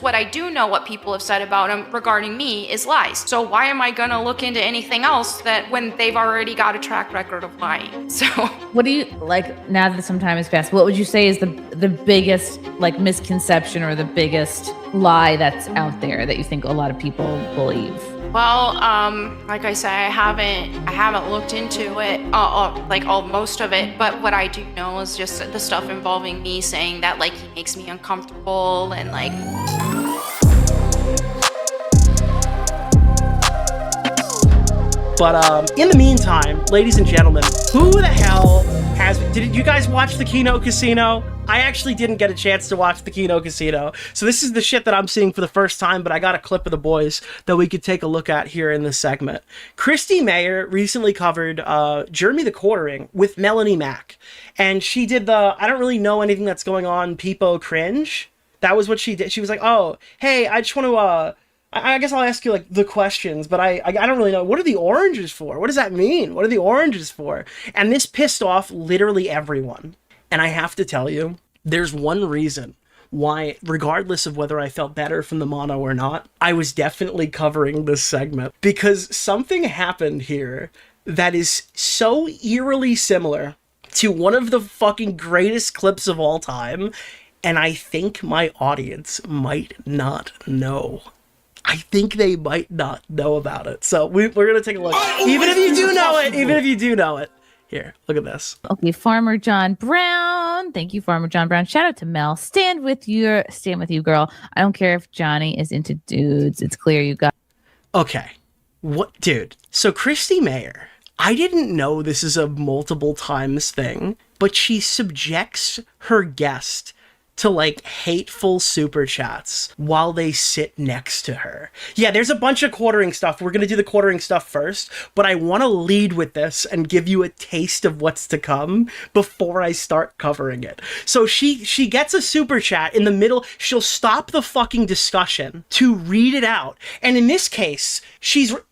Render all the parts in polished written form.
What I do know what people have said about him regarding me is lies. So why am I gonna look into anything else that when they've already got a track record of lying? So what do you like now that some time has passed? What would you say is the biggest like misconception or the biggest lie that's out there that you think a lot of people believe? Well, like I say, I haven't looked into it, most of it. But what I do know is just the stuff involving me saying that like he makes me uncomfortable and like. But in the meantime, ladies and gentlemen, who the hell did you guys watch the Kino Casino? I actually didn't get a chance to watch the Kino Casino. So this is the shit that I'm seeing for the first time, but I got a clip of the boys that we could take a look at here in this segment. Chrissie Mayr recently covered Jeremy the Quartering with Melanie Mack. And she did I don't really know anything that's going on, Peepo cringe. That was what she did. She was like, oh, hey, I just want to... I guess I'll ask you like the questions, but I don't really know. What are the oranges for? What does that mean? What are the oranges for? And this pissed off literally everyone. And I have to tell you, there's one reason why, regardless of whether I felt better from the mono or not, I was definitely covering this segment. Because something happened here that is so eerily similar to one of the fucking greatest clips of all time. And I think my audience might not know. I think they might not know about it. So we're going to take a look. Even if you do know it. Here, look at this. Okay, Farmer John Brown. Thank you, Farmer John Brown. Shout out to Mel. Stand with you, girl. I don't care if Johnny is into dudes. It's clear you got... Okay. What, dude? So Chrissie Mayr, I didn't know this is a multiple times thing, but she subjects her guest to like hateful super chats while they sit next to her. Yeah, there's a bunch of quartering stuff. We're gonna do the quartering stuff first, but I want to lead with this and give you a taste of what's to come before I start covering it. So she gets a super chat in the middle. She'll stop the fucking discussion to read it out. And in this case,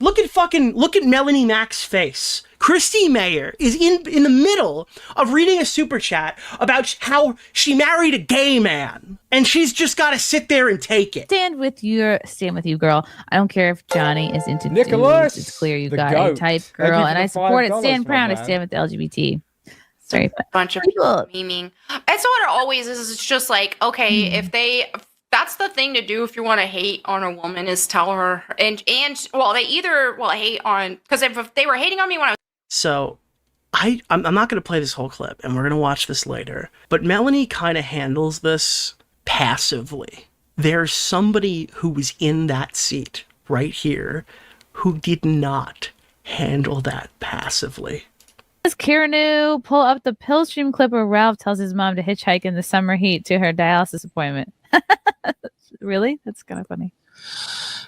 look at Melanie Mack's face. Chrissie Mayr is in the middle of reading a super chat about how she married a gay man, and she's just got to sit there and take it. Stand with you, girl. I don't care if Johnny is into Nicholas, dudes. It's clear you got a type girl, and I support it. Stand proud. I stand with the LGBT. Sorry, bunch of people memeing. That's what it always is. It's just like, okay, that's the thing to do if you want to hate on a woman is tell her and they either will hate on, because if they were hating on me when I was. So I'm not going to play this whole clip, and we're going to watch this later, but Melanie kind of handles this passively. There's somebody who was in that seat right here who did not handle that passively. Does Kiranu pull up the Pillstream clip where Ralph tells his mom to hitchhike in the summer heat to her dialysis appointment? Really? That's kind of funny.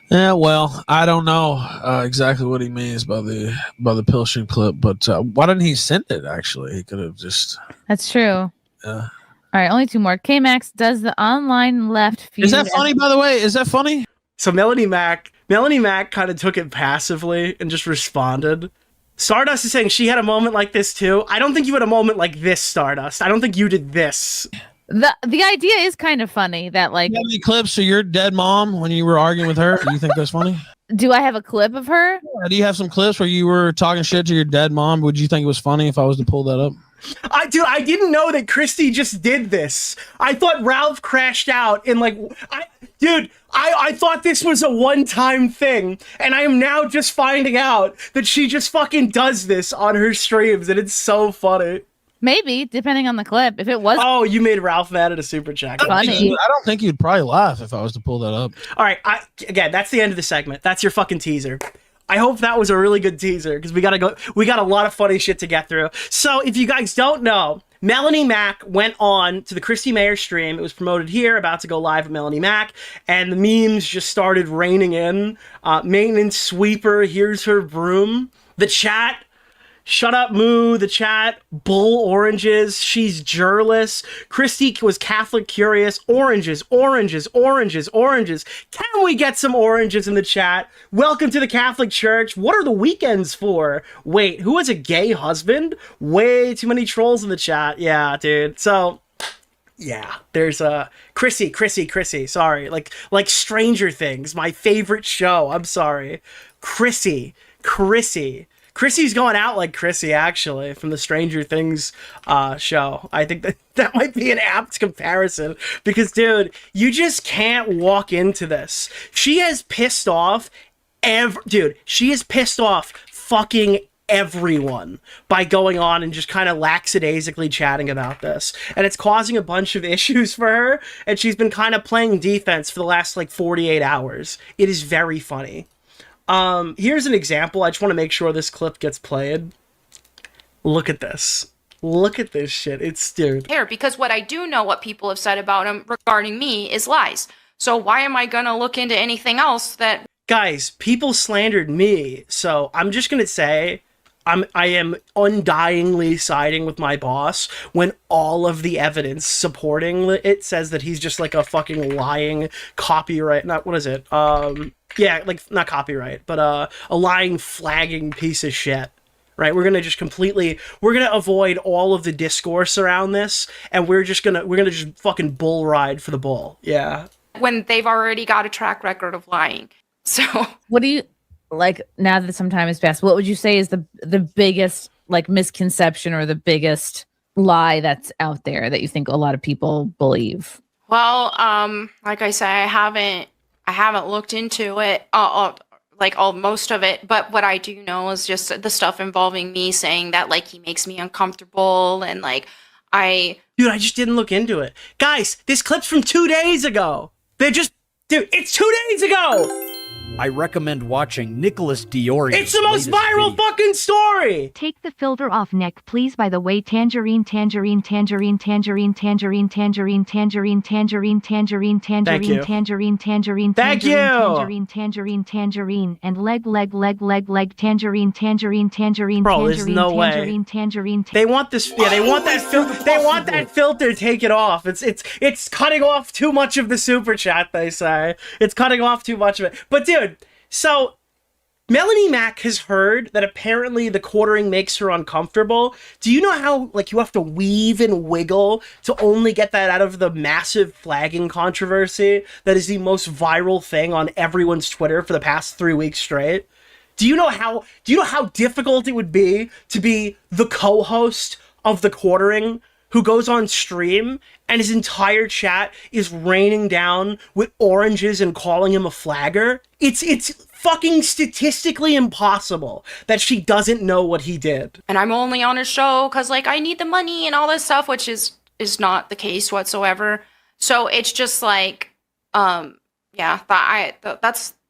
Yeah, well, I don't know exactly what he means by the Pillstream clip, but why didn't he send it? Actually, he could have just. That's true. Yeah. All right, only two more. K-Max does the online left feud. Is that funny? By the way, is that funny? So Melanie Mack kind of took it passively and just responded. Stardust is saying she had a moment like this too. I don't think you had a moment like this, Stardust. I don't think you did this. The idea is kind of funny that like. You have any clips of your dead mom when you were arguing with her? Do you think that's funny? Do I have a clip of her? Yeah, do you have some clips where you were talking shit to your dead mom? Would you think it was funny if I was to pull that up? I didn't know that Christie just did this. I thought Ralph crashed out and like, I thought this was a one-time thing, and I am now just finding out that she just fucking does this on her streams, and it's so funny. Maybe, depending on the clip. If it was... Oh, you made Ralph mad at a super chat. Funny. I don't think you'd probably laugh if I was to pull that up. All right, again, that's the end of the segment. That's your fucking teaser. I hope that was a really good teaser, because we got a lot of funny shit to get through. So, if you guys don't know, Melanie Mack went on to the Chrissie Mayr stream. It was promoted here, about to go live with Melanie Mack, and the memes just started raining in. Maintenance sweeper, here's her broom. The chat, shut up moo, the chat, bull oranges, she's jurless. Christie was Catholic curious, oranges, oranges, oranges, oranges. Can we get some oranges in the chat? Welcome to the Catholic Church. What are the weekends for? Wait, who has a gay husband? Way too many trolls in the chat. Yeah, dude. So, Yeah, there's Chrissie. Sorry, like Stranger Things, my favorite show. I'm sorry, Chrissie's going out like Chrissie, actually, from the Stranger Things show. I think that might be an apt comparison because, dude, you just can't walk into this. She has pissed off fucking everyone by going on and just kind of lackadaisically chatting about this, and it's causing a bunch of issues for her, and she's been kind of playing defense for the last like 48 hours. It is very funny. Here's an example. I just want to make sure this clip gets played. Look at this shit. It's dude. Here, because what I do know, what people have said about him regarding me is lies. So why am I gonna look into anything else that? Guys, people slandered me, so I'm just gonna say I am undyingly siding with my boss when all of the evidence supporting it says that he's just like a fucking lying copyright, not copyright, but a lying, flagging piece of shit. Right? We're gonna avoid all of the discourse around this, and we're gonna just fucking bull ride for the bull. Yeah. When they've already got a track record of lying. So what do you like now that some time has passed? What would you say is the biggest like misconception or the biggest lie that's out there that you think a lot of people believe? Well, like I say, I haven't looked into it, most of it. But what I do know is just the stuff involving me saying that like he makes me uncomfortable and like I just didn't look into it, guys. This clip's from 2 days ago. It's 2 days ago. I recommend watching Nicholas DeOrio. It's the most viral fucking story! Take the filter off, Nick, please. By the way, tangerine, tangerine, tangerine, tangerine, tangerine, tangerine, tangerine, tangerine, tangerine, tangerine, tangerine, tangerine, tangerine, tangerine, tangerine, and leg, tangerine, tangerine, tangerine, bro, there's no way. Tangerine. They want this. Yeah, they want that filter. They want that filter taken off. It's cutting off too much of the super chat. They say it's cutting off too much of it. But dude. So, Melanie Mac has heard that apparently the quartering makes her uncomfortable. Do you know how, like, you have to weave and wiggle to only get that out of the massive flagging controversy that is the most viral thing on everyone's Twitter for the past 3 weeks straight? Do you know how difficult it would be to be the co-host of TheQuartering who goes on stream and his entire chat is raining down with oranges and calling him a flagger? It's fucking statistically impossible that she doesn't know what he did. And I'm only on his show because like I need the money and all this stuff, which is not the case whatsoever. So it's just like, that's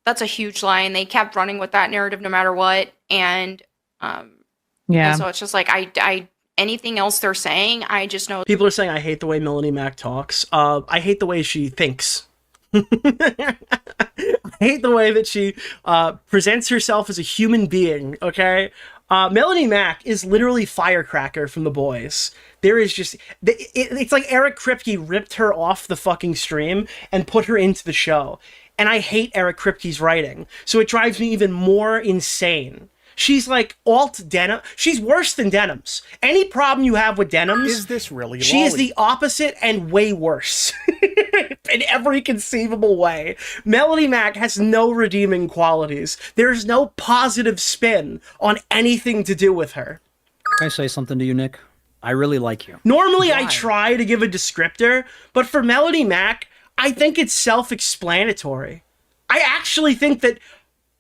a huge lie, and they kept running with that narrative no matter what. And and so it's just like I anything else they're saying, I just know. People are saying I hate the way Melanie Mac talks. I hate the way she thinks. I hate the way that she presents herself as a human being, okay? Melanie Mac is literally Firecracker from The Boys. There is just... It's like Eric Kripke ripped her off the fucking stream and put her into the show. And I hate Eric Kripke's writing, so it drives me even more insane. She's like alt denim. She's worse than denims. Any problem you have with denims, is this really she is the opposite and way worse. In every conceivable way. Melanie Mac has no redeeming qualities. There's no positive spin on anything to do with her. Can I say something to you, Nick? I really like you. Normally I try to give a descriptor, but for Melanie Mac, I think it's self-explanatory. I actually think that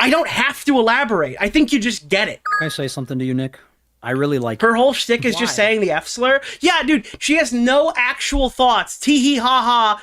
I don't have to elaborate. I think you just get it. Can I say something to you, Nick? I really like you. Her whole shtick is just saying the F slur. Yeah, dude, she has no actual thoughts. Tee-hee, ha-ha,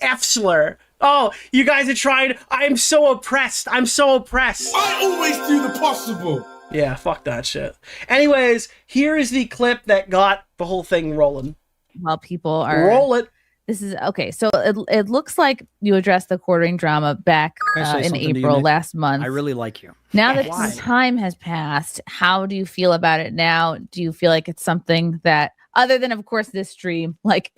F slur. Oh, you guys are trying. I'm so oppressed. I'm so oppressed. I always do the possible. Yeah, fuck that shit. Anyways, here is the clip that got the whole thing rolling. While people are... Roll it. This is okay. So it looks like you addressed the quartering drama back in April last month. I really like you. Now that some time has passed, how do you feel about it now? Do you feel like it's something that, other than of course this stream, like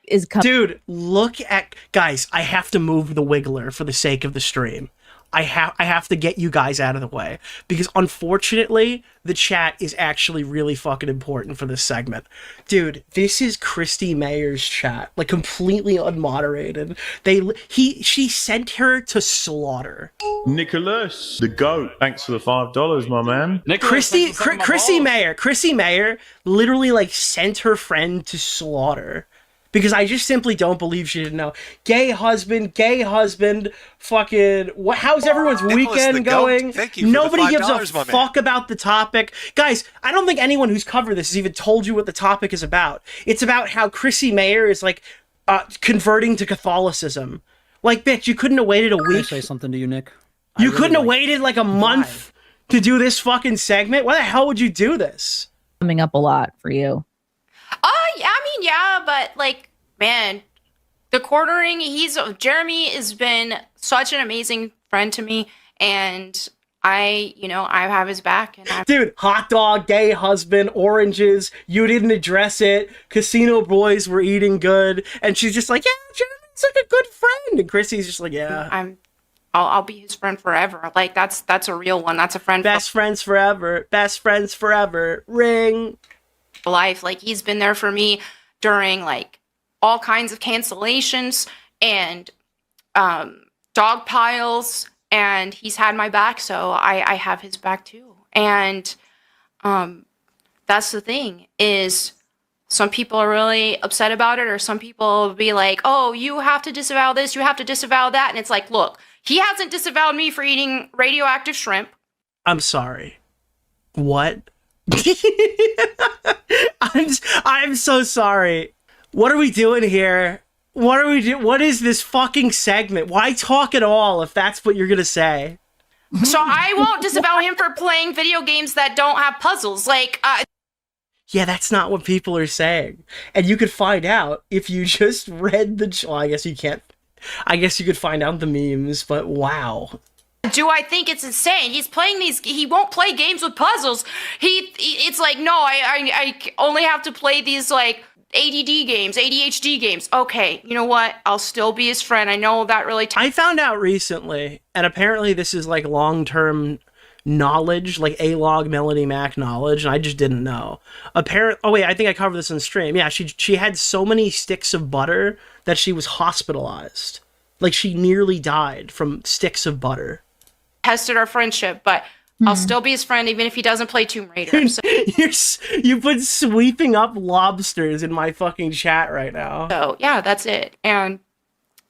is coming? Dude, look at guys. I have to move the wiggler for the sake of the stream. I have to get you guys out of the way because unfortunately the chat is actually really fucking important for this segment. Dude, this is Chrissie Mayr's chat, like completely unmoderated. She sent her to slaughter. Nicholas, the goat. Thanks for the $5, my man. Chrissie Mayr literally like sent her friend to slaughter. Because I just simply don't believe she didn't know. Gay husband, fucking... How's everyone's weekend going? Thank you for Nobody the gives a $5, fuck about the topic. Guys, I don't think anyone who's covered this has even told you what the topic is about. It's about how Chrissie Mayr is, like, converting to Catholicism. Like, bitch, you couldn't have waited a week? Can I say something to you, Nick? You couldn't have waited, like, a month to do this fucking segment? Why the hell would you do this? Coming up a lot for you. Yeah, I mean, yeah, but like, man, TheQuartering, Jeremy has been such an amazing friend to me, and I have his back. And dude, hot dog, gay husband, oranges, you didn't address it, casino boys were eating good, and she's just like, yeah, Jeremy's like a good friend, and Chrissie's just like, yeah. I'll be his friend forever. Like, that's a real one. That's a friend. Best friends forever. Best friends forever. Ring. Life. Like, he's been there for me during like all kinds of cancellations and dog piles, and he's had my back, so I have his back too. And that's the thing, is some people are really upset about it, or some people will be like, oh, you have to disavow this, you have to disavow that, and it's like, look, he hasn't disavowed me for eating radioactive shrimp. I'm sorry. What? I'm so sorry. What are we doing here? What are we doing? What is this fucking segment? Why talk at all if that's what you're gonna say? So I won't disavow him for playing video games that don't have puzzles. Like, yeah, that's not what people are saying. And you could find out if you just read the... Well, I guess you can't. I guess you could find out the memes, but wow. Do I think it's insane? He's playing these... He won't play games with puzzles. It's like, no, I only have to play these, like, ADD games, ADHD games. Okay, you know what? I'll still be his friend. I know that really... I found out recently, and apparently this is, like, long-term knowledge, like A-log Melanie Mac knowledge, and I just didn't know. Oh wait, I think I covered this on stream. Yeah, she had so many sticks of butter that she was hospitalized. Like, she nearly died from sticks of butter. Tested our friendship, but I'll still be his friend even if he doesn't play Tomb Raider. So. You put sweeping up lobsters in my fucking chat right now. So yeah, that's it. And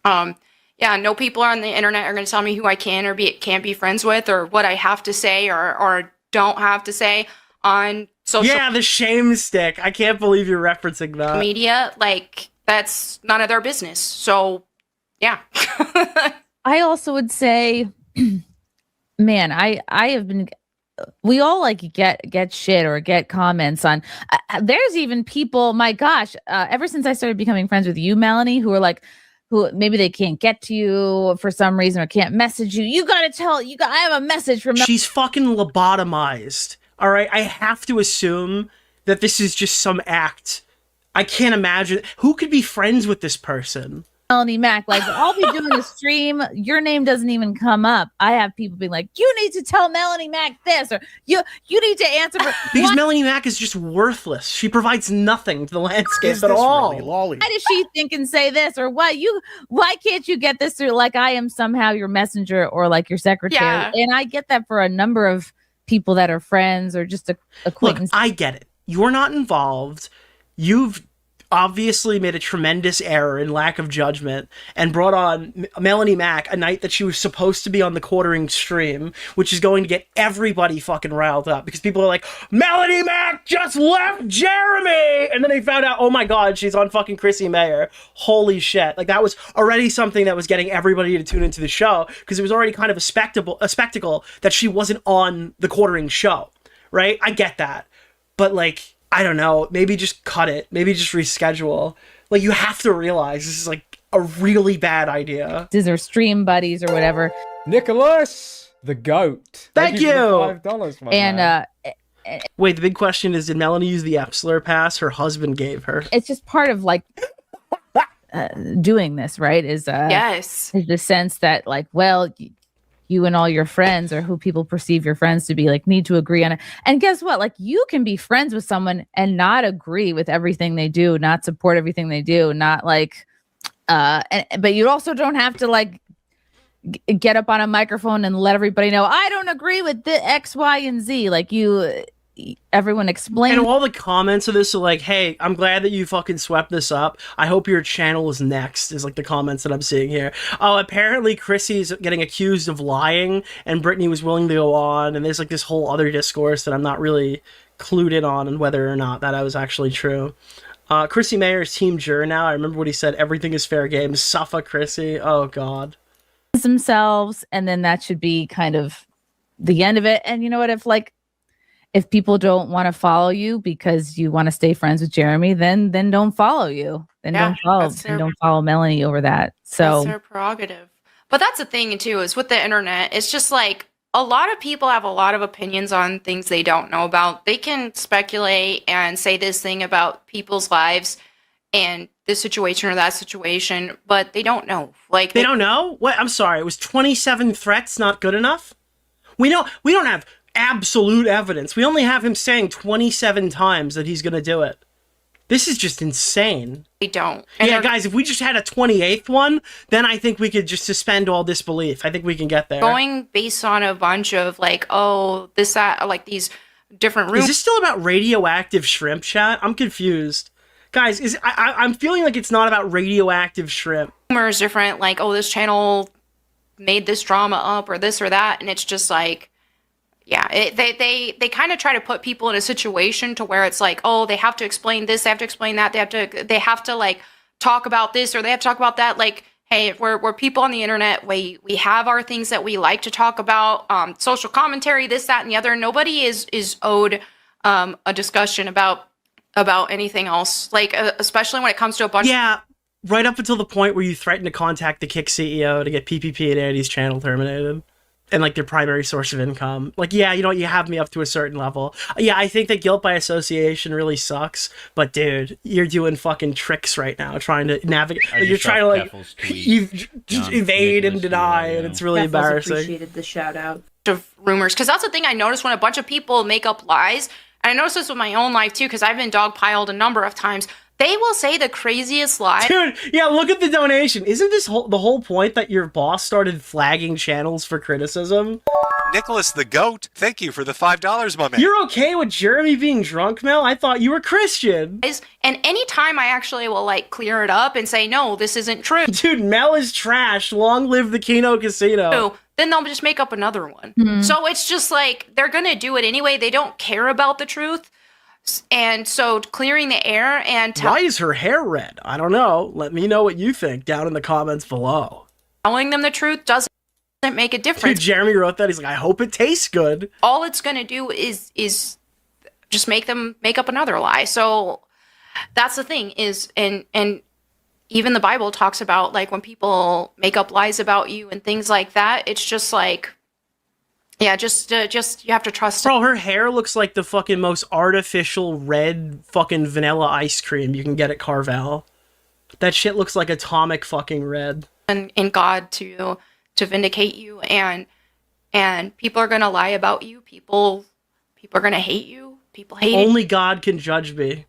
yeah, no people on the internet are going to tell me who I can or can't be friends with, or what I have to say or don't have to say on social. Yeah, the shame stick. I can't believe you're referencing that. Media, like, that's none of their business. So yeah. I also would say, man, I have been, we all like get shit or get comments on, there's even people, my gosh, ever since I started becoming friends with you, Melanie, who are like, who maybe they can't get to you for some reason or can't message you. You got to tell, I have a message from... She's fucking lobotomized. All right. I have to assume that this is just some act. I can't imagine. Who could be friends with this person? Melanie Mac, like, I'll be doing a stream, your name doesn't even come up. I have people being like, you need to tell Melanie Mac this, or you need to answer for... Because what? Melanie Mac is just worthless. She provides nothing to the landscape at all. Really, Lolly? Why does she think and say this, or what? Why can't you get this through? Like, I am somehow your messenger or like your secretary. Yeah. And I get that for a number of people that are friends or just acquaintances. Look, I get it. You're not involved. You've obviously made a tremendous error in lack of judgment and brought on Melanie Mac a night that she was supposed to be on the TheQuartering stream, which is going to get everybody fucking riled up because people are like, Melanie Mac just left Jeremy! And then they found out, oh my god, she's on fucking Chrissie Mayr. Holy shit. Like, that was already something that was getting everybody to tune into the show because it was already kind of a spectacle that she wasn't on the TheQuartering show, right? I get that. But, like, I don't know, maybe just cut it. Maybe just reschedule. Like, you have to realize this is, like, a really bad idea. These are stream buddies or whatever. Nicholas, the goat. Thank you. $5, my man. Wait, the big question is, did Melanie use the Epsler pass her husband gave her? It's just part of, like, doing this, right? Is yes. Is the sense that, like, well... you and all your friends, or who people perceive your friends to be, like, need to agree on it. And guess what? Like, you can be friends with someone and not agree with everything they do, not support everything they do, not like, but you also don't have to like get up on a microphone and let everybody know I don't agree with the X, Y, and Z. Like, everyone explain. And all the comments of this are like, hey, I'm glad that you fucking swept this up. I hope your channel is next, is like the comments that I'm seeing here. Oh, apparently Chrissie's getting accused of lying and Brittany was willing to go on, and there's like this whole other discourse that I'm not really clued in on and whether or not that was actually true. Chrissie Mayr's Team Jur now. I remember what he said, everything is fair game. Suffer Chrissie. Oh god. Themselves, and then that should be kind of the end of it. And you know what, if people don't want to follow you because you want to stay friends with Jeremy, then don't follow you. Then don't follow Melanie over that. So that's their prerogative. But that's the thing too, is with the internet, it's just like a lot of people have a lot of opinions on things they don't know about. They can speculate and say this thing about people's lives and this situation or that situation, but they don't know. Like, they don't know? What? I'm sorry. It was 27 threats not good enough? We don't have absolute evidence. We only have him saying 27 times that he's going to do it. This is just insane. They don't. And yeah, guys, if we just had a 28th one, then I think we could just suspend all disbelief. I think we can get there. Going based on a bunch of like, oh, this, that, like these different rooms. Is this still about radioactive shrimp chat? I'm confused. Guys, I'm feeling like it's not about radioactive shrimp. Rumors different, like, oh, this channel made this drama up or this or that, and it's just like, yeah, they kind of try to put people in a situation to where it's like, oh, they have to explain this, they have to explain that, they have to like talk about this or they have to talk about that. Like, hey, we're people on the internet. We have our things that we like to talk about, social commentary, this, that, and the other. Nobody is owed a discussion about anything else, like especially when it comes to a bunch. Yeah, right up until the point where you threaten to contact the Kick CEO to get PPP and Andy's channel terminated, and like their primary source of income. Like, yeah, you know what, you have me up to a certain level. Yeah, I think that guilt by association really sucks, but dude, you're doing fucking tricks right now, trying to navigate. Like, you're trying to like just evade and deny, and it's really embarrassing. Appreciated the shout out of rumors, because that's the thing I noticed when a bunch of people make up lies. And I noticed this with my own life too, because I've been dogpiled a number of times. They will say the craziest lie. Dude, yeah, look at the donation. Isn't this the whole point that your boss started flagging channels for criticism? Nicholas the Goat, thank you for the $5, my man. You're okay with Jeremy being drunk, Mel? I thought you were Christian. And anytime I actually will like clear it up and say, no, this isn't true. Dude, Mel is trash. Long live the Kino Casino. Then they'll just make up another one. Mm-hmm. So it's just like, they're going to do it anyway. They don't care about the truth. And so clearing the air and... Why is her hair red? I don't know. Let me know what you think down in the comments below. Telling them the truth doesn't make a difference. Dude, Jeremy wrote that. He's like, I hope it tastes good. All it's going to do is just make them make up another lie. So that's the thing is, and even the Bible talks about like when people make up lies about you and things like that, it's just like, yeah, just you have to trust. Bro, her hair looks like the fucking most artificial red fucking vanilla ice cream you can get at Carvel. That shit looks like atomic fucking red. And in God to vindicate you, and people are gonna lie about you. People are gonna hate you. People hate Only you. God can judge me.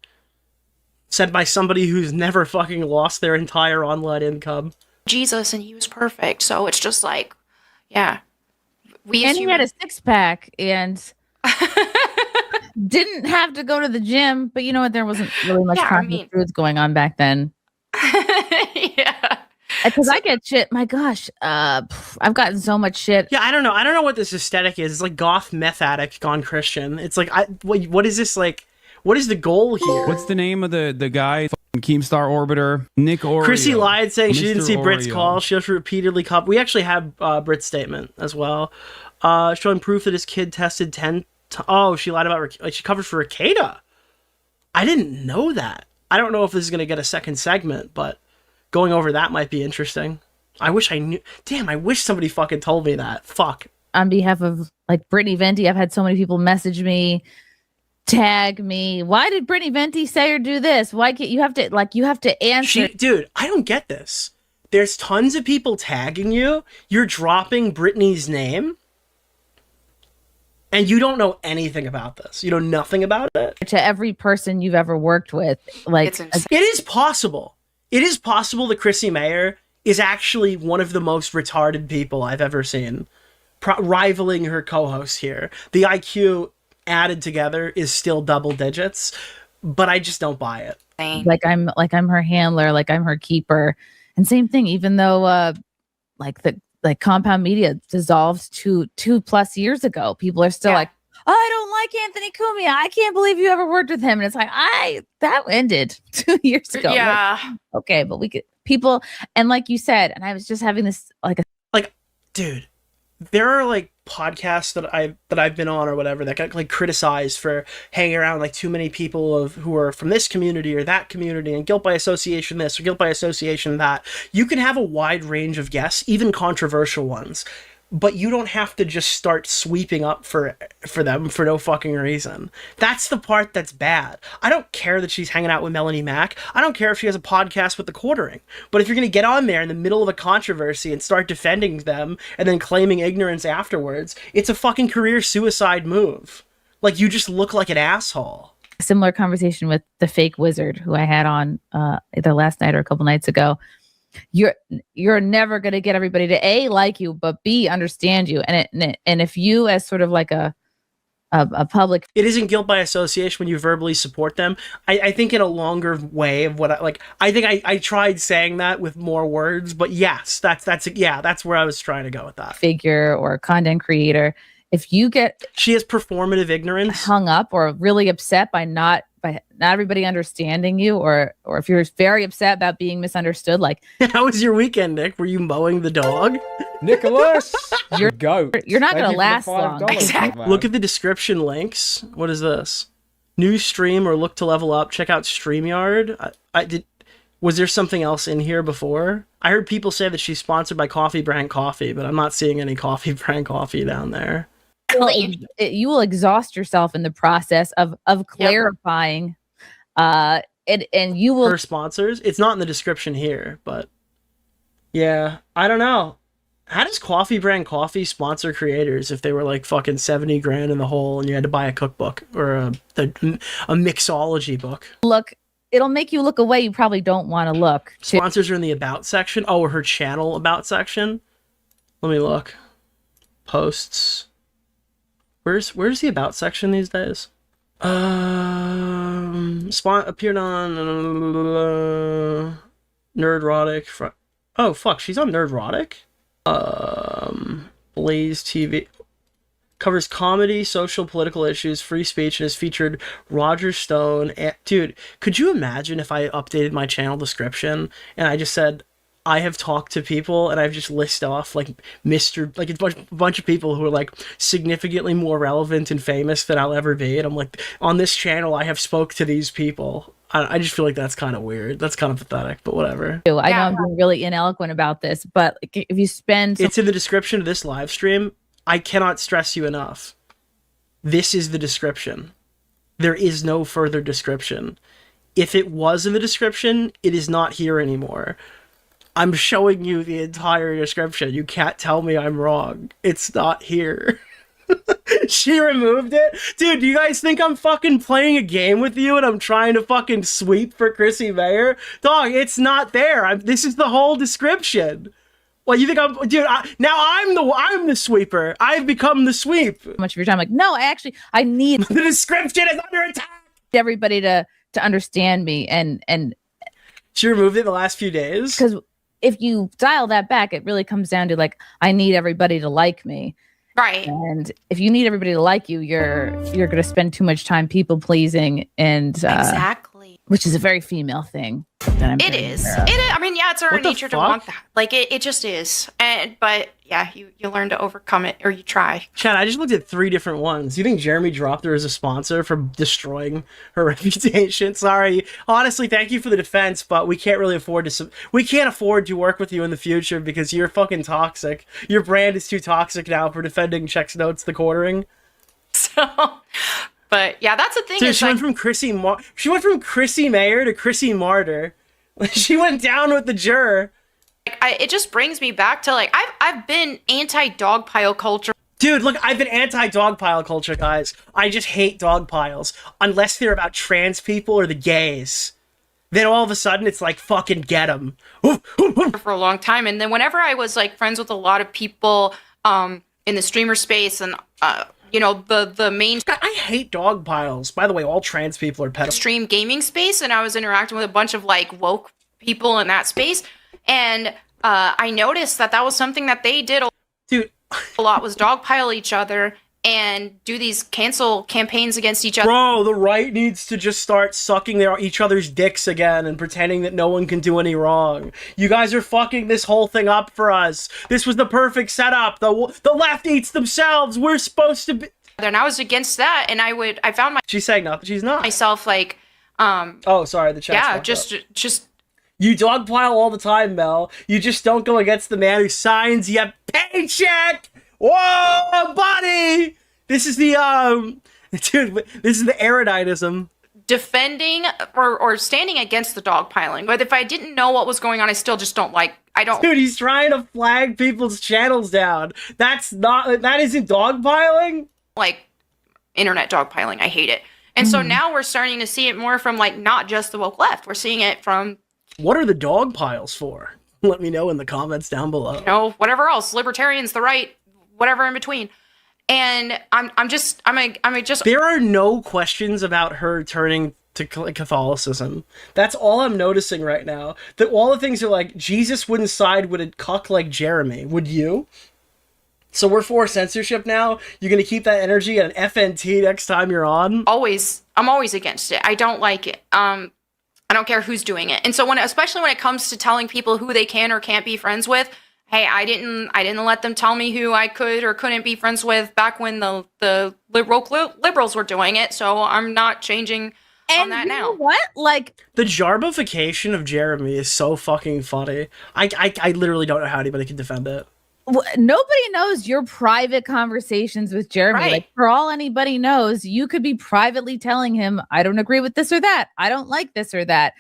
Said by somebody who's never fucking lost their entire online income. Jesus, and he was perfect. So it's just like, yeah. He had a 6-pack and didn't have to go to the gym, but you know what? There wasn't really much foods going on back then. Yeah. Because I get shit. My gosh, I've gotten so much shit. Yeah, I don't know. I don't know what this aesthetic is. It's like goth meth addict gone Christian. It's like, what is this like? What is the goal here? What's the name of the guy? Keemstar Orbiter, Nick Orio. Chrissie lied saying she didn't see Mr. Brit's Oreo. call. She just repeatedly we actually have Brit's statement as well. Showing proof that his kid tested 10 oh, she lied about she covered for Ricada. I didn't know that. I don't know if this is going to get a second segment, but going over that might be interesting. I wish I knew. Damn, I wish somebody fucking told me that. Fuck. On behalf of like Brittany Venti, I've had so many people message me, tag me. Why did Brittany Venti say or do this? Why can't you have to answer? Dude, I don't get this. There's tons of people tagging you. You're dropping Britney's name. And you don't know anything about this. You know nothing about it. To every person you've ever worked with, like it is possible. It is possible that Chrissie Mayr is actually one of the most retarded people I've ever seen, rivaling her co-host here. The IQ added together is still double digits, but I just don't buy it. Like I'm her handler, like I'm her keeper, and same thing. Even though like Compound Media dissolved 2+ years ago, people are still like, oh, I don't like Anthony Cumia. I can't believe you ever worked with him. And it's like, that ended 2 years ago. Yeah. Like, okay, but we could people, and like you said, and I was just having this dude, there are like podcasts that I've been on or whatever that got like criticized for hanging around like too many people who are from this community or that community and guilt by association this or guilt by association that. You can have a wide range of guests, even controversial ones, but you don't have to just start sweeping up for them for no fucking reason. That's the part that's bad. I don't care that she's hanging out with Melanie Mack. I don't care if she has a podcast with TheQuartering. But if you're going to get on there in the middle of a controversy and start defending them and then claiming ignorance afterwards, it's a fucking career suicide move. Like, you just look like an asshole. Similar conversation with the fake wizard who I had on either last night or a couple nights ago. You're never going to get everybody to A, like you, but B, understand you. And if you, as sort of like a public, it isn't guilt by association when you verbally support them. I think in a longer way of what I think I tried saying that with more words, but yes, that's where I was trying to go with that. Figure or content creator, if you get she has performative ignorance, hung up or really upset by not everybody understanding you, or if you're very upset about being misunderstood, like how was your weekend, Nick? Were you mowing the dog? Nicholas, you're goat. You're not going to last long. Exactly. Look at the description links. What is this? New stream or look to level up. Check out StreamYard. Was there something else in here before? I heard people say that she's sponsored by Coffee Brand Coffee, but I'm not seeing any Coffee Brand Coffee down there. Well, you will exhaust yourself in the process of clarifying, and you will. Her sponsors. It's not in the description here, but yeah, I don't know. How does Coffee Brand Coffee sponsor creators if they were like fucking 70 grand in the hole and you had to buy a cookbook or a mixology book? Look, it'll make you look away. You probably don't want to look. Sponsors are in the about section. Oh, her channel about section. Let me look. Posts. Where's the about section these days? Appeared on Nerdrotic. Oh fuck, she's on Nerdrotic. Blaze TV covers comedy, social, political issues, free speech, and has featured Roger Stone. Dude, could you imagine if I updated my channel description and I just said, I have talked to people, and I've just listed off like a bunch of people who are like significantly more relevant and famous than I'll ever be, and I'm like, on this channel I have spoke to these people. I just feel like that's kind of weird. That's kind of pathetic, but whatever. I know I'm being really ineloquent about this, but if you spend, it's in the description of this live stream. I cannot stress you enough. This is the description. There is no further description. If it was in the description, it is not here anymore. I'm showing you the entire description. You can't tell me I'm wrong. It's not here. She removed it? Dude, do you guys think I'm fucking playing a game with you and I'm trying to fucking sweep for Chrissie Mayr? Dog, it's not there. This is the whole description. Well, you think I'm... Dude, now I'm the sweeper. I've become the sweep. Much of your time, like, no, I need... The description is under attack! Everybody to understand me, and... She removed it the last few days? Because if you dial that back, it really comes down to like, I need everybody to like me. Right. And if you need everybody to like you, you're going to spend too much time people pleasing, and exactly, which is a very female thing. It is. I mean, yeah, it's our nature to want that. Like it just is. But yeah, you learn to overcome it, or you try. Chad, I just looked at 3 different ones. Do you think Jeremy dropped her as a sponsor for destroying her reputation? Sorry. Honestly, thank you for the defense, but we can't really afford to. We can't afford to work with you in the future because you're fucking toxic. Your brand is too toxic now for defending Checks Notes TheQuartering. So. But yeah, that's the thing. So she went from Chrissie Mayr to Chrissie Martyr. She went down with the juror. It just brings me back to like I've been anti-dog pile culture. Dude, look, I've been anti-dog pile culture, guys. I just hate dog piles. Unless they're about trans people or the gays. Then all of a sudden, it's like, fucking get them. For a long time. And then whenever I was like friends with a lot of people in the streamer space and, you know, the main... I hate dog piles. By the way, all trans people are pedophiles. Stream gaming space, and I was interacting with a bunch of like woke people in that space. And I noticed that was something that they did a lot was dogpile each other and do these cancel campaigns against each other. Bro, the right needs to just start sucking each other's dicks again and pretending that no one can do any wrong. You guys are fucking this whole thing up for us. This was the perfect setup. The left eats themselves. We're supposed to be... And I was against that, and I found She's saying nothing. She's not. Myself like... Oh, sorry, the chat's yeah, just... You dogpile all the time, Mel. You just don't go against the man who signs your paycheck. Whoa, buddy! This is the dude. This is the eruditism. Defending or standing against the dogpiling. But if I didn't know what was going on, I still just don't like. I don't. Dude, he's trying to flag people's channels down. That isn't dogpiling. Like internet dogpiling. I hate it. And so now we're starting to see it more from like not just the woke left. We're seeing it from. What are the dog piles for? Let me know in the comments down below. You know, whatever else, libertarians, the right, whatever in between. And I'm just. There are no questions about her turning to Catholicism. That's all I'm noticing right now. That all the things are like, Jesus wouldn't side with a cuck like Jeremy. Would you? So we're for censorship now? You're going to keep that energy at an FNT next time you're on? I'm always against it. I don't like it. I don't care who's doing it. And so especially when it comes to telling people who they can or can't be friends with, hey, I didn't let them tell me who I could or couldn't be friends with back when the liberals were doing it. So I'm not changing on that now. Know what? Like the jarbification of Jeremy is so fucking funny. I literally don't know how anybody can defend it. Nobody knows your private conversations with Jeremy. Right. Like for all anybody knows, you could be privately telling him, I don't agree with this or that. I don't like this or that.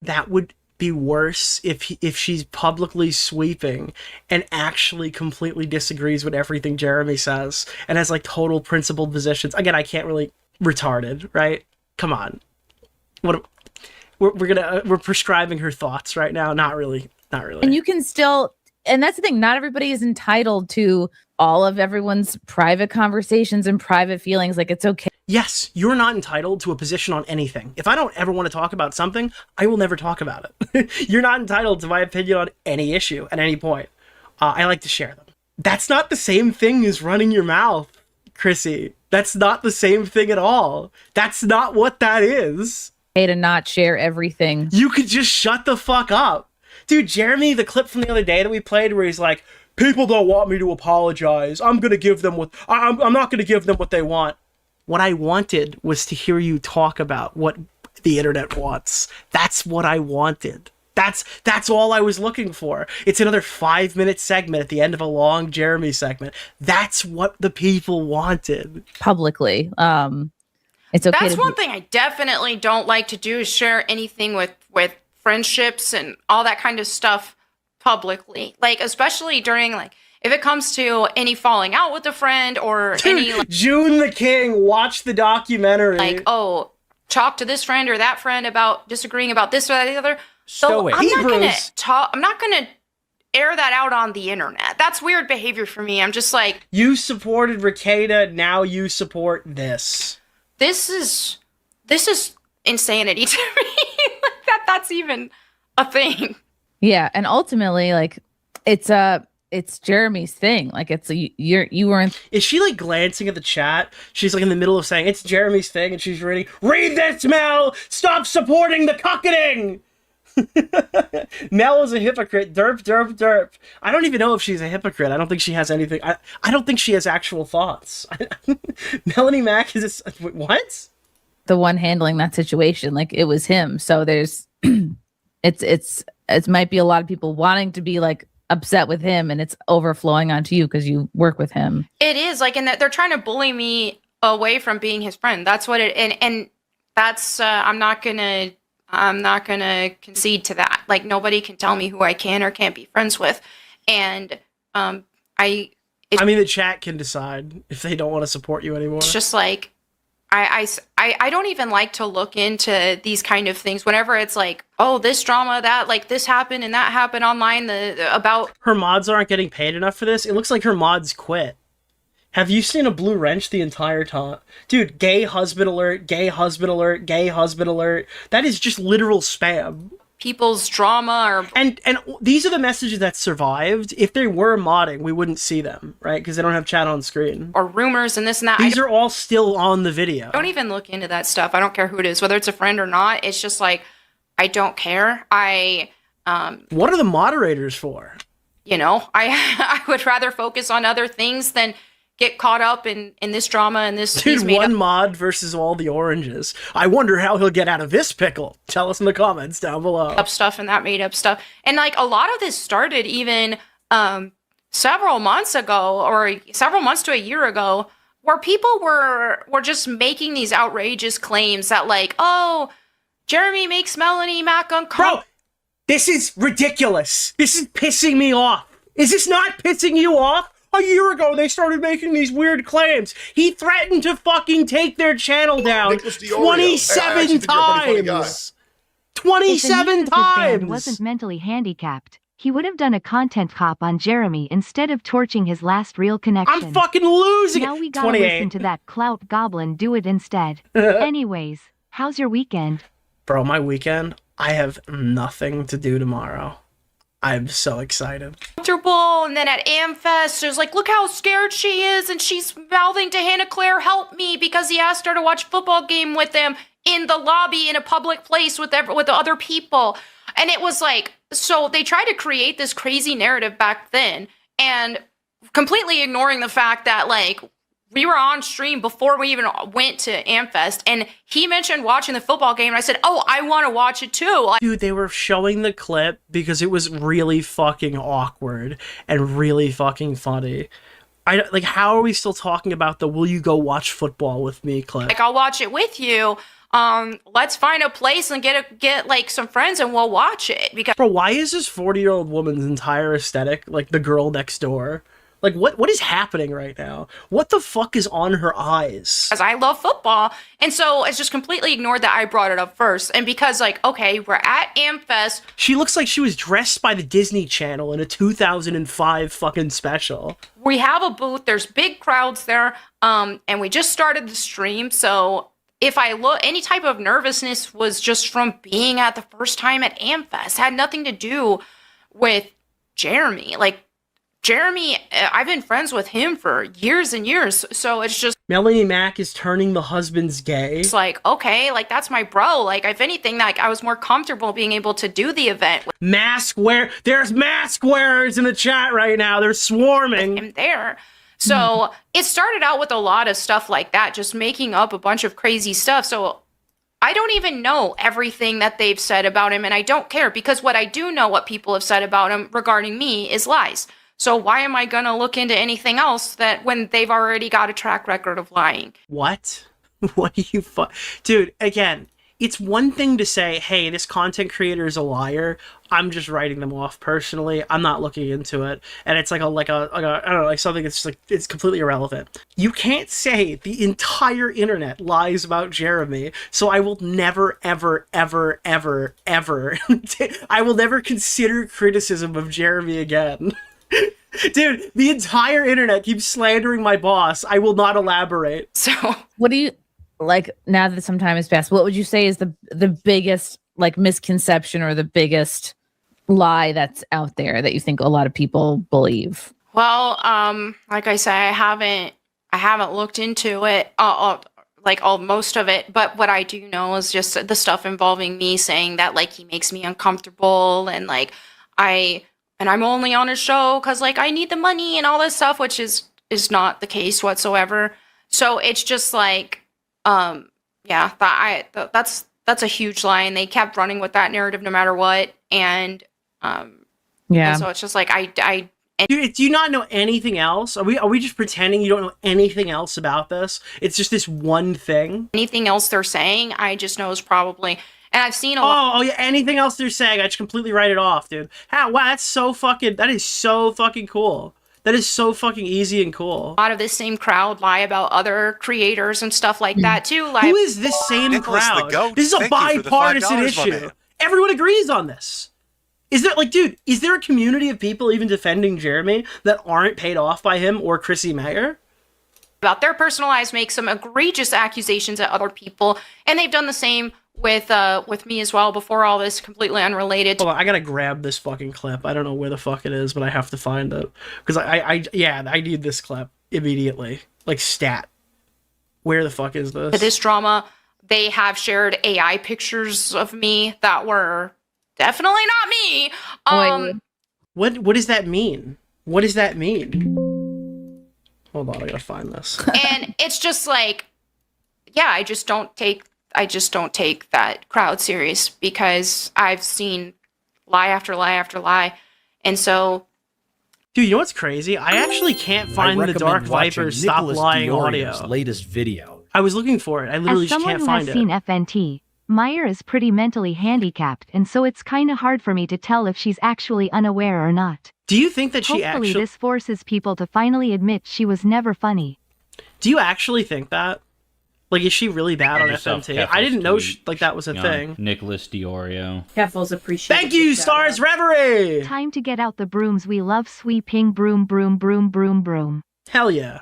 That would be worse if she's publicly sweeping and actually completely disagrees with everything Jeremy says and has like total principled positions. Again, I can't really retarded, right? Come on. We're prescribing her thoughts right now. Not really. And you can still. And that's the thing. Not everybody is entitled to all of everyone's private conversations and private feelings. Like, it's okay. Yes, you're not entitled to a position on anything. If I don't ever want to talk about something, I will never talk about it. You're not entitled to my opinion on any issue at any point. I like to share them. That's not the same thing as running your mouth, Chrissie. That's not the same thing at all. That's not what that is. To not share everything. You could just shut the fuck up. Dude, Jeremy, the clip from the other day that we played where he's like, people don't want me to apologize. I'm not going to give them what they want. What I wanted was to hear you talk about what the internet wants. That's what I wanted. That's all I was looking for. It's another 5-minute segment at the end of a long Jeremy segment. That's what the people wanted. Publicly. It's okay. That's one thing I definitely don't like to do is share anything with friendships and all that kind of stuff publicly. Like, especially during, like, if it comes to any falling out with a friend or any... Like, June the King, watch the documentary. Like, oh, talk to this friend or that friend about disagreeing about this or that or the other. So I'm not going to air that out on the internet. That's weird behavior for me. I'm just like... You supported Ricada, now you support this. This is insanity to me. That's even a thing. Yeah, and ultimately, like, it's Jeremy's thing. Like, it's you weren't. Is she like glancing at the chat? She's like in the middle of saying it's Jeremy's thing, and she's reading. Read this, Mel. Stop supporting the cucketing. Mel is a hypocrite. Derp, derp, derp. I don't even know if she's a hypocrite. I don't think she has anything. I don't think she has actual thoughts. Melanie Mack is what? The one handling that situation, like it was him. So there's, it might be a lot of people wanting to be like upset with him, and it's overflowing onto you because you work with him. It is like, and they're trying to bully me away from being his friend. That's what it, and that's I'm not gonna I'm not going to concede to that. Like, nobody can tell me who I can or can't be friends with. And I mean, the chat can decide if they don't want to support you anymore. It's just like, I don't even like to look into these kind of things whenever it's like, oh, this drama, that, like, this happened and that happened online, about... Her mods aren't getting paid enough for this? It looks like her mods quit. Have you seen a blue wrench the entire time? Dude, gay husband alert, gay husband alert, gay husband alert. That is just literal spam. People's drama or... And these are the messages that survived. If they were modding, we wouldn't see them, right? Because they don't have chat on screen. Or rumors and this and that. These are all still on the video. Don't even look into that stuff. I don't care who it is, whether it's a friend or not. It's just like, I don't care. What are the moderators for? You know, I would rather focus on other things than get caught up in this drama and this... Dude, one mod versus all the oranges. I wonder how he'll get out of this pickle. Tell us in the comments down below. Up stuff and that made up stuff. And like a lot of this started even several months ago, or several months to a year ago, where people were just making these outrageous claims that like, oh, Jeremy makes Melanie Mac uncomfortable. Bro, this is ridiculous. This is pissing me off. Is this not pissing you off? A year ago, they started making these weird claims. He threatened to fucking take their channel down 27 times. 27 if times! Wasn't mentally handicapped, he would have done a content cop on Jeremy instead of torching his last real connection. I'm fucking losing now it! We gotta listen to that clout goblin do it instead. Anyways, how's your weekend? Bro, my weekend? I have nothing to do tomorrow. I'm so excited. Comfortable, and then at AmFest, there's like, look how scared she is, and she's mouthing to Hannah Claire, help me, because he asked her to watch a football game with him in the lobby in a public place with the other people. And it was like, so they tried to create this crazy narrative back then, and completely ignoring the fact that like we were on stream before we even went to AmFest, and he mentioned watching the football game, and I said, oh, I want to watch it too. Dude, they were showing the clip because it was really fucking awkward and really fucking funny. Like, how are we still talking about the will you go watch football with me clip? Like, I'll watch it with you. Let's find a place and get like some friends and we'll watch it. Because bro, why is this 40-year-old woman's entire aesthetic like the girl next door? Like, what is happening right now? What the fuck is on her eyes? Because I love football. And so it's just completely ignored that I brought it up first. And because, like, okay, we're at AmFest. She looks like she was dressed by the Disney Channel in a 2005 fucking special. We have a booth. There's big crowds there. And we just started the stream. So if I look, any type of nervousness was just from being at the first time at AmFest. It had nothing to do with Jeremy. Like, Jeremy, I've been friends with him for years and years, so it's just... Melanie Mac is turning the husband's gay. It's like, okay, like, that's my bro. Like, if anything, like, I was more comfortable being able to do the event. Mask wear... There's mask wearers in the chat right now. They're swarming. Him there. So, it started out with a lot of stuff like that, just making up a bunch of crazy stuff. So, I don't even know everything that they've said about him, and I don't care, because what I do know what people have said about him regarding me is lies. So why am I going to look into anything else that when they've already got a track record of lying? What? What do you Dude, again, it's one thing to say, hey, this content creator is a liar. I'm just writing them off personally. I'm not looking into it. And it's like a I don't know, like something that's like, it's completely irrelevant. You can't say the entire internet lies about Jeremy. So I will never, ever, ever, ever, ever, I will never consider criticism of Jeremy again. Dude, the entire internet keeps slandering my boss. I will not elaborate. So, what do you like now that some time has passed? What would you say is the biggest like misconception or the biggest lie that's out there that you think a lot of people believe? Well, like I say, I haven't looked into it, most of it. But what I do know is just the stuff involving me saying that like he makes me uncomfortable and like I'm only on his show because, like, I need the money and all this stuff, which is not the case whatsoever. So it's just like, that's a huge lie, and they kept running with that narrative no matter what. And and so it's just like Dude, do you not know anything else? Are we just pretending you don't know anything else about this? It's just this one thing. Anything else they're saying, I just know is probably. And I've seen a lot. Oh yeah, anything else they're saying, I just completely write it off, dude. Wow, that is so fucking cool. That is so fucking easy and cool. A lot of this same crowd lie about other creators and stuff like that too. Like, who is this same Nicholas the crowd? Goat, This is a thank you for the bipartisan $5, my issue. man. Everyone agrees on this. Is there, like, dude, is there a community of people even defending Jeremy that aren't paid off by him or Chrissie Mayr? about their personal lives, make some egregious accusations at other people, and they've done the same with me as well before all this, completely unrelated. Hold on, I gotta grab this fucking clip. I don't know where the fuck it is, but I have to find it. Because I need this clip immediately. Like, stat. Where the fuck is this? This drama, they have shared AI pictures of me that were definitely not me. What does that mean? What does that mean? Hold on, I gotta find this. And it's just like, yeah, I just don't take that crowd serious, because I've seen lie after lie after lie. And so, dude, you know what's crazy? I actually can't find the Dark Viper Stop Nicholas Lying DeOrio's audio. latest video. I was looking for it. I literally just can't find it. As someone who has seen FNT, Mayr is pretty mentally handicapped, and so it's kind of hard for me to tell if she's actually unaware or not. Do you think that she Hopefully this forces people to finally admit she was never funny. Do you actually think that? Like, is she really bad on FNT? I didn't know that was a thing. Nicholas DeOrio. Keffels appreciate. Thank you, Stars Reverie! Time to get out the brooms we love, sweeping broom, broom, broom, broom, broom. Hell yeah.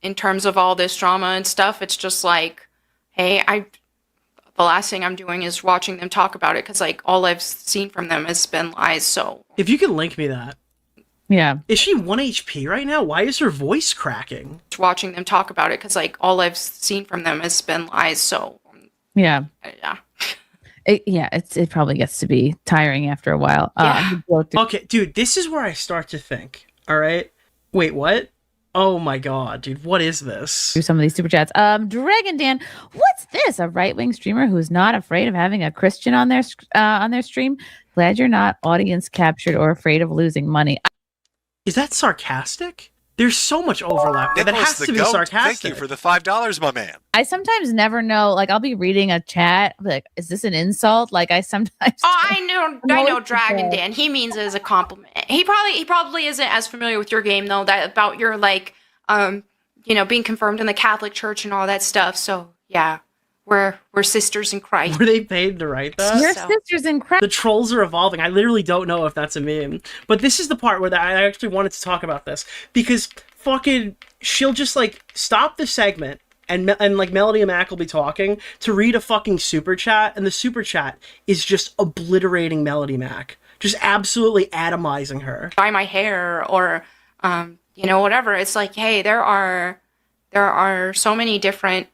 In terms of all this drama and stuff, it's just like, hey, the last thing I'm doing is watching them talk about it, because like all I've seen from them has been lies. So if you can link me that. Yeah. Is she 1 HP right now? Why is her voice cracking? Watching them talk about it, because like all I've seen from them has been lies. So yeah. Yeah. It probably gets to be tiring after a while. Okay, dude, this is where I start to think. All right. Wait, what? Oh my god, dude, what is this? Through some of these super chats. Dragon Dan, what's this? A right-wing streamer who's not afraid of having a Christian on their stream? Glad you're not audience captured or afraid of losing money. Is that sarcastic? There's so much overlap. That has to be sarcastic. Thank you for the $5, my man. I sometimes never know. Like, I'll be reading a chat, I'll be like, is this an insult? Like, I sometimes. Oh, I know, Dragon Dan. He means it as a compliment. He probably isn't as familiar with your game though. That about your like, being confirmed in the Catholic Church and all that stuff. So yeah, we're sisters in Christ. Were they paid to write that? We're sisters in Christ. The trolls are evolving. I literally don't know if that's a meme. But this is the part where I actually wanted to talk about this. Because fucking, she'll just like stop the segment and like Melody and Mac will be talking to read a fucking super chat. And the super chat is just obliterating Melody Mac. Just absolutely atomizing her. Dye my hair or, whatever. It's like, hey, there are so many different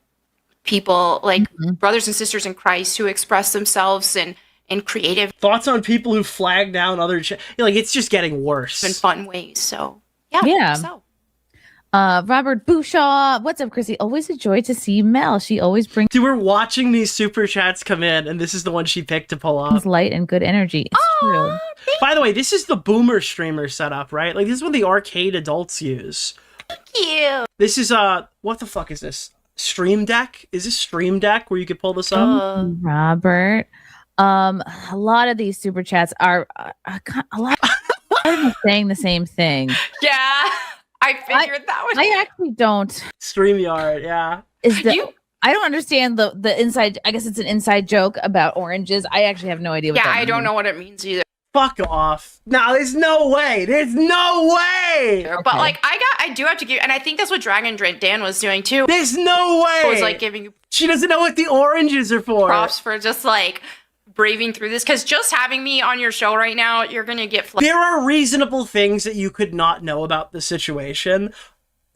people, like brothers and sisters in Christ, who express themselves in creative thoughts on people who flag down other like, it's just getting worse in fun ways. So yeah. So Robert Bouchaw, what's up, Chrissy? Always a joy to see Mel. She always brings. Dude, we're watching these super chats come in, and this is the one she picked to pull off. Light and good energy. It's true. By the way, this is the boomer streamer setup, right? Like, this is what the arcade adults use. Thank you. This is what the fuck is this? Stream Deck? Is this Stream Deck where you could pull this up? Robert, a lot of these super chats are a lot of them saying the same thing. Yeah, I figured that was. I actually don't. StreamYard, yeah. I don't understand the inside. I guess it's an inside joke about oranges. I actually have no idea what that means. I don't know what it means either. Fuck off. No, there's no way. There's no way. Okay. But like, I do have to give, and I think that's what Dragon Dan was doing too. There's no way. I was like giving you. She doesn't know what the oranges are for. Props for just like braving through this, because just having me on your show right now, you're gonna get. There are reasonable things that you could not know about the situation.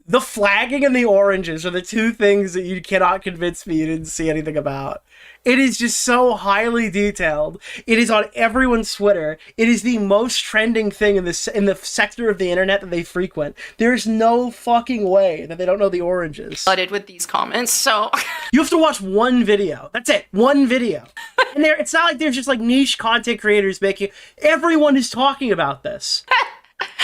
The flagging and the oranges are the two things that you cannot convince me you didn't see anything about. It is just so highly detailed. It is on everyone's Twitter. It is the most trending thing in the sector of the internet that they frequent. There's no fucking way that they don't know the oranges. Flooded with these comments, so you have to watch one video. That's it, one video. And it's not like there's just like niche content creators making. Everyone is talking about this.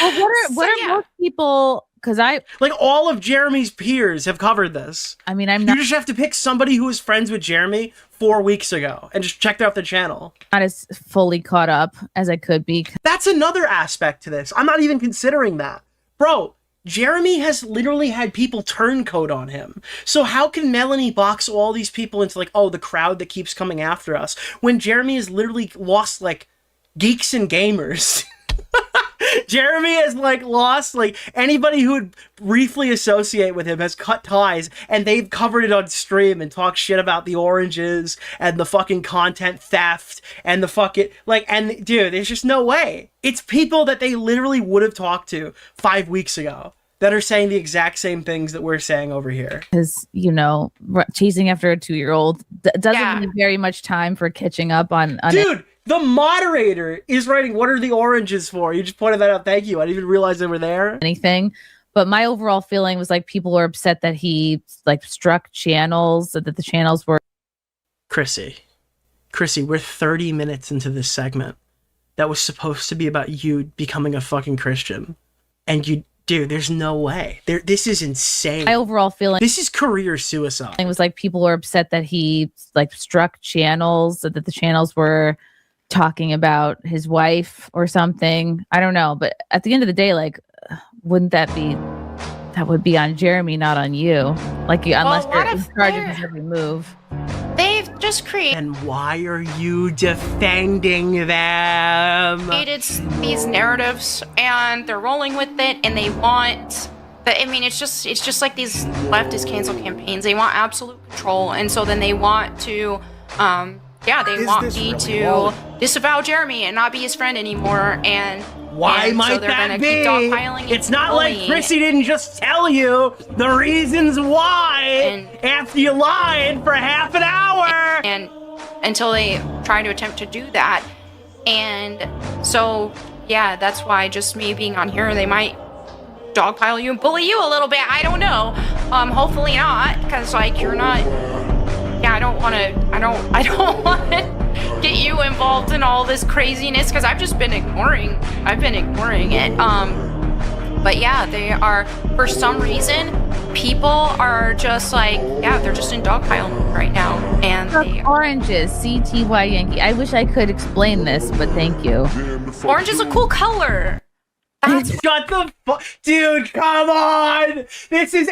Well, what are most people because I like all of Jeremy's peers have covered this. I mean, I'm You not, just have to pick somebody who was friends with Jeremy 4 weeks ago and just check out the channel. not as fully caught up as I could be. That's another aspect to this. I'm not even considering that. Bro, Jeremy has literally had people turncoat on him. So how can Melanie box all these people into like, oh, the crowd that keeps coming after us, when Jeremy has literally lost like geeks and gamers? Jeremy has like lost like anybody who would briefly associate with him has cut ties, and they've covered it on stream and talked shit about the oranges and the fucking content theft and the fucking like, and dude, there's just no way. It's people that they literally would have talked to 5 weeks ago that are saying the exact same things that we're saying over here. Because, you know, chasing after a 2-year-old doesn't leave very much time for catching up on dude. The moderator is writing, what are the oranges for? You just pointed that out. Thank you. I didn't even realize they were there. Anything. But my overall feeling was like people were upset that he like struck channels, that the channels were. Chrissie, we're 30 minutes into this segment that was supposed to be about you becoming a fucking Christian. And you, dude, there's no way. This is insane. My overall feeling. This is career suicide. It was like people were upset that he like struck channels, that the channels were talking about his wife or something. I don't know, but at the end of the day, like, wouldn't that would be on Jeremy, not on you? Like, unless you're in charge of his every move. They've just created. And why are you defending them? Created these narratives, and they're rolling with it, and they want. I mean, it's just like these leftist cancel campaigns. They want absolute control, and so then they want to. They want me to disavow Jeremy and not be his friend anymore. And why might so they're that gonna be? keep dogpiling It's not like Chrissie didn't just tell you the reasons why after you lied for half an hour. And until they try to attempt to do that. And so, yeah, that's why just me being on here, they might dogpile you and bully you a little bit. I don't know. Hopefully not, because like you're not. Yeah, I don't want to get you involved in all this craziness, because I've just been ignoring it. But yeah, they are, for some reason, people are just like, yeah, they're just in dogpile mode right now. And they oranges, CTY Yankee. I wish I could explain this, but thank you. Orange is a cool color. Shut the fuck, dude! Come on! This is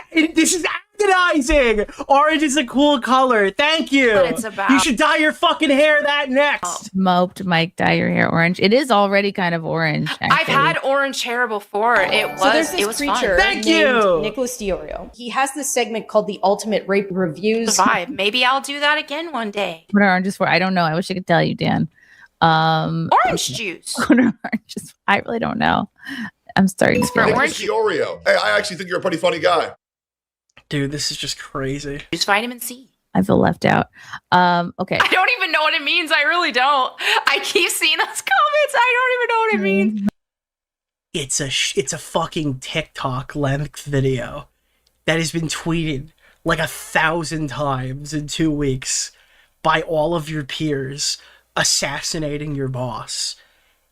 agonizing. Orange is a cool color. Thank you. But it's about. You should dye your fucking hair that next. Moped Mike, dye your hair orange. It is already kind of orange. Actually. I've had orange hair before. It was. It was preacher. Thank you, Nicholas DeOrio. He has this segment called the Ultimate Rape Reviews. The vibe. Maybe I'll do that again one day. What are oranges for? I don't know. I wish I could tell you, Dan. Orange juice. What are oranges? I really don't know. I'm starting to feel Nicholas DeOrio. Hey, I actually think you're a pretty funny guy. Dude, this is just crazy. Use vitamin C. I feel left out. Okay. I don't even know what it means. I really don't. I keep seeing those comments. I don't even know what it means. It's a fucking TikTok length video that has been tweeted like 1,000 times in 2 weeks by all of your peers assassinating your boss.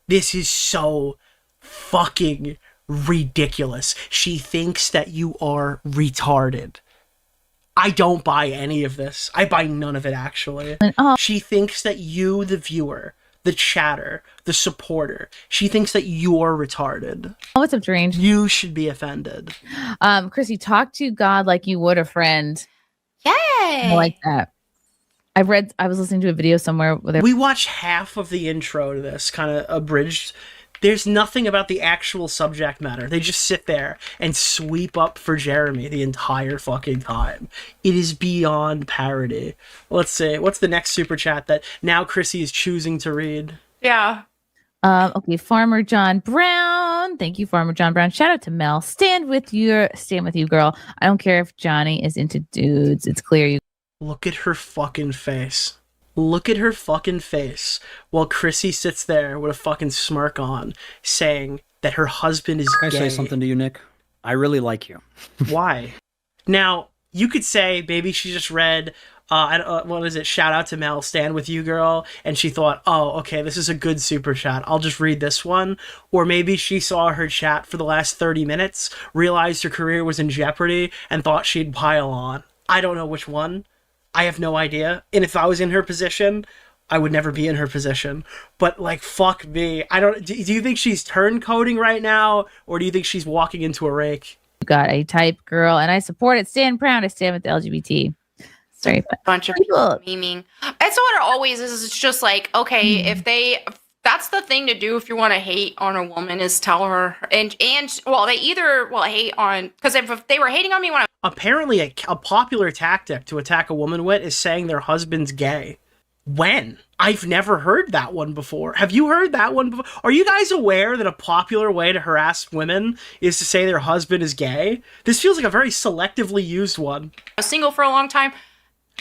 This is so fucking ridiculous. She thinks that you are retarded. I don't buy any of this. I buy none of it, actually. She thinks that you, the viewer, the chatter, the supporter, she thinks that you're retarded. Oh, what's up, Deranged? You should be offended. Chrissie, talk to God like you would a friend. Yay! I like that. I was listening to a video somewhere where we watched half of the intro to this, kind of abridged. There's nothing about the actual subject matter. They just sit there and sweep up for Jeremy the entire fucking time. It is beyond parody. Let's see. What's the next super chat that now Chrissie is choosing to read? Yeah. Okay, Farmer John Brown. Thank you, Farmer John Brown. Shout out to Mel. Stand with you, girl. I don't care if Johnny is into dudes. It's clear you. Look at her fucking face. Look at her fucking face while Chrissie sits there with a fucking smirk on, saying that her husband is gay. Can I say something to you, Nick? I really like you. Why? Now, you could say maybe she just read what is it? Shout out to Mel, stand with you, girl. And she thought, oh, okay, this is a good super chat. I'll just read this one. Or maybe she saw her chat for the last 30 minutes, realized her career was in jeopardy, and thought she'd pile on. I don't know which one. I have no idea. And if I was in her position, I would never be in her position. But, like, fuck me. Do you think she's turncoating right now, or do you think she's walking into a rake? You got a type girl, and I support it. Stand proud. I stand with the LGBT. Sorry, but bunch of people memeing. That's what it always is. It's just like, okay, if that's the thing to do if you want to hate on a woman is tell her and well, they either hate on, because if they were hating on me when I apparently a popular tactic to attack a woman with is saying their husband's gay. When? I've never heard that one before. Have you heard that one before? Are you guys aware that a popular way to harass women is to say their husband is gay? This feels like a very selectively used one. was single for a long time.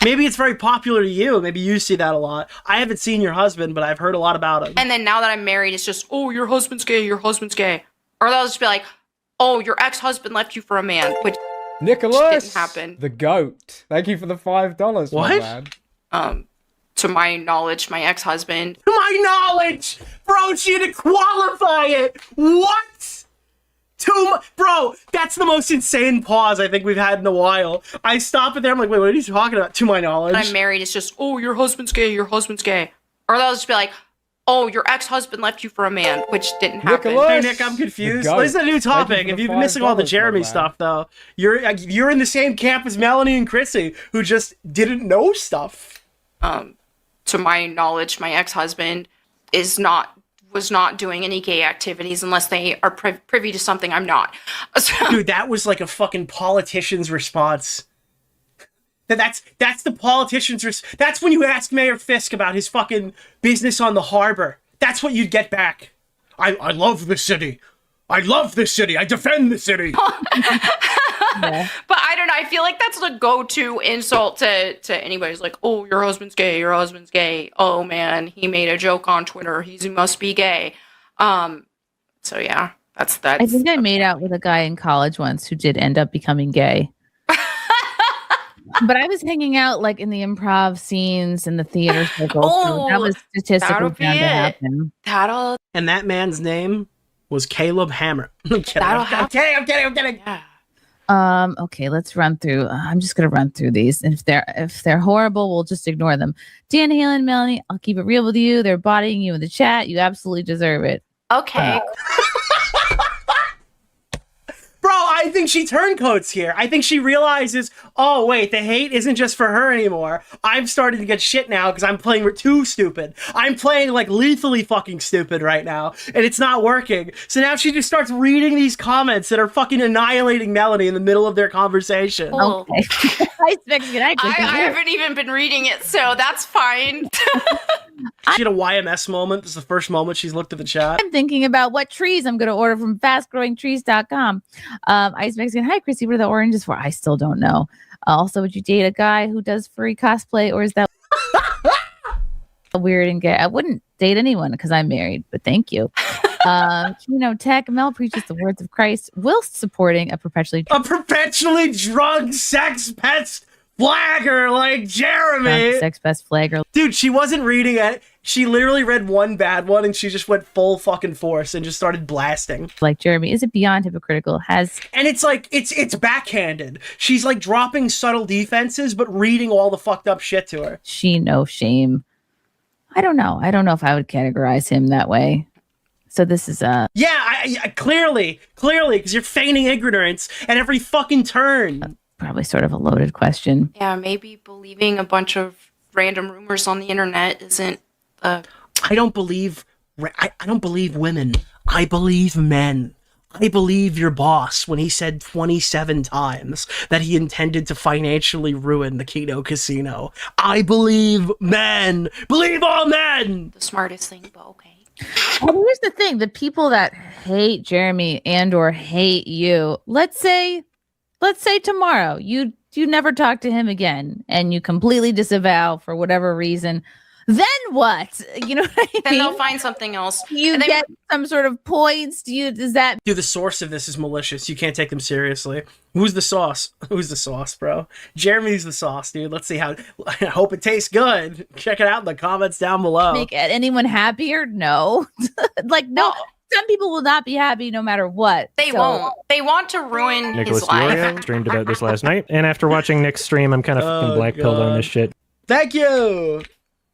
Maybe it's very popular to you. Maybe you see that a lot. I haven't seen your husband, but I've heard a lot about him. And then now that I'm married, it's just, oh, your husband's gay, your husband's gay. Or they'll just be like, oh, your ex-husband left you for a man, which Nicholas, didn't happen. The goat. Thank you for the $5. What? My man. To my knowledge, my ex-husband. To my knowledge! Bro, she had to qualify it! What? Bro, that's the most insane pause I think we've had in a while. I stop it there, I'm like, wait, what are you talking about? To my knowledge. When I'm married, it's just, oh, your husband's gay, your husband's gay. Or they'll just be like, oh, your ex-husband left you for a man, which didn't happen. Hey, Nick, I'm confused. This is a new topic. If you've been missing all the Jeremy stuff, though, you're in the same camp as Melanie and Chrissie, who just didn't know stuff. To my knowledge, my ex-husband was not doing any gay activities unless they are privy to something I'm not. Dude, that was like a fucking politician's response. That's the politician's that's when you ask Mayor Fisk about his fucking business on the harbor. That's what you'd get back. I love the city. I love this city. I defend the city. Yeah. But I don't know. I feel like that's the go-to insult to anybody who's like, oh, your husband's gay. Your husband's gay. Oh, man, he made a joke on Twitter. He must be gay. So, yeah, that's. I think I made out with a guy in college once who did end up becoming gay. But I was hanging out like in the improv scenes in the theater circle. So that was statistically bound to happen. And that man's name was Caleb Hammer. I'm kidding. Yeah. Okay, let's run through. I'm just gonna run through these. And if they're horrible, we'll just ignore them. Dan Halen, Melanie, I'll keep it real with you. They're bodying you in the chat. You absolutely deserve it. Okay. Bro, I think she turncoats here. I think she realizes, oh, wait, the hate isn't just for her anymore. I'm starting to get shit now because I'm playing too stupid. I'm playing, like, lethally fucking stupid right now, and it's not working. So now she just starts reading these comments that are fucking annihilating Melanie in the middle of their conversation. Cool. Okay. I haven't even been reading it, so that's fine. She had a YMS moment. This is the first moment she's looked at the chat. I'm thinking about what trees I'm going to order from fastgrowingtrees.com. Ice Mexican, hi, Chrissy, what are the oranges for? I still don't know. Also, would you date a guy who does furry cosplay, or is that weird and gay? I wouldn't date anyone because I'm married, but thank you. Tech, Mel preaches the words of Christ whilst supporting a perpetually drug sex pest flagger like Jeremy. Sex pest flagger. Dude, she wasn't reading it. She literally read one bad one and she just went full fucking force and just started blasting. Like Jeremy, is it beyond hypocritical? And it's like, it's backhanded. She's like dropping subtle defenses, but reading all the fucked up shit to her. She no shame. I don't know if I would categorize him that way. So this is clearly, because you're feigning ignorance at every fucking turn. Probably sort of a loaded question. Yeah, maybe believing a bunch of random rumors on the internet isn't. I don't believe women. I believe men. I believe your boss when he said 27 times that he intended to financially ruin the Keno Casino. I believe men. Believe all men. The smartest thing, but okay. Well, here's the thing: the people that hate Jeremy and/or hate you, let's say tomorrow you never talk to him again, and you completely disavow for whatever reason. Then what? You know what I mean? Then they'll find something else. You get some sort of points. Does that? Dude, the source of this is malicious. You can't take them seriously. Who's the sauce? Who's the sauce, bro? Jeremy's the sauce, dude. Let's see how. I hope it tastes good. Check it out in the comments down below. Make anyone happier? No. Like, no. Some people will not be happy no matter what. They won't. They want to ruin Nicholas his life. DeOrio streamed about this last night, and after watching Nick's stream, I'm kind of fucking black-pilled on this shit. Thank you.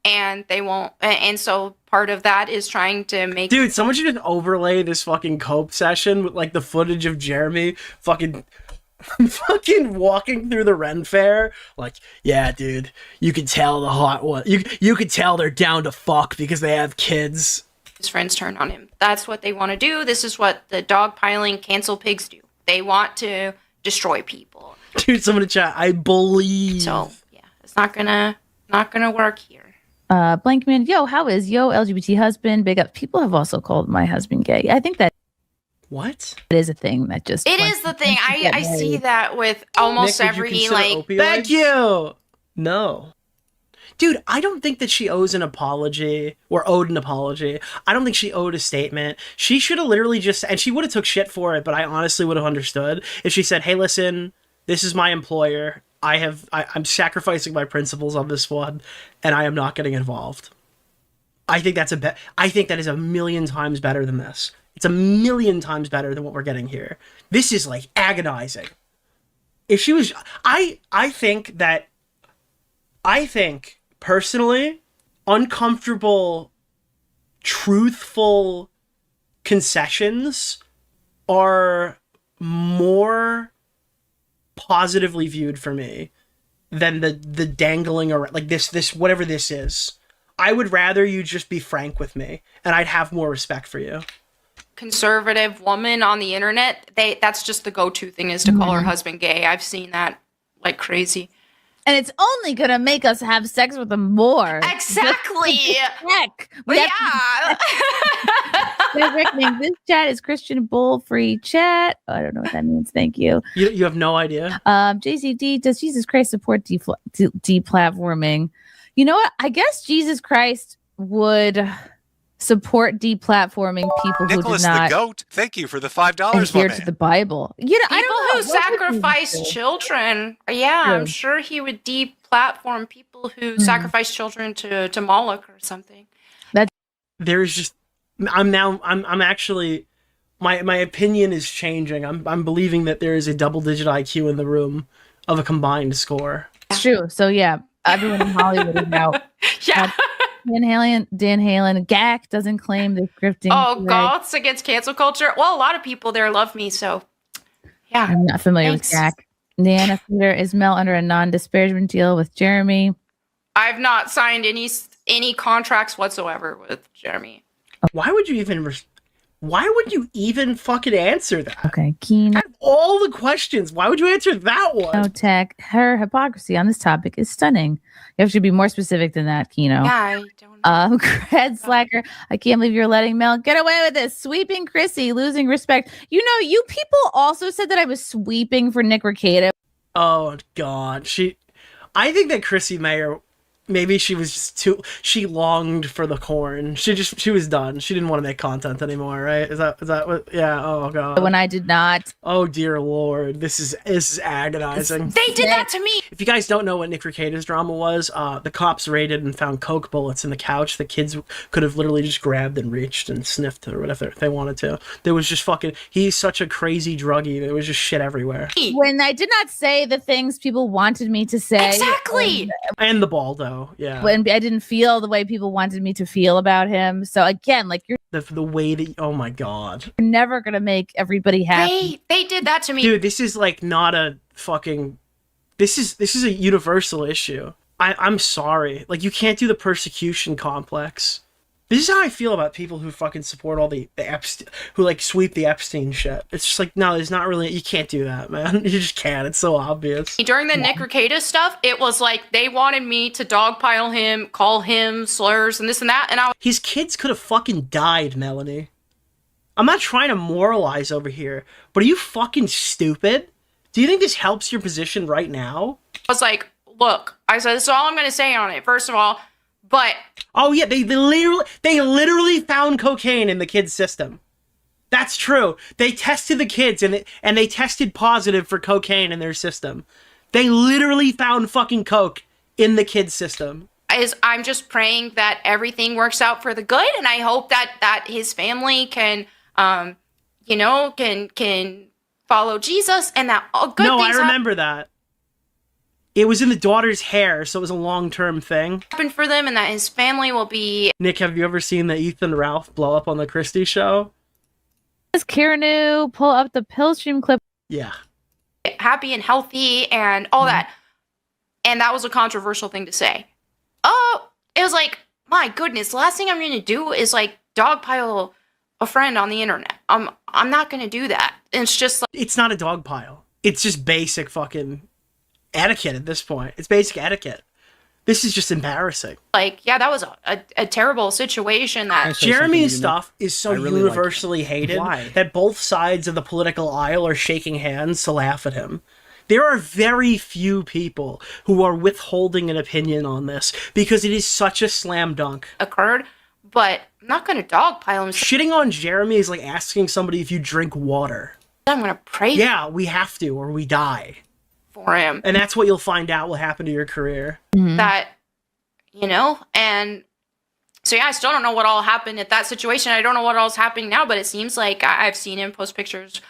And they won't. And so part of that is trying to make. Dude, someone should just overlay this fucking cope session with like the footage of Jeremy fucking walking through the Ren Fair. Like, yeah, dude, you can tell the hot one. You can tell they're down to fuck because they have kids. His friends turn on him. That's what they want to do. This is what the dogpiling cancel pigs do. They want to destroy people. Dude, someone in chat, I believe. So yeah, it's not gonna work here. Blankman, yo, how is yo LGBT husband? Big up. People have also called my husband gay. I think that what? It is a thing that just. It is the thing. I see that with almost Nick, every opioids? Thank you. No. Dude, I don't think that she owes an apology or owed an apology. I don't think she owed a statement. She should have literally just, and she would have took shit for it, but I honestly would have understood if she said, hey, listen, this is my employer. I'm sacrificing my principles on this one, and I am not getting involved. I think that's I think that is a million times better than this. It's a million times better than what we're getting here. This is like agonizing. If she was, I think personally, uncomfortable, truthful concessions are more positively viewed for me than the dangling around like this whatever this is. I would rather you just be frank with me, and I'd have more respect for you. Conservative woman on the internet, that's just the go-to thing is to call her husband gay. I've seen that like crazy. And it's only gonna make us have sex with them more. Exactly. Heck. Yeah. This chat is Christian Bull free chat. Oh, I don't know what that means. Thank you. You have no idea. JCD, does Jesus Christ support deplatforming? You know what? I guess Jesus Christ would support deplatforming people Nicholas who do not the goat, thank you for the $5, adhere to the Bible. You know, people who sacrifice children. Yeah, I'm sure he would deplatform people who sacrifice children to Moloch or something. There's just I'm actually my opinion is changing. I'm believing that there is a double-digit IQ in the room of a combined score. It's true. So yeah, everyone in Hollywood is out. Yeah. Dan Halen, GAC doesn't claim the scripting. Oh, goths against cancel culture. Well, a lot of people there love me, so yeah. I'm not familiar with GAC. Nana Peter is Mel under a non-disparagement deal with Jeremy. I've not signed any contracts whatsoever with Jeremy. Why would you even fucking answer that? Okay, Keen. Out of all the questions, why would you answer that one? No tech. Her hypocrisy on this topic is stunning. You have to be more specific than that, Kino. Yeah, I don't know. Red Slacker. I can't believe you're letting Mel get away with this. Sweeping Chrissie, losing respect. You know, you people also said that I was sweeping for Nick Recato. Oh God, I think that Chrissie Mayr, maybe she was just she longed for the corn. She was done. She didn't want to make content anymore, right? Is that what? Yeah. Oh God. When I did not. Oh dear Lord, this is agonizing. They did that to me. If you guys don't know what Nick Recado's drama was, the cops raided and found coke bullets in the couch. The kids could have literally just grabbed and reached and sniffed or whatever they wanted to. There was just he's such a crazy druggie. There was just shit everywhere. When I did not say the things people wanted me to say. Exactly. And the Baldo. Yeah. When I didn't feel the way people wanted me to feel about him. So again, like you're the way that oh my God. You're never gonna make everybody happy. They did that to me. Dude, this is like not a fucking this is a universal issue. I'm sorry. Like you can't do the persecution complex. This is how I feel about people who fucking support all the Epstein, who like sweep the Epstein shit. It's just like, no, there's not really, you can't do that, man. You just can't. It's so obvious. During the Nick Recato stuff, it was like they wanted me to dogpile him, call him slurs and this and that. And his kids could have fucking died, Melanie. I'm not trying to moralize over here, but are you fucking stupid? Do you think this helps your position right now? I was like, look, I said, this is all I'm going to say on it. First of all, But oh yeah, they literally found cocaine in the kid's system. That's true. They tested the kids and they tested positive for cocaine in their system. They literally found fucking coke in the kid's system. I'm just praying that everything works out for the good, and I hope that his family can, can follow Jesus, and that all good things I remember that. It was in the daughter's hair, so it was a long-term thing. Happen for them, and that his family will be. Nick, have you ever seen the Ethan Ralph blow up on the Christie show? Does Kiranu pull up the Pillstream clip? Yeah. Happy and healthy and all that. And that was a controversial thing to say. Oh, it was like, my goodness, the last thing I'm going to do is like dogpile a friend on the internet. I'm not going to do that. It's just like, it's not a dogpile. It's just basic fucking etiquette at this point. It's basic etiquette. This is just embarrassing. Like, yeah, that was a terrible situation. That Jeremy's stuff is so really universally hated that both sides of the political aisle are shaking hands to laugh at him. There are very few people who are withholding an opinion on this because it is such a slam dunk. Occurred, but I'm not going to dogpile him. Shitting on Jeremy is like asking somebody if you drink water. I'm going to pray. Yeah, we have to or we die. For him. And that's what you'll find out will happen to your career. That, and so yeah, I still don't know what all happened at that situation. I don't know what all's happening now, but it seems like I've seen him post pictures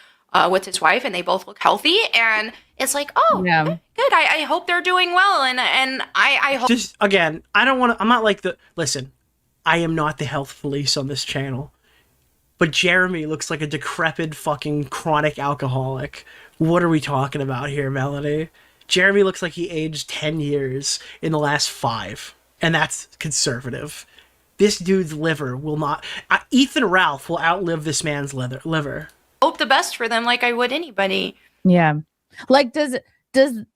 with his wife and they both look healthy. And it's like, oh, yeah, good. I hope they're doing well. And I hope. Just, again, I'm not like listen, I am not the health police on this channel. But Jeremy looks like a decrepit fucking chronic alcoholic. What are we talking about here, Melanie? Jeremy looks like he aged 10 years in the last 5. And that's conservative. This dude's liver will not... Ethan Ralph will outlive this man's liver. Hope the best for them like I would anybody. Yeah. Like, does the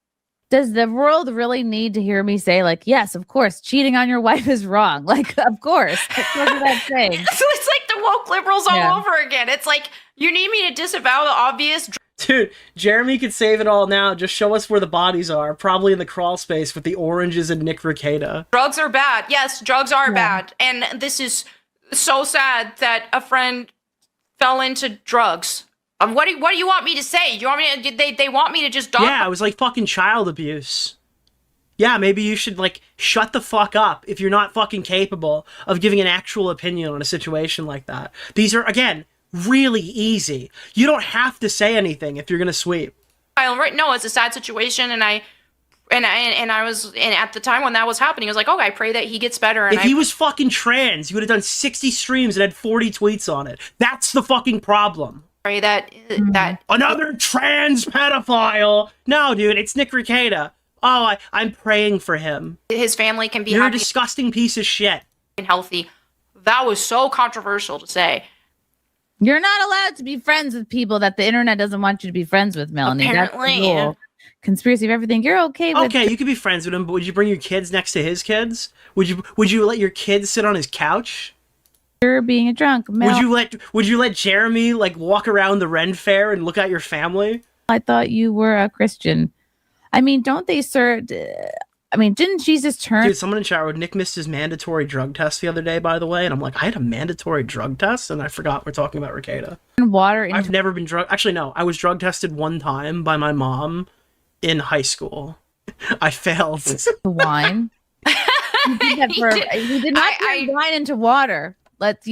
world really need to hear me say, like, yes, of course, cheating on your wife is wrong? Like, of course. What is that saying? So it's like the woke liberals all over again. It's like, you need me to disavow the obvious... Dude, Jeremy could save it all now. Just show us where the bodies are. Probably in the crawl space with the oranges and Nick Rekieta. Drugs are bad. Yes, drugs are bad. And this is so sad that a friend fell into drugs. What do you want me to say? You want me to, they want me to just... Yeah, it was like fucking child abuse. Yeah, maybe you should, like, shut the fuck up if you're not fucking capable of giving an actual opinion on a situation like that. These are, again... really easy. You don't have to say anything if you're gonna sweep. No, it's a sad situation, and I was, and at the time when that was happening, I was like, oh, I pray that he gets better. And if he was fucking trans, you would have done 60 streams and had 40 tweets on it. That's the fucking problem. Pray that another trans pedophile. No, dude, it's Nick Rekieta. Oh, I'm praying for him. His family can be. You're happy a disgusting piece of shit. And healthy. That was so controversial to say. You're not allowed to be friends with people that the internet doesn't want you to be friends with, Melanie. Apparently, that's the rule. Conspiracy of everything. You're okay with. Okay, you could be friends with him, but would you bring your kids next to his kids? Would you let your kids sit on his couch? You're being a drunk. Would you let Jeremy like walk around the Ren Fair and look at your family? I thought you were a Christian. I mean, don't they serve? I mean, didn't Jesus turn? Dude, someone in chat room, Nick missed his mandatory drug test the other day, by the way, and I'm like, I had a mandatory drug test, and I forgot we're talking about Rekieta. Water. I've never been drug. Actually, no, I was drug tested one time by my mom in high school. I failed. Wine. You did not turn wine into water. Let's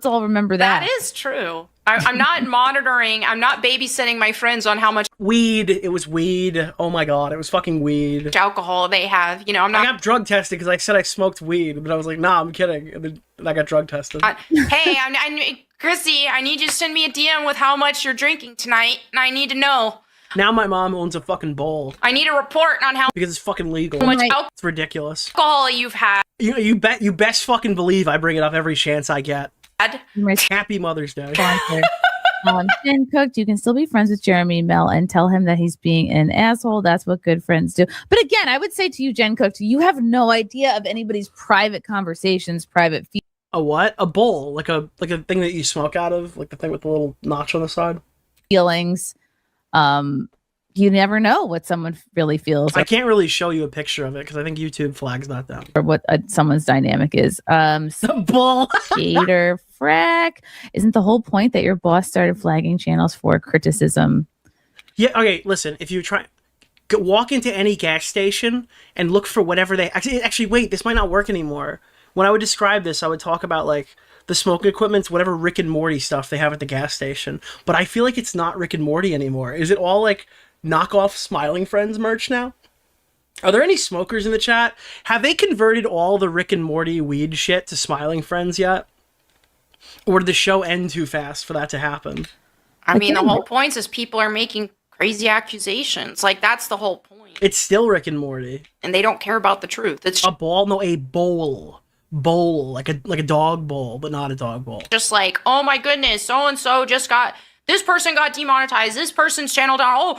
all remember that. That is true. I'm not monitoring. I'm not babysitting my friends on how much weed. It was weed. Oh my god, it was fucking weed. Alcohol they have. I'm not. I got drug tested because I said I smoked weed, but I was like, nah, I'm kidding. And then I got drug tested. Hey, Chrissie, I need you to send me a DM with how much you're drinking tonight, and I need to know. Now my mom owns a fucking bowl. I need a report on how because it's fucking legal. It's ridiculous. Alcohol you've had. You best fucking believe I bring it up every chance I get. Happy Mother's Day. Jen cooked. You can still be friends with Jeremy Mel and tell him that he's being an asshole. That's what good friends do. But again, I would say to you, Jen cooked, you have no idea of anybody's private conversations, private. A what? A bowl, like a thing that you smoke out of, like the thing with the little notch on the side. Feelings. you never know what someone really feels. I can't really show you a picture of it because I think YouTube flags that down. Or what someone's dynamic is. The bull. Gator frack. Isn't the whole point that your boss started flagging channels for criticism? Yeah. Okay. Listen, if you try, walk into any gas station and look for whatever they actually. Wait, this might not work anymore. When I would describe this, I would talk about like the smoke equipment's whatever Rick and Morty stuff they have at the gas station. But I feel like it's not Rick and Morty anymore. Is it all like knockoff Smiling Friends merch now? Are there any smokers in the chat? Have they converted all the Rick and Morty weed shit to Smiling Friends yet? Or did the show end too fast for that to happen? I mean, the whole point is people are making crazy accusations. Like, that's the whole point. It's still Rick and Morty. And they don't care about the truth. It's a ball? No, a bowl. Bowl. Like a dog bowl, but not a dog bowl. just like, oh my goodness, so-and-so just got... This person got demonetized. This person's channel down.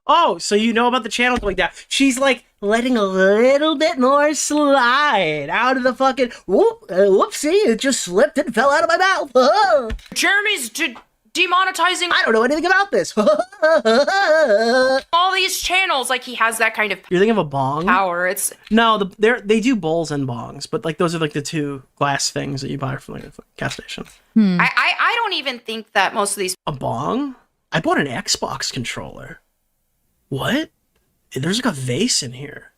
Oh, so you know about the channel going down. She's like letting a little bit more slide out of the fucking... whoopsie, it just slipped and fell out of my mouth. Jeremy's demonetizing... I don't know anything about this. all these channels. Like, he has that kind of... You're thinking of a bong? Power. It's... No, they do bowls and bongs, but like those are like the two glass things that you buy from like a gas station. I don't even think that most of these... A bong? I bought an Xbox controller. What? There's like a vase in here.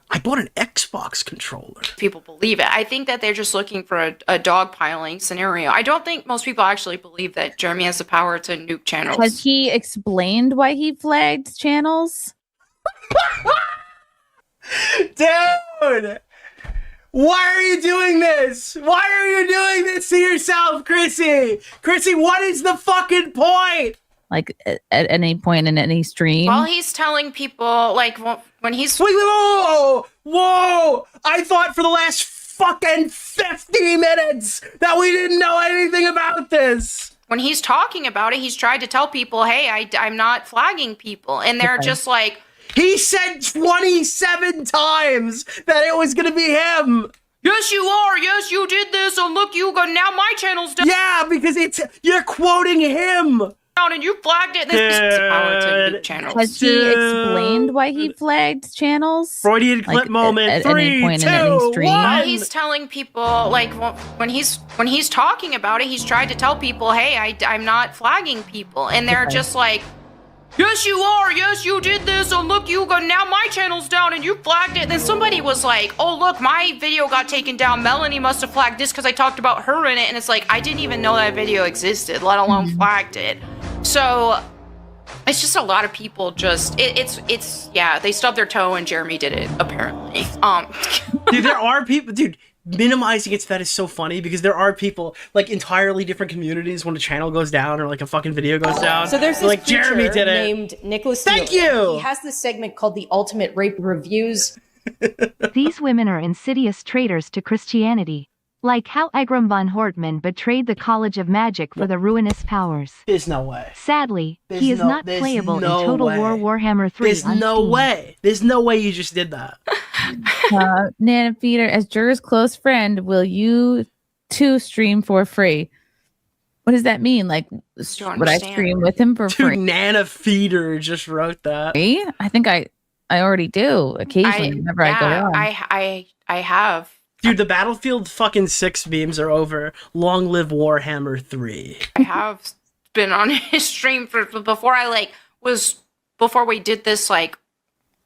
I bought an Xbox controller. People believe it. I think that they're just looking for a dogpiling scenario. I don't think most people actually believe that Jeremy has the power to nuke channels. Has he explained why he flagged channels? Dude! Why are you doing this? Why are you doing this to yourself, Chrissie? Chrissie, what is the fucking point? Like at any point in any stream? Well, he's telling people, like, when he's... Wait, whoa! I thought for the last fucking 50 minutes that we didn't know anything about this. When he's talking about it, he's tried to tell people, hey, I'm not flagging people. And they're just like... He said 27 times that it was gonna be him. Yes, you are. Yes, you did this. And look, you go. Now my channel's down. Yeah, because you're quoting him. And you flagged it. This is power to nuke channels. Has he explained why he flagged channels? Freudian clip moment. At 3, any point 2, in any stream? Well, he's telling people, like, when he's talking about it, he's tried to tell people, hey, I'm not flagging people. And they're just like... Yes, you are. Yes, you did this. And look, you go. Now my channel's down and you flagged it. And then somebody was like, oh, look, my video got taken down. Melanie must have flagged this because I talked about her in it. And it's like, I didn't even know that video existed, let alone flagged it. So it's just a lot of people just, it's yeah, they stubbed their toe and Jeremy did it, apparently. Dude, there are people, dude. Minimizing its that is so funny because there are people like entirely different communities when a channel goes down or like a fucking video goes down. So there's this like Jeremy did it. named Nicholas DeOrio. Thank you. He has this segment called the Ultimate Rape Reviews. These women are insidious traitors to Christianity. Like how Egram von Hortman betrayed the College of Magic for the ruinous powers. There's no way. Sadly, he is not playable in Total War Warhammer 3 There's on no Steam. way. There's no way you just did that. Nana Feeder, as Jur's close friend, will you too stream for free? What does that mean? Like, would I stream with him for free? Nana Feeder just wrote that. I think I already do occasionally whenever I go on. I have. Dude, the Battlefield fucking 6 beams are over. Long live Warhammer 3. I have been on his stream before we did this like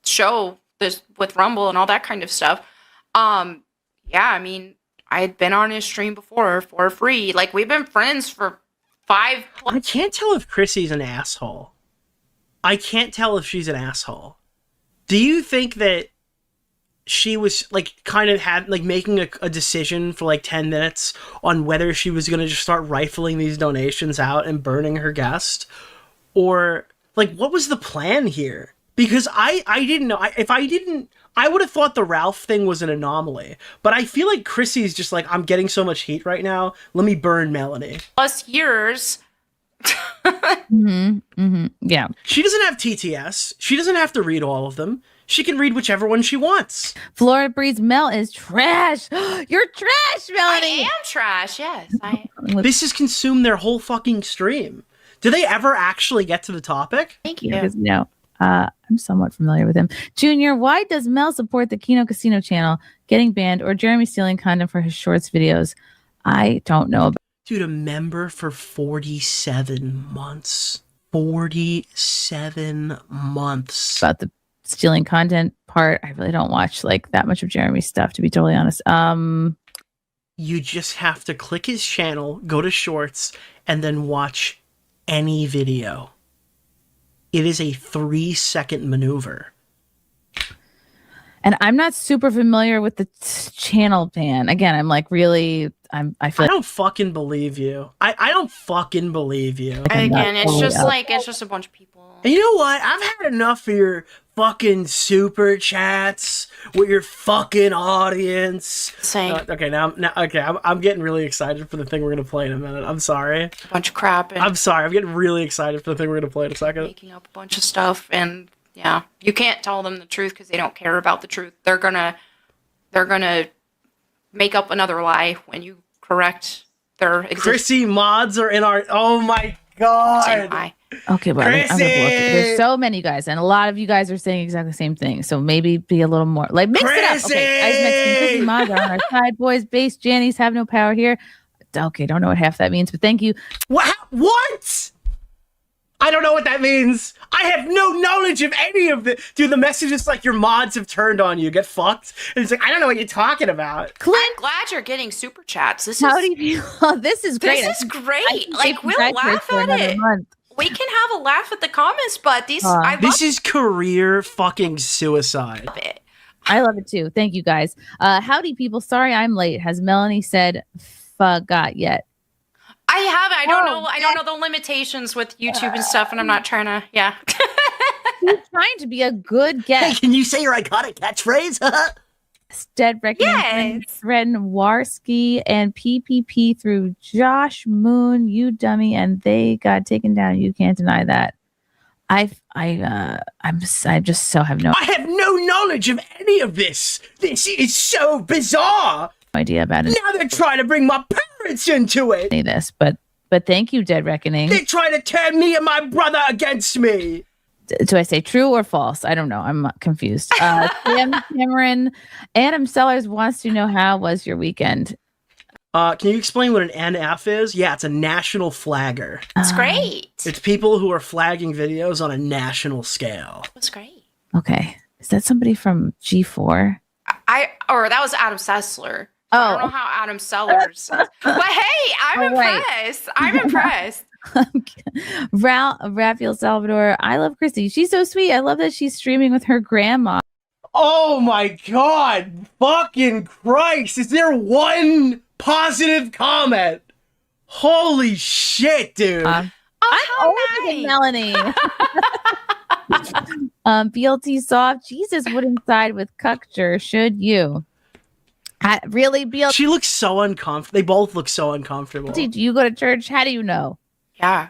show this with Rumble and all that kind of stuff. Yeah, I mean, I had been on his stream before for free. Like, we've been friends for 5. I can't tell if Chrissie's an asshole. I can't tell if she's an asshole. Do you think that she was like kind of had like making a decision for like 10 minutes on whether she was going to just start rifling these donations out and burning her guest? Or like, what was the plan here? Because I didn't know. I would have thought the Ralph thing was an anomaly. But I feel like Chrissie's just like, I'm getting so much heat right now. Let me burn Melanie. Plus years. Yeah. She doesn't have TTS. She doesn't have to read all of them. She can read whichever one she wants. Florida Breeze Mel is trash. You're trash, Melanie. I am trash, yes. This has consumed their whole fucking stream. Do they ever actually get to the topic? Thank you. No. I'm somewhat familiar with him. Junior, why does Mel support the Kino Casino channel getting banned or Jeremy stealing content for his shorts videos? I don't know. Dude, a member for 47 months. 47 months. About the stealing content part, I really don't watch like that much of Jeremy's stuff, to be totally honest. You just have to click his channel, go to shorts, and then watch any video. It is a 3-second maneuver. And I'm not super familiar with the channel ban. Again, I'm like really, I don't fucking believe you. I don't fucking believe you. Again, it's just like, it's just a bunch of people. And you know what? I've had enough of your fucking super chats with your fucking audience. Same. Okay, I'm getting really excited for the thing we're gonna play in a minute. I'm sorry. A bunch of crap. And I'm sorry. I'm getting really excited for the thing we're gonna play in a second. Making up a bunch of stuff, and yeah, you can't tell them the truth because they don't care about the truth. They're gonna make up another lie when you correct their existence. Chrissie mods are in our. Oh my god. Same lie. Okay, but I'm gonna look. There's so many guys, and a lot of you guys are saying exactly the same thing. So maybe be a little more like mix it up. Okay, I just mentioned Chrissie mods are on our side. Boys, base, Jannies have no power here. Okay, don't know what half that means, but thank you. What? I don't know what that means. I have no knowledge of any of the. Dude, the message is like your mods have turned on you. Get fucked. And it's like, I don't know what you're talking about. I'm glad you're getting super chats. This is great. This is great. Like, we'll laugh at it. We can have a laugh at the comments, but this is career fucking suicide. I love it too. Thank you guys. Howdy people. Sorry I'm late. Has Melanie said forgot yet? I haven't. I don't know the limitations with YouTube and stuff, and I'm not trying to. Yeah. You're trying to be a good guest. Hey, can you say your iconic catchphrase? Dead Reckoning, Threaten Warski, and PPP through Josh Moon, you dummy, and they got taken down. You can't deny that. I just so have no. I have no knowledge of any of this. This is so bizarre. Idea about it. Now they're trying to bring my parents into it. Say this, but thank you, Dead Reckoning. They're trying to turn me and my brother against me. Do I say true or false? I don't know. I'm confused. Cameron, Adam Sellers wants to know how was your weekend? Can you explain what an NF is? Yeah, it's a national flagger. It's great. It's people who are flagging videos on a national scale. That's great. Okay. Is that somebody from G4? Or that was Adam Sessler. Oh. I don't know how Adam Sellers says. But hey, I'm impressed. I'm impressed. Raphael Salvador, I love Chrissie. She's so sweet. I love that she's streaming with her grandma. Oh my god! Fucking Christ! Is there one positive comment? Holy shit, dude! I'm older than Melanie. BLT soft. Jesus wouldn't side with Cuckger, should you? Really, BLT? She looks so uncomfortable. They both look so uncomfortable. Do you go to church? How do you know? Yeah.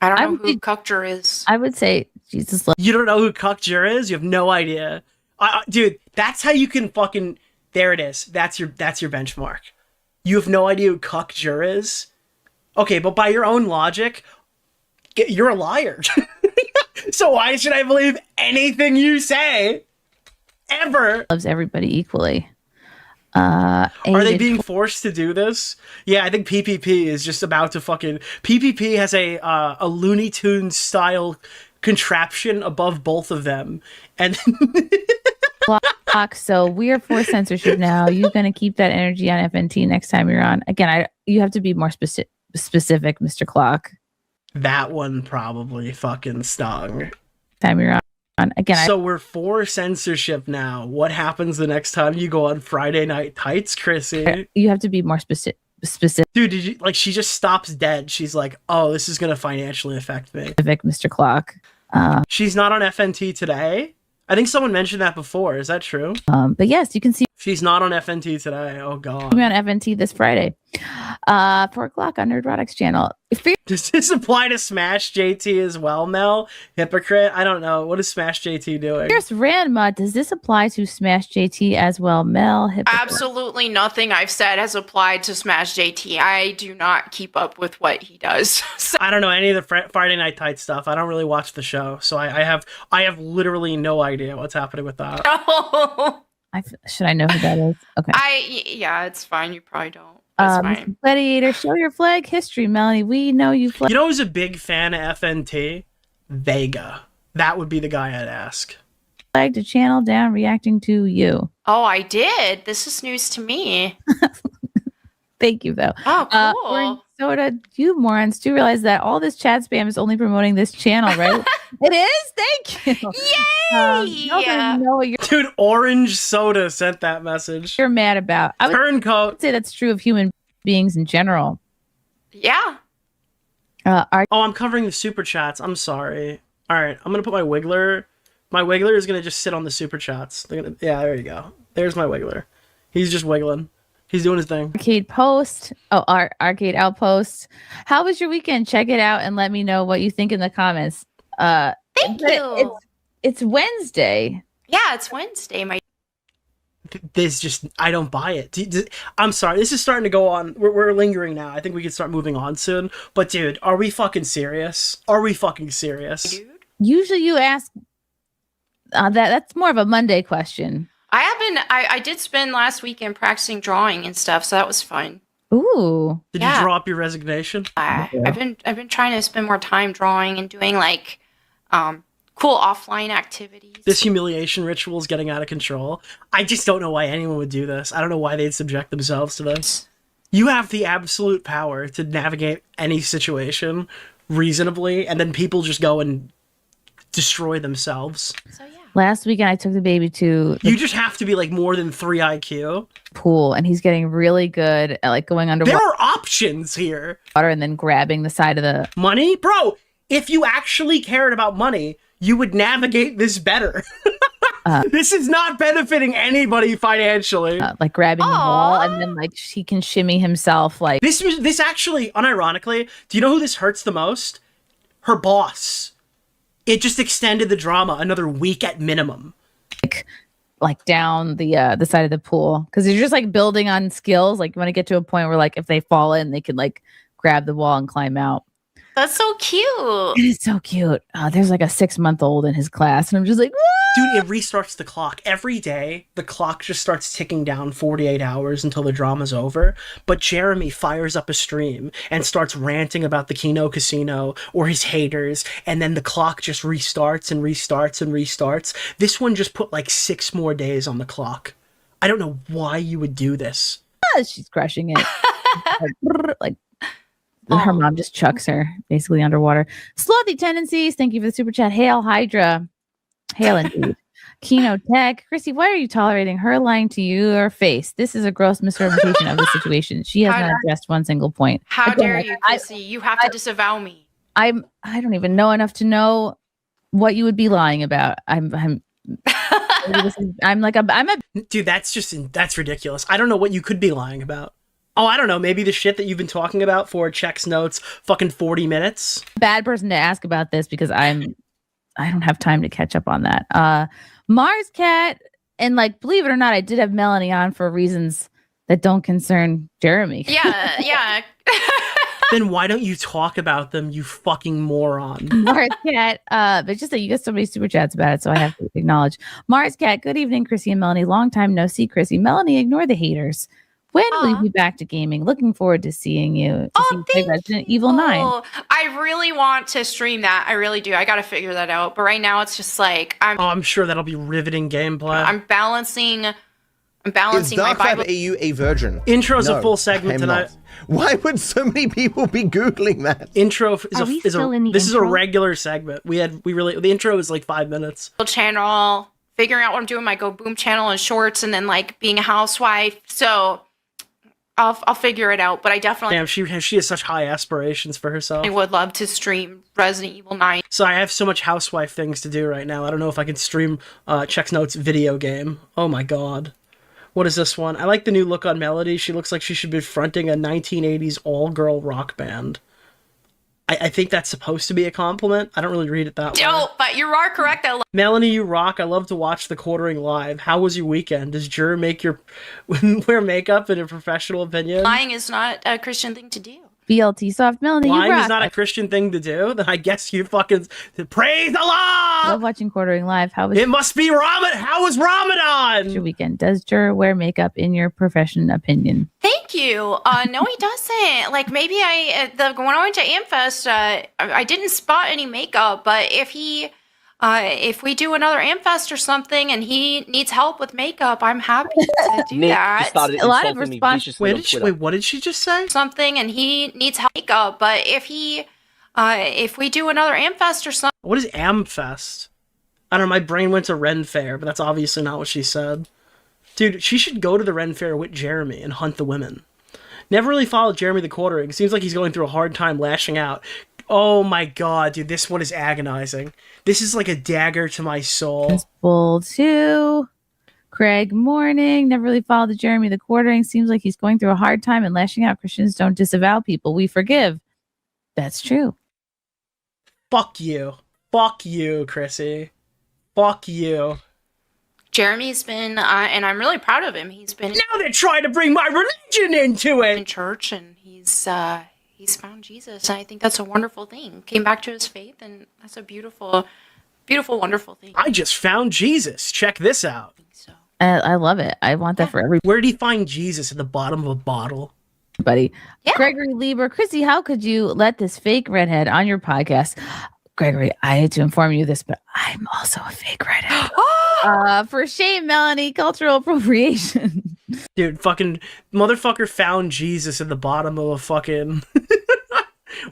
I don't know who Cuckger is. I would say Jesus. You don't know who Cuckger is? You have no idea. Dude, that's how you can fucking... There it is. That's your benchmark. You have no idea who Cuckger is? Okay, but by your own logic, you're a liar. So why should I believe anything you say? Ever? Loves everybody equally. Are they being forced to do this? Yeah, I think PPP is just about to fucking... PPP has a Looney Tunes style contraption above both of them. And... So we're for censorship now. You're going to keep that energy on FNT next time you're on. Again, you have to be more specific, Mr. Clock. That one probably fucking stung. Time you're on. Again, so we're for censorship now. What happens the next time you go on Friday Night Tights, Chrissie? You have to be more specific. Dude, did you she just stops dead. She's like, oh, this is gonna financially affect me. Mr. Clock. She's not on FNT today. I think someone mentioned that before. Is that true? But yes, you can see she's not on FNT today. Oh god. We're on FNT this Friday. 4 o'clock on Nerdrotics channel. Does this apply to Smash JT as well, Mel? Hypocrite? I don't know. What is Smash JT doing? Here's Ranma. Does this apply to Smash JT as well, Mel? Hypocrite. Absolutely nothing I've said has applied to Smash JT. I do not keep up with what he does. So. I don't know any of the Friday Night Tight stuff. I don't really watch the show, so I have literally no idea what's happening with that. Should I know who that is? Okay. Yeah, it's fine. You probably don't. That's fine. Gladiator, show your flag history, Melanie. We know you. You know who's a big fan of FNT? Vega. That would be the guy I'd ask. Flag to channel down reacting to you. Oh, I did. This is news to me. Thank you, though. Oh, cool. Soda, you morons do realize that all this chat spam is only promoting this channel, right? It is? Thank you. Yay! Dude, Orange Soda sent that message. You're mad about. I would say that's true of human beings in general. Yeah. I'm covering the super chats. I'm sorry. All right, I'm going to put my Wiggler. My Wiggler is going to just sit on the super chats. Yeah, there you go. There's my Wiggler. He's just wiggling. He's doing his thing. Arcade Post. Oh, Arcade Outpost. How was your weekend? Check it out and let me know what you think in the comments. Thank you. It's Wednesday. Yeah, it's Wednesday. I don't buy it. I'm sorry. This is starting to go on. We're lingering now. I think we can start moving on soon. But dude, are we fucking serious? Are we fucking serious? Dude. Usually you ask that's more of a Monday question. I did spend last weekend practicing drawing and stuff, so that was fun. Ooh. Did you drop your resignation? I've been trying to spend more time drawing and doing like cool offline activities. This humiliation ritual is getting out of control. I just don't know why anyone would do this. I don't know why they'd subject themselves to this. You have the absolute power to navigate any situation reasonably, and then people just go and destroy themselves. So yeah. Last weekend, I took the baby to you just have to be like more than 3 IQ. Pool, and he's getting really good at like going underwater. There are options here. And then grabbing the side of the money, bro. If you actually cared about money, you would navigate this better. This is not benefiting anybody financially. Like grabbing the wall, and then like he can shimmy himself. Like this actually, unironically, do you know who this hurts the most? Her boss. It just extended the drama another week at minimum. Like down the side of the pool, because you're just like building on skills. Like you want to get to a point where like if they fall in, they can like grab the wall and climb out. That's so cute. It is so cute. There's like a 6-month-old in his class, and I'm just like, dude, it restarts the clock every day. The clock just starts ticking down 48 hours until the drama's over. But Jeremy fires up a stream and starts ranting about the Kino Casino or his haters, and then the clock just restarts and restarts and restarts. This one just put like 6 more days on the clock. I don't know why you would do this. She's crushing it. like her mom just chucks her basically underwater. Slothy tendencies. Thank you for the super chat. Hail Hydra. Hail indeed. Kino Tech. Chrissy, why are you tolerating her lying to your face? This is a gross misrepresentation of the situation. She has not addressed one single point. How dare you, Chrissy? You have to disavow me. I don't even know enough to know what you would be lying about. I'm dude, that's ridiculous. I don't know what you could be lying about. Oh, I don't know. Maybe the shit that you've been talking about for Checks Notes fucking 40 minutes. Bad person to ask about this because I don't have time to catch up on that. Mars Cat, and like, believe it or not, I did have Melanie on for reasons that don't concern Jeremy. Yeah. Then why don't you talk about them, you fucking moron? Mars Cat, but just that you get so many super chats about it, so I have to acknowledge. Mars Cat, good evening, Chrissy and Melanie. Long time no see, Chrissy. Melanie, ignore the haters. When will you be back to gaming? Looking forward to seeing you. Play Resident Evil 9. I really want to stream that. I really do. I got to figure that out. But right now, it's just like I'm sure that'll be riveting gameplay. I'm balancing Is my Dark Bible. Vibe AU a virgin? Intro's a full segment tonight. Why would so many people be googling that? Intro is a regular segment. The intro is like 5 minutes. Channel, figuring out what I'm doing, my Go Boom channel and shorts, and then like being a housewife. So I'll figure it out, but I definitely... Damn, she has such high aspirations for herself. I would love to stream Resident Evil 9. So I have so much housewife things to do right now. I don't know if I can stream Checks Notes video game. Oh my god. What is this one? I like the new look on Melody. She looks like she should be fronting a 1980s all-girl rock band. I think that's supposed to be a compliment. I don't really read it that way. No, but you are correct. Melanie, you rock. I love to watch the quartering live. How was your weekend? Does Jur make your wear makeup in a professional opinion? Lying is not a Christian thing to do. BLT soft Melanie, Lying you rock. is not a Christian thing to do. Then I guess you fucking praise the law. Love watching quartering live. How was it? Must be Ramadan. How was Ramadan? Your weekend? Does Jur wear makeup in your profession opinion? Thank you. No, he doesn't. Like maybe when I went to Amfest, I didn't spot any makeup. But if we do another Amfest or something and he needs help with makeup, I'm happy to do that. A lot of response. Wait, what did she just say? Something and he needs help with makeup. But if we do another Amfest or something. What is Amfest? I don't know. My brain went to Ren Fair, but that's obviously not what she said. Dude, she should go to the Ren Fair with Jeremy and hunt the women. Never really followed Jeremy the Quartering. Seems like he's going through a hard time lashing out. Oh my god, dude, this one is agonizing. This is like a dagger to my soul. Bull 2. Craig, morning. Never really followed the Jeremy the Quartering. Seems like he's going through a hard time and lashing out. Christians don't disavow people. We forgive. That's true. Fuck you. Fuck you, Chrissie. Fuck you. Jeremy's been, and I'm really proud of him. He's been. Now they're trying to bring my religion into it. In church, and he's found Jesus, and I think that's a wonderful thing. Came back to his faith, and that's a beautiful, beautiful, wonderful thing. I just found Jesus. Check this out. I love it. I want that for everybody. Where did he find Jesus? At the bottom of a bottle? Buddy. Yeah. Gregory Lieber. Chrissy, how could you let this fake redhead on your podcast? Gregory, I hate to inform you this, but I'm also a fake redhead. For shame, Melanie, cultural appropriation. Dude, fucking motherfucker found Jesus at the bottom of a fucking...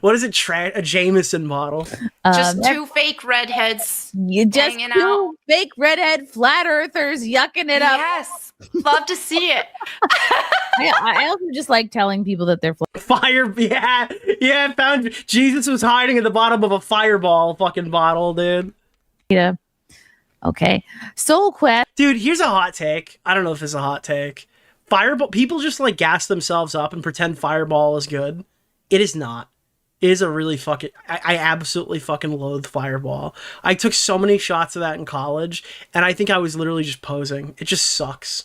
What is it? A Jameson bottle. Just two fake redheads hanging out. Two fake redhead flat earthers yucking it up. Yes. Love to see it. I also just like telling people that they're fire. Yeah. Found Jesus was hiding at the bottom of a fireball fucking bottle, dude. Yeah. Okay. Soul Quest. Dude, here's a hot take. I don't know if it's a hot take. Fireball. People just like gas themselves up and pretend Fireball is good. It is not. It is a really fucking... I absolutely fucking loathe Fireball. I took so many shots of that in college, and I think I was literally just posing. It just sucks.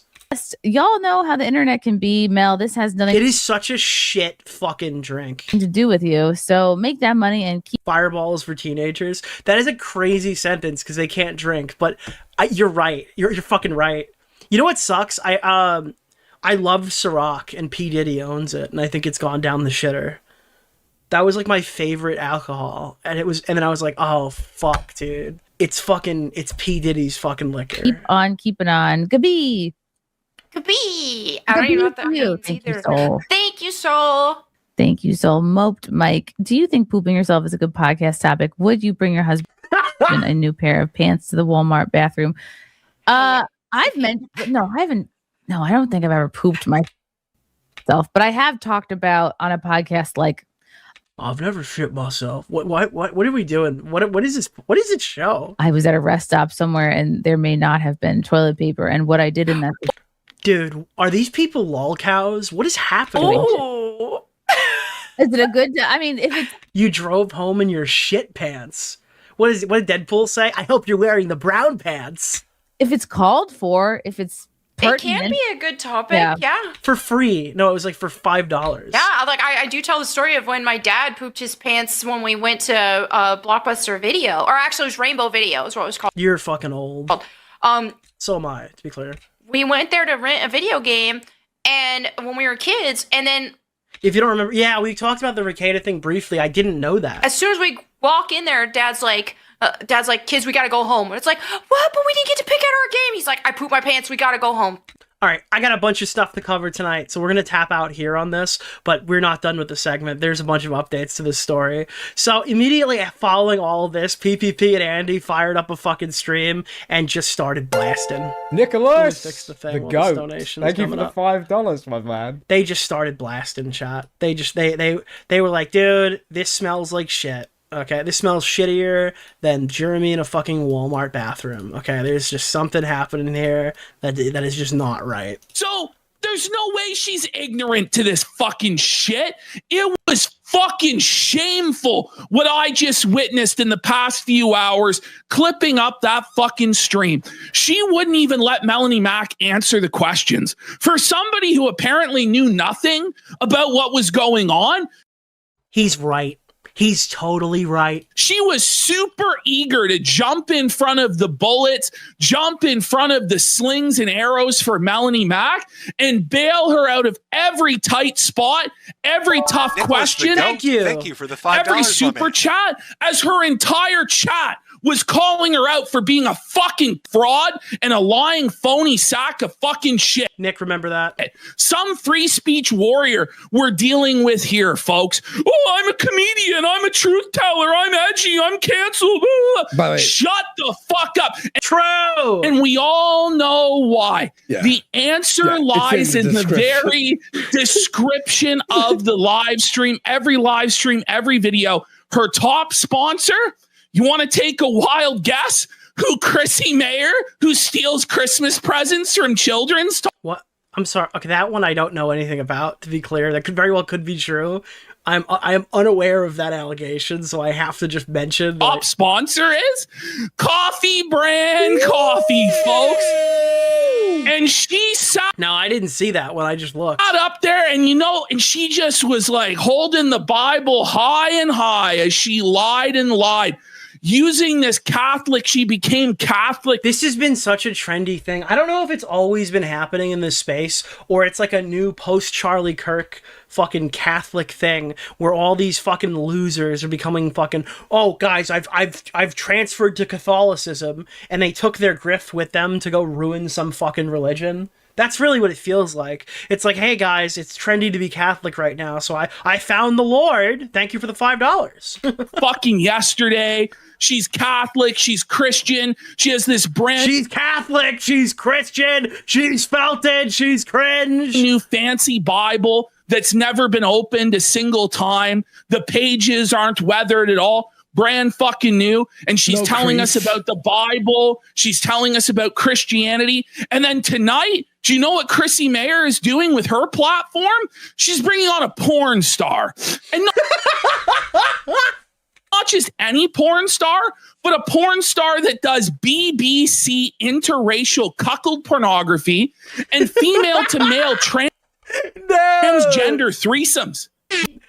Y'all know how the internet can be, Mel. This has nothing... It is such a shit fucking drink. ...to do with you, so make that money and keep... Fireball is for teenagers. That is a crazy sentence, because they can't drink, but you're right. You're fucking right. You know what sucks? I love Ciroc, and P. Diddy owns it, and I think it's gone down the shitter. That was like my favorite alcohol. And then I was like, oh fuck, dude. It's P. Diddy's fucking liquor. Keep on keeping on. Gabee. I don't even know what that means Thank either. you, Soul. Thank you, Soul. Thank you, Soul. Moped Mike. Do you think pooping yourself is a good podcast topic? Would you bring your husband a new pair of pants to the Walmart bathroom? I've mentioned no, I haven't. No, I don't think I've ever pooped myself, but I have talked about on a podcast like I've never shit myself. What are we doing? What is this? What is it show? I was at a rest stop somewhere and there may not have been toilet paper. And what I did in that... Dude, are these people lol cows? What is happening? Oh. Is it a good... I mean, if it's... You drove home in your shit pants. What did Deadpool say? I hope you're wearing the brown pants. If it's called for, if it's... It can be a good topic, yeah. For free. No, it was like for $5. Yeah, like I do tell the story of when my dad pooped his pants when we went to Blockbuster Video. Or actually, it was Rainbow Video is what it was called. You're fucking old. So am I, to be clear. We went there to rent a video game, and when we were kids, and then... If you don't remember, yeah, we talked about the Ricada thing briefly. I didn't know that. As soon as we walk in there, Dad's like, kids, we gotta go home. And it's like, what? But we didn't get to pick out our game. He's like, I pooped my pants. We gotta go home. All right, I got a bunch of stuff to cover tonight, so we're going to tap out here on this, but we're not done with the segment. There's a bunch of updates to this story. So immediately following all of this, PPP and Andy fired up a fucking stream and just started blasting. Nicholas, the goat. Thank you for the $5, my man. They just started blasting, chat. They were like, dude, this smells like shit. Okay, this smells shittier than Jeremy in a fucking Walmart bathroom. Okay, there's just something happening here that is just not right. So, there's no way she's ignorant to this fucking shit. It was fucking shameful what I just witnessed in the past few hours clipping up that fucking stream. She wouldn't even let Melanie Mack answer the questions. For somebody who apparently knew nothing about what was going on. He's right. He's totally right. She was super eager to jump in front of the bullets, jump in front of the slings and arrows for Melanie Mack and bail her out of every tight spot, every tough question. Thank you for the $5. Every super chat, as her entire chat was calling her out for being a fucking fraud and a lying phony sack of fucking shit. Nick, remember that? Some free speech warrior we're dealing with here, folks. Oh, I'm a comedian. I'm a truth teller. I'm edgy. I'm canceled. Shut the fuck up. True. And we all know why. Yeah. The answer lies in the very description of the live stream, every video. Her top sponsor. You want to take a wild guess who Chrissie Mayr, who steals Christmas presents from children's? What? I'm sorry. Okay, that one I don't know anything about, to be clear. That could be true. I am unaware of that allegation, so I have to just mention. Top sponsor is Coffee Brand Coffee, folks. And she sat. No, I didn't see that when I just looked. Up there, and and she just was like holding the Bible high and high as she lied and lied. Using this Catholic, she became Catholic. This has been such a trendy thing. I don't know if it's always been happening in this space or it's like a new post-Charlie Kirk fucking Catholic thing where all these fucking losers are becoming fucking, oh guys, I've transferred to Catholicism, and they took their grift with them to go ruin some fucking religion. That's really what it feels like. It's like, hey guys, it's trendy to be Catholic right now, so I found the Lord. Thank you for the $5. Fucking yesterday. She's Catholic. She's Christian. She has this brand. She's Catholic. She's Christian. She's felted. She's cringe. New fancy Bible that's never been opened a single time. The pages aren't weathered at all. Brand fucking new. And she's telling us about the Bible. She's telling us about Christianity. And then tonight, do you know what Chrissie Mayr is doing with her platform? She's bringing on a porn star. And not just any porn star, but a porn star that does BBC interracial cuckold pornography and female to male transgender threesomes.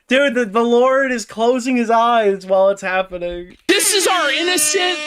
Dude, the Lord is closing his eyes while it's happening. This is our innocent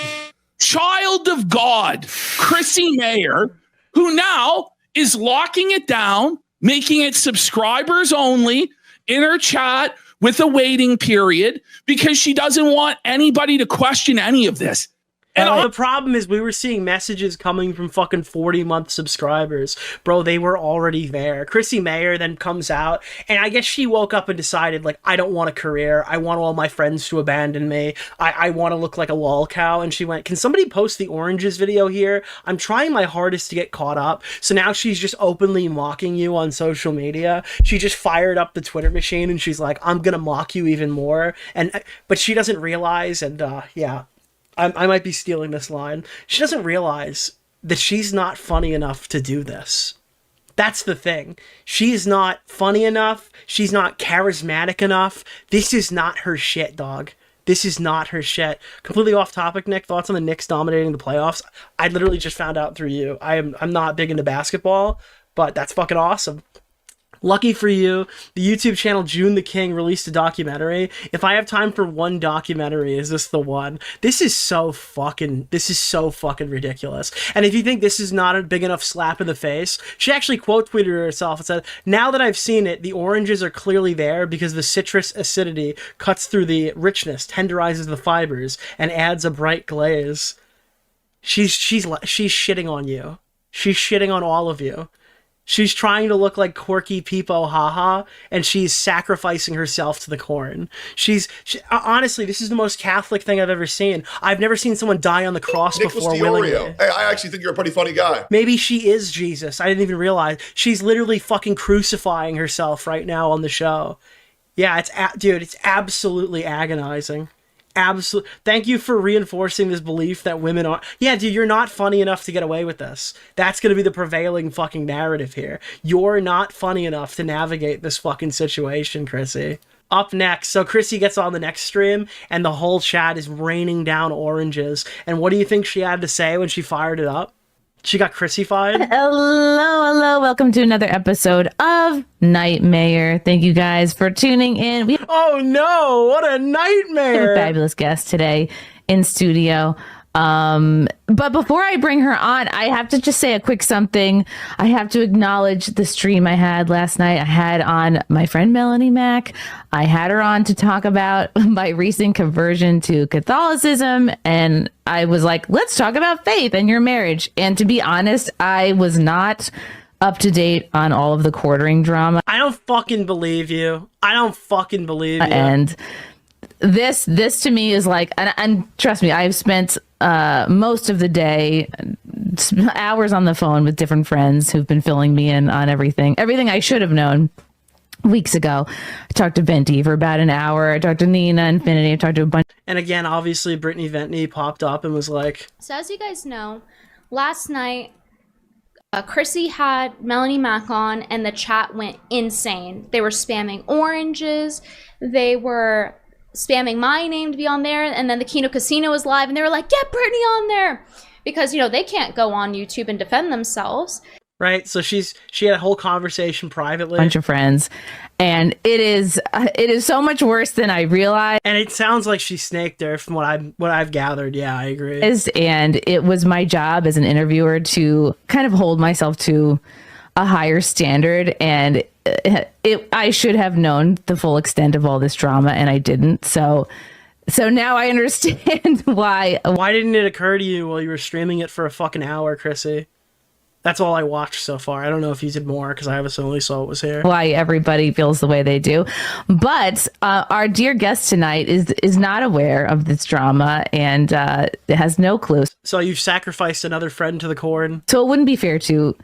child of God, Chrissie Mayr, who now is locking it down, making it subscribers only in her chat with a waiting period because she doesn't want anybody to question any of this. And the problem is we were seeing messages coming from fucking 40-month subscribers. Bro, they were already there. Chrissie Mayr then comes out, and I guess she woke up and decided, like, I don't want a career. I want all my friends to abandon me. I want to look like a lol cow. And she went, can somebody post the oranges video here? I'm trying my hardest to get caught up. So now she's just openly mocking you on social media. She just fired up the Twitter machine, and she's like, I'm gonna mock you even more. But she doesn't realize, and yeah. I might be stealing this line. She doesn't realize that she's not funny enough to do this. That's the thing. She's not funny enough. She's not charismatic enough. This is not her shit, dog. This is not her shit. Completely off topic, Nick. Thoughts on the Knicks dominating the playoffs? I literally just found out through you. I'm not big into basketball, but that's fucking awesome. Lucky for you, the YouTube channel June the King released a documentary. If I have time for one documentary, is this the one? This is so fucking ridiculous. And if you think this is not a big enough slap in the face, she actually quote tweeted herself and said, now that I've seen it, the oranges are clearly there because the citrus acidity cuts through the richness, tenderizes the fibers, and adds a bright glaze. She's shitting on you. She's shitting on all of you. She's trying to look like quirky Peepo haha, and she's sacrificing herself to the corn. Honestly, this is the most Catholic thing I've ever seen. I've never seen someone die on the cross Nicholas before DeOrio. willingly. Hey, I actually think you're a pretty funny guy. Maybe she is Jesus. I didn't even realize. She's literally fucking crucifying herself right now on the show. Yeah, dude, it's absolutely agonizing. Absolutely. Thank you for reinforcing this belief that women are... Yeah, dude, you're not funny enough to get away with this. That's going to be the prevailing fucking narrative here. You're not funny enough to navigate this fucking situation, Chrissie. Up next, so Chrissie gets on the next stream, and the whole chat is raining down oranges. And what do you think she had to say when she fired it up? She got Chrissie-fied? Hello. Welcome to another episode of Nightmare. Thank you guys for tuning in. We Oh no, what a nightmare! have a fabulous guest today in studio. But before I bring her on, I have to just say a quick something. I have to acknowledge the stream I had last night. I had on my friend Melanie Mack. I had her on to talk about my recent conversion to Catholicism. And I was like, let's talk about faith and your marriage. And to be honest, I was not up to date on all of the quartering drama. I don't fucking believe you. And this to me is like, and trust me, I've spent most of the day, hours on the phone with different friends who've been filling me in on everything I should have known weeks ago. I talked to Venti for about an hour. I talked to Nina Infinity. I talked to a bunch. And again, obviously, Brittany Ventney popped up and was like, so as you guys know, last night, Chrissie had Melanie Mack on, and the chat went insane. They were spamming oranges. They were spamming my name to be on there, and then the Kino Casino was live, and they were like, get Brittany on there, because they can't go on YouTube and defend themselves, right? So she had a whole conversation privately, bunch of friends, and it is so much worse than I realized. And it sounds like she snaked her from what I've gathered. Yeah, I agree. And it was my job as an interviewer to kind of hold myself to a higher standard, and I should have known the full extent of all this drama, and I didn't. So now I understand why. Why didn't it occur to you while you were streaming it for a fucking hour, Chrissie? That's all I watched so far. I don't know if you did more because I only saw what was here. Why everybody feels the way they do. But our dear guest tonight is not aware of this drama and has no clue. So you've sacrificed another friend to the corn? So it wouldn't be fair to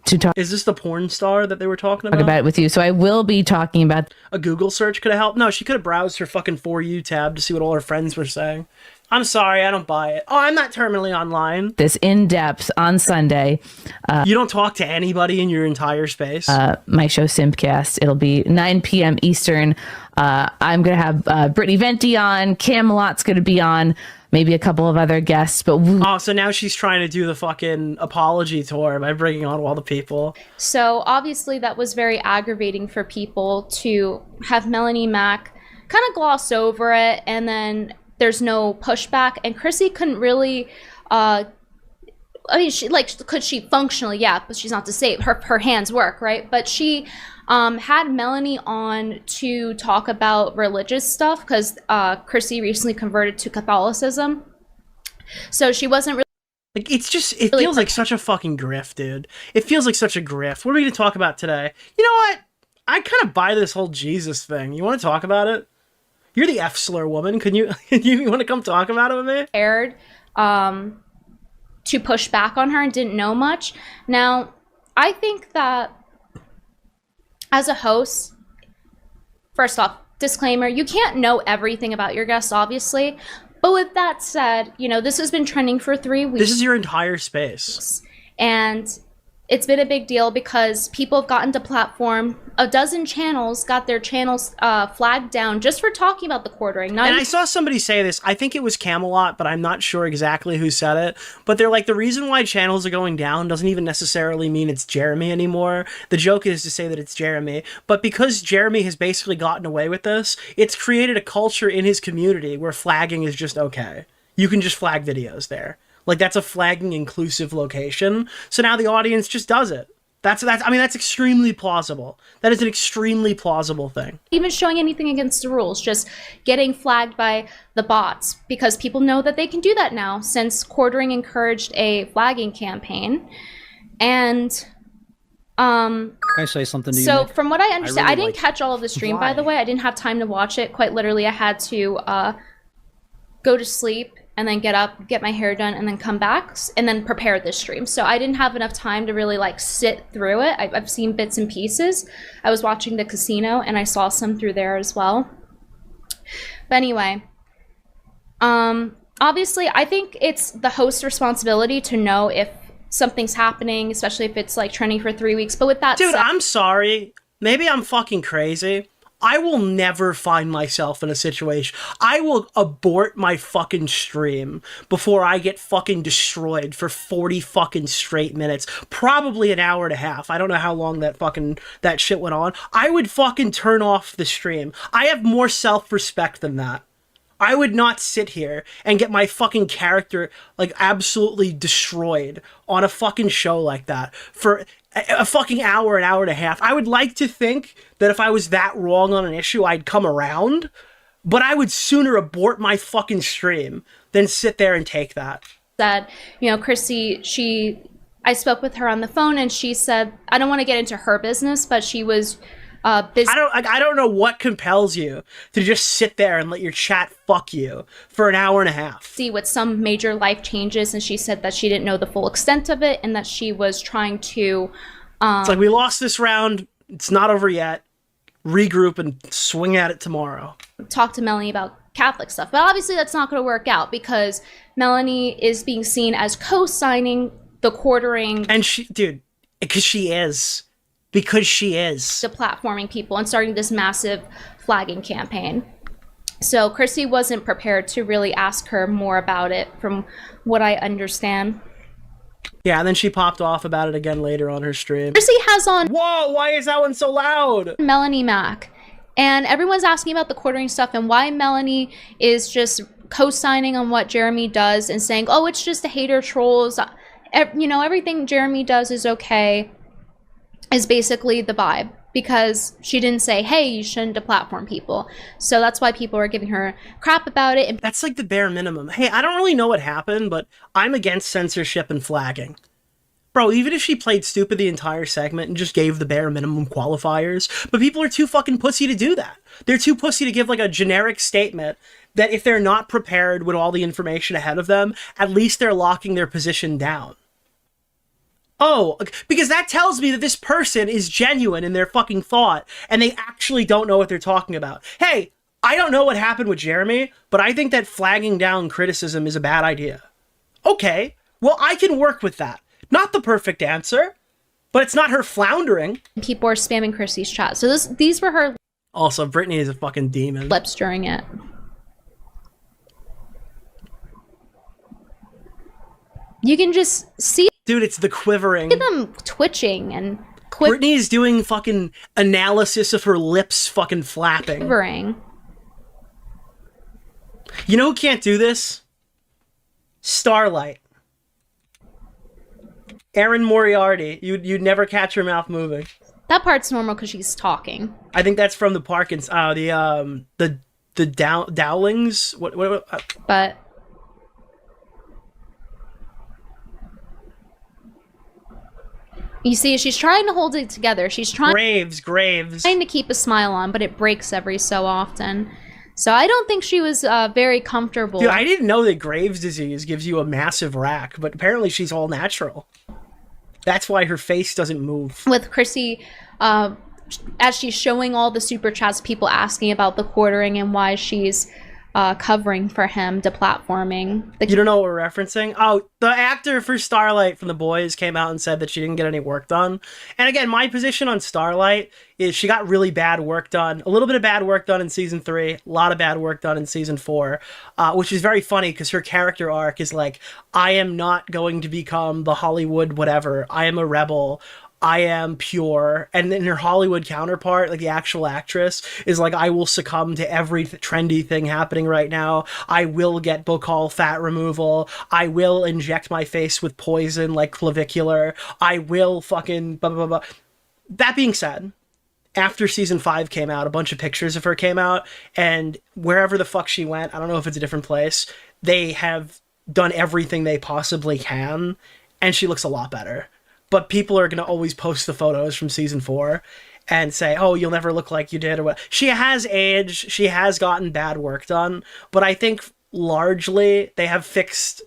talk. Is this the porn star that they were talking about? Talk about it with you. So I will be talking about. A Google search could have helped. No, she could have browsed her fucking For You tab to see what all her friends were saying. I'm sorry, I don't buy it. Oh, I'm not terminally online. This in depth on Sunday. You don't talk to anybody in your entire space? My show Simpcast. It'll be 9 p.m. Eastern. I'm going to have Brittany Venti on. Camelot's going to be on. Maybe a couple of other guests, but so now she's trying to do the fucking apology tour by bringing on all the people. So obviously that was very aggravating for people to have Melanie Mack kind of gloss over it, and then there's no pushback, and Chrissie couldn't really could she functionally, yeah, but she's not disabled, her hands work, right? But she had Melanie on to talk about religious stuff because Chrissie recently converted to Catholicism, so she wasn't really. Like, it feels like such a fucking grift, dude. It feels like such a grift. What are we going to talk about today? You know what? I kind of buy this whole Jesus thing. You want to talk about it? You're the F-slur woman. You want to come talk about it with me? Aired to push back on her and didn't know much. Now, I think that as a host, first off, disclaimer, you can't know everything about your guests, obviously. But with that said, this has been trending for 3 weeks. This is your entire space. And it's been a big deal because people have gotten to platform. A dozen channels got their channels flagged down just for talking about the quartering. And I saw somebody say this. I think it was Camelot, but I'm not sure exactly who said it. But they're like, the reason why channels are going down doesn't even necessarily mean it's Jeremy anymore. The joke is to say that it's Jeremy. But because Jeremy has basically gotten away with this, it's created a culture in his community where flagging is just okay. You can just flag videos there. Like, that's a flagging inclusive location. So now the audience just does it. That's extremely plausible. That is an extremely plausible thing. Even showing anything against the rules, just getting flagged by the bots, because people know that they can do that now since Quartering encouraged a flagging campaign. And can I say something to you? So Nick? from what I understand, I didn't like catch all of the stream, by the way. I didn't have time to watch it. Quite literally, I had to go to sleep and then get up, get my hair done, and then come back and then prepare this stream. So I didn't have enough time to really sit through it. I've seen bits and pieces. I was watching the casino and I saw some through there as well. But anyway, obviously I think it's the host's responsibility to know if something's happening, especially if it's trending for 3 weeks. But with that said, said, I'm sorry. Maybe I'm fucking crazy. I will never find myself in a situation. I will abort my fucking stream before I get fucking destroyed for 40 fucking straight minutes. Probably an hour and a half. I don't know how long that shit went on. I would fucking turn off the stream. I have more self-respect than that. I would not sit here and get my fucking character, like, absolutely destroyed on a fucking show like that for a fucking hour, an hour and a half. I would like to think that if I was that wrong on an issue, I'd come around, but I would sooner abort my fucking stream than sit there and take that. Said, you know, Chrissie, I spoke with her on the phone and she said, I don't want to get into her business, but she was busy. I don't know what compels you to just sit there and let your chat fuck you for an hour and a half. See with some major life changes, and she said that she didn't know the full extent of it and that she was trying to it's like, we lost this round, it's not over yet, regroup and swing at it tomorrow. Talk to Melanie about Catholic stuff, but obviously that's not going to work out because Melanie is being seen as co-signing TheQuartering, and she, dude, because she is deplatforming people and starting this massive flagging campaign. So Chrissie wasn't prepared to really ask her more about it, from what I understand. Yeah, and then she popped off about it again later on her stream. Chrissie has on... Whoa, why is that one so loud? Melanie Mac. And everyone's asking about the quartering stuff and why Melanie is just co-signing on what Jeremy does and saying, oh, it's just the hater trolls. You know, everything Jeremy does is okay, is basically the vibe, because she didn't say, hey, you shouldn't deplatform people. So that's why people are giving her crap about it. That's like the bare minimum. Hey, I don't really know what happened, but I'm against censorship and flagging. Bro, even if she played stupid the entire segment and just gave the bare minimum qualifiers, but people are too fucking pussy to do that. They're too pussy to give like a generic statement that if they're not prepared with all the information ahead of them, at least they're locking their position down. Oh, because that tells me that this person is genuine in their fucking thought and they actually don't know what they're talking about. Hey, I don't know what happened with Jeremy, but I think that flagging down criticism is a bad idea. Okay, well, I can work with that. Not the perfect answer, but it's not her floundering. People are spamming Chrissie's chat. So these were her... Also, Brittany is a fucking demon. ...lips during it. You can just see... Dude, it's the quivering. Look at them twitching and... Brittany's doing fucking analysis of her lips fucking flapping. Quivering. You know who can't do this? Starlight. Erin Moriarty. You'd never catch her mouth moving. That part's normal because she's talking. I think that's from the Parkins. The Dowlings. What? But... You see, she's trying to hold it together. She's trying... Graves. Trying to keep a smile on, but it breaks every so often. So I don't think she was very comfortable. Dude, I didn't know that Graves' disease gives you a massive rack, but apparently she's all natural. That's why her face doesn't move. With Chrissie, as she's showing all the super chats, people asking about TheQuartering and why she's covering for him, deplatforming. You don't know what we're referencing? Oh, the actor for Starlight from The Boys came out and said that she didn't get any work done. And again, my position on Starlight is she got really bad work done. A little bit of bad work done in season 3, a lot of bad work done in season 4, which is very funny because her character arc is like, I am not going to become the Hollywood whatever. I am a rebel. I am pure. And then her Hollywood counterpart, like the actual actress, is like, I will succumb to every trendy thing happening right now. I will get Bocal fat removal. I will inject my face with poison like clavicular. I will fucking blah, blah, blah, blah. That being said, after season 5 came out, a bunch of pictures of her came out, and wherever the fuck she went, I don't know if it's a different place, they have done everything they possibly can, and she looks a lot better. But people are going to always post the photos from season 4 and say, oh, you'll never look like you did, or what. She has aged, she has gotten bad work done, but I think largely they have fixed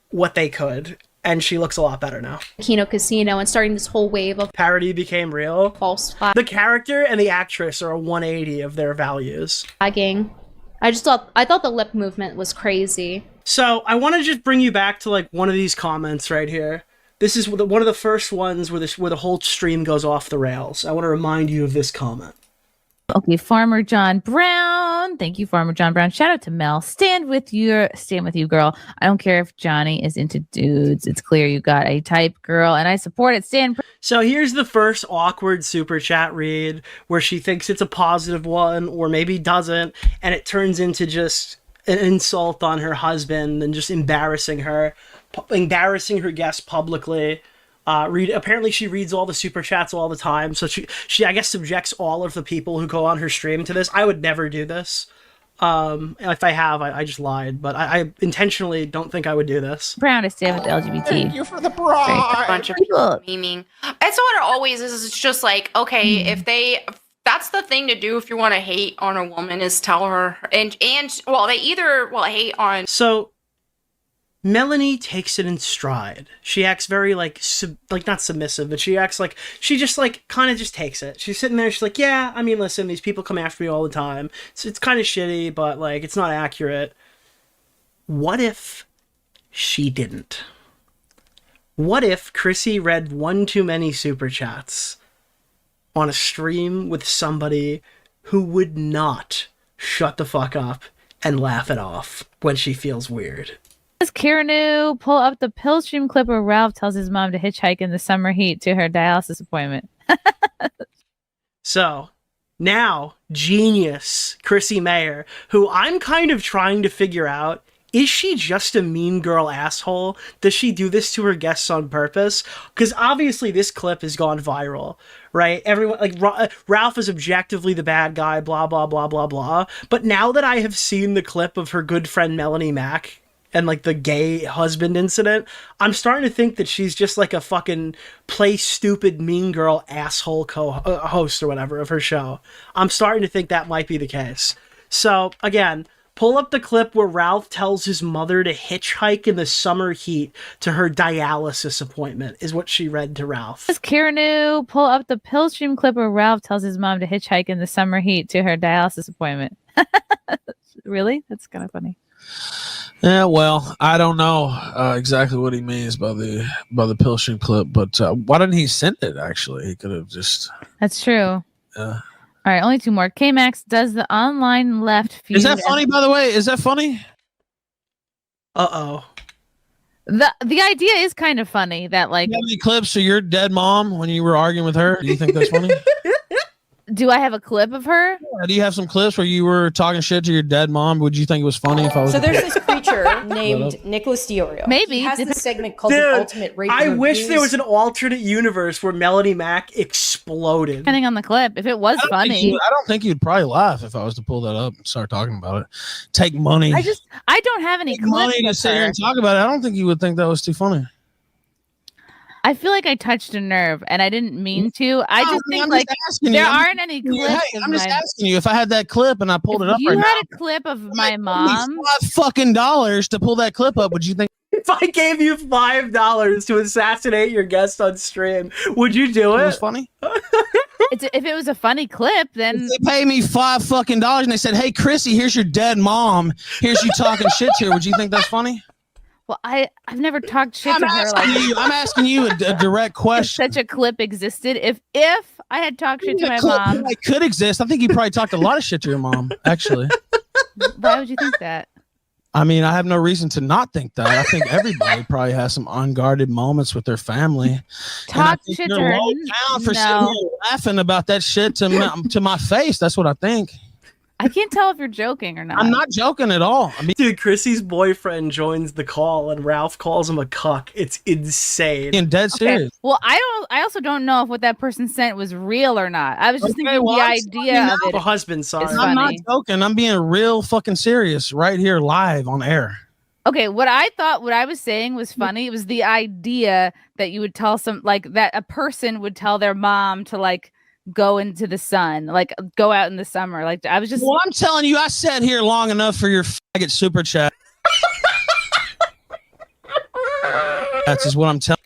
what they could, and she looks a lot better now. Kino Casino and starting this whole wave of parody became real. False flag. The character and the actress are a 180 of their values. Flagging. I thought the lip movement was crazy. So I want to just bring you back to like one of these comments right here. This is one of the first ones where the whole stream goes off the rails. I want to remind you of this comment. Okay, Farmer John Brown. Thank you, Farmer John Brown. Shout out to Mel. Stand with you, girl. I don't care if Johnny is into dudes. It's clear you got a type, girl, and I support it. So here's the first awkward super chat read where she thinks it's a positive one or maybe doesn't, and it turns into just an insult on her husband and just embarrassing her guest publicly. Apparently she reads all the super chats all the time, so she I guess subjects all of the people who go on her stream to this. I would never do this. If I have, I just lied, but I intentionally don't think I would do this. Brown to stand with the LGBT. Thank you for the bride. A bunch of people memeing. It's what it always is. It's just like, okay, that's the thing to do if you want to hate on a woman is tell her and they either hate on. So Melanie takes it in stride. She acts very like not submissive, but she acts like she just like kind of just takes it. She's sitting there. She's like, yeah, I mean, listen, these people come after me all the time. It's kind of shitty, but like it's not accurate. What if she didn't? What if Chrissie read one too many super chats on a stream with somebody who would not shut the fuck up and laugh it off when she feels weird? Kiranu, pull up the Pillstream clip where Ralph tells his mom to hitchhike in the summer heat to her dialysis appointment. So now, genius Chrissie Mayr, who I'm kind of trying to figure out, is she just a mean girl asshole? Does she do this to her guests on purpose? Because obviously this clip has gone viral, right? Everyone, like, Ralph is objectively the bad guy, blah, blah, blah, blah, blah. But now that I have seen the clip of her good friend Melanie Mack and like the gay husband incident, I'm starting to think that she's just like a fucking play stupid mean girl asshole host or whatever of her show. I'm starting to think that might be the case. So again, pull up the clip where Ralph tells his mother to hitchhike in the summer heat to her dialysis appointment, is what she read to Ralph. Kiranu, pull up the Pillstream clip where Ralph tells his mom to hitchhike in the summer heat to her dialysis appointment. Really? That's kind of funny. Yeah, well, I don't know exactly what he means by the Pillstream clip, but why didn't he send it? Actually, he could have just. That's true. Yeah. All right, only two more. K-Max does the online left feud. Is that funny, by the way? Is that funny? Uh-oh. The idea is kind of funny that like. You have any clips of your dead mom when you were arguing with her? Do you think that's funny? Do I have a clip of her? Yeah, do you have some clips where you were talking shit to your dead mom? Would you think it was funny if I was? So there's this creature named Nicholas DeOrio. Maybe. He has this segment called The Ultimate Rape I Reviews. wish there was an alternate universe where Melanie Mack exploded. Depending on the clip. If it was funny. I don't think you'd probably laugh if I was to pull that up and start talking about it. Take money. I don't have any clips. Money to sit here and talk about it. I don't think you would think that was too funny. I feel like I touched a nerve and I didn't mean to. I just think like there aren't any clips. Hey, I'm just asking you if I had that clip and I pulled it up. You had a clip of my mom. $5 to pull that clip up. Would you think? If I gave you $5 to assassinate your guest on stream, would you do it? It was funny. If it was a funny clip, then if they pay me $5 and they said, "Hey, Chrissie, here's your dead mom. Here's you talking shit to her." Would you think that's funny? Well, I've never talked shit to her like I'm asking you a direct question. If such a clip existed, if I had talked shit to my mom, it could exist. I think you probably talked a lot of shit to your mom. Actually, why would you think that? I mean, I have no reason to not think that. I think everybody probably has some unguarded moments with their family. Talk shit to her. Down for sitting here laughing about that shit to my face. That's what I think. I can't tell if you're joking or not. I'm not joking at all. I mean, dude, Chrissie's boyfriend joins the call and Ralph calls him a cuck. It's insane. And dead serious. Well, I also don't know if what that person sent was real or not. I was just thinking the idea of it. Husband, sorry. I'm not joking. I'm being real fucking serious right here live on air. Okay, what I was saying was funny. It was the idea that you would tell that a person would tell their mom to like go into the sun, like go out in the summer. Like I was just. Well, I'm telling you, I sat here long enough for your faggot super chat. That's just what I'm telling.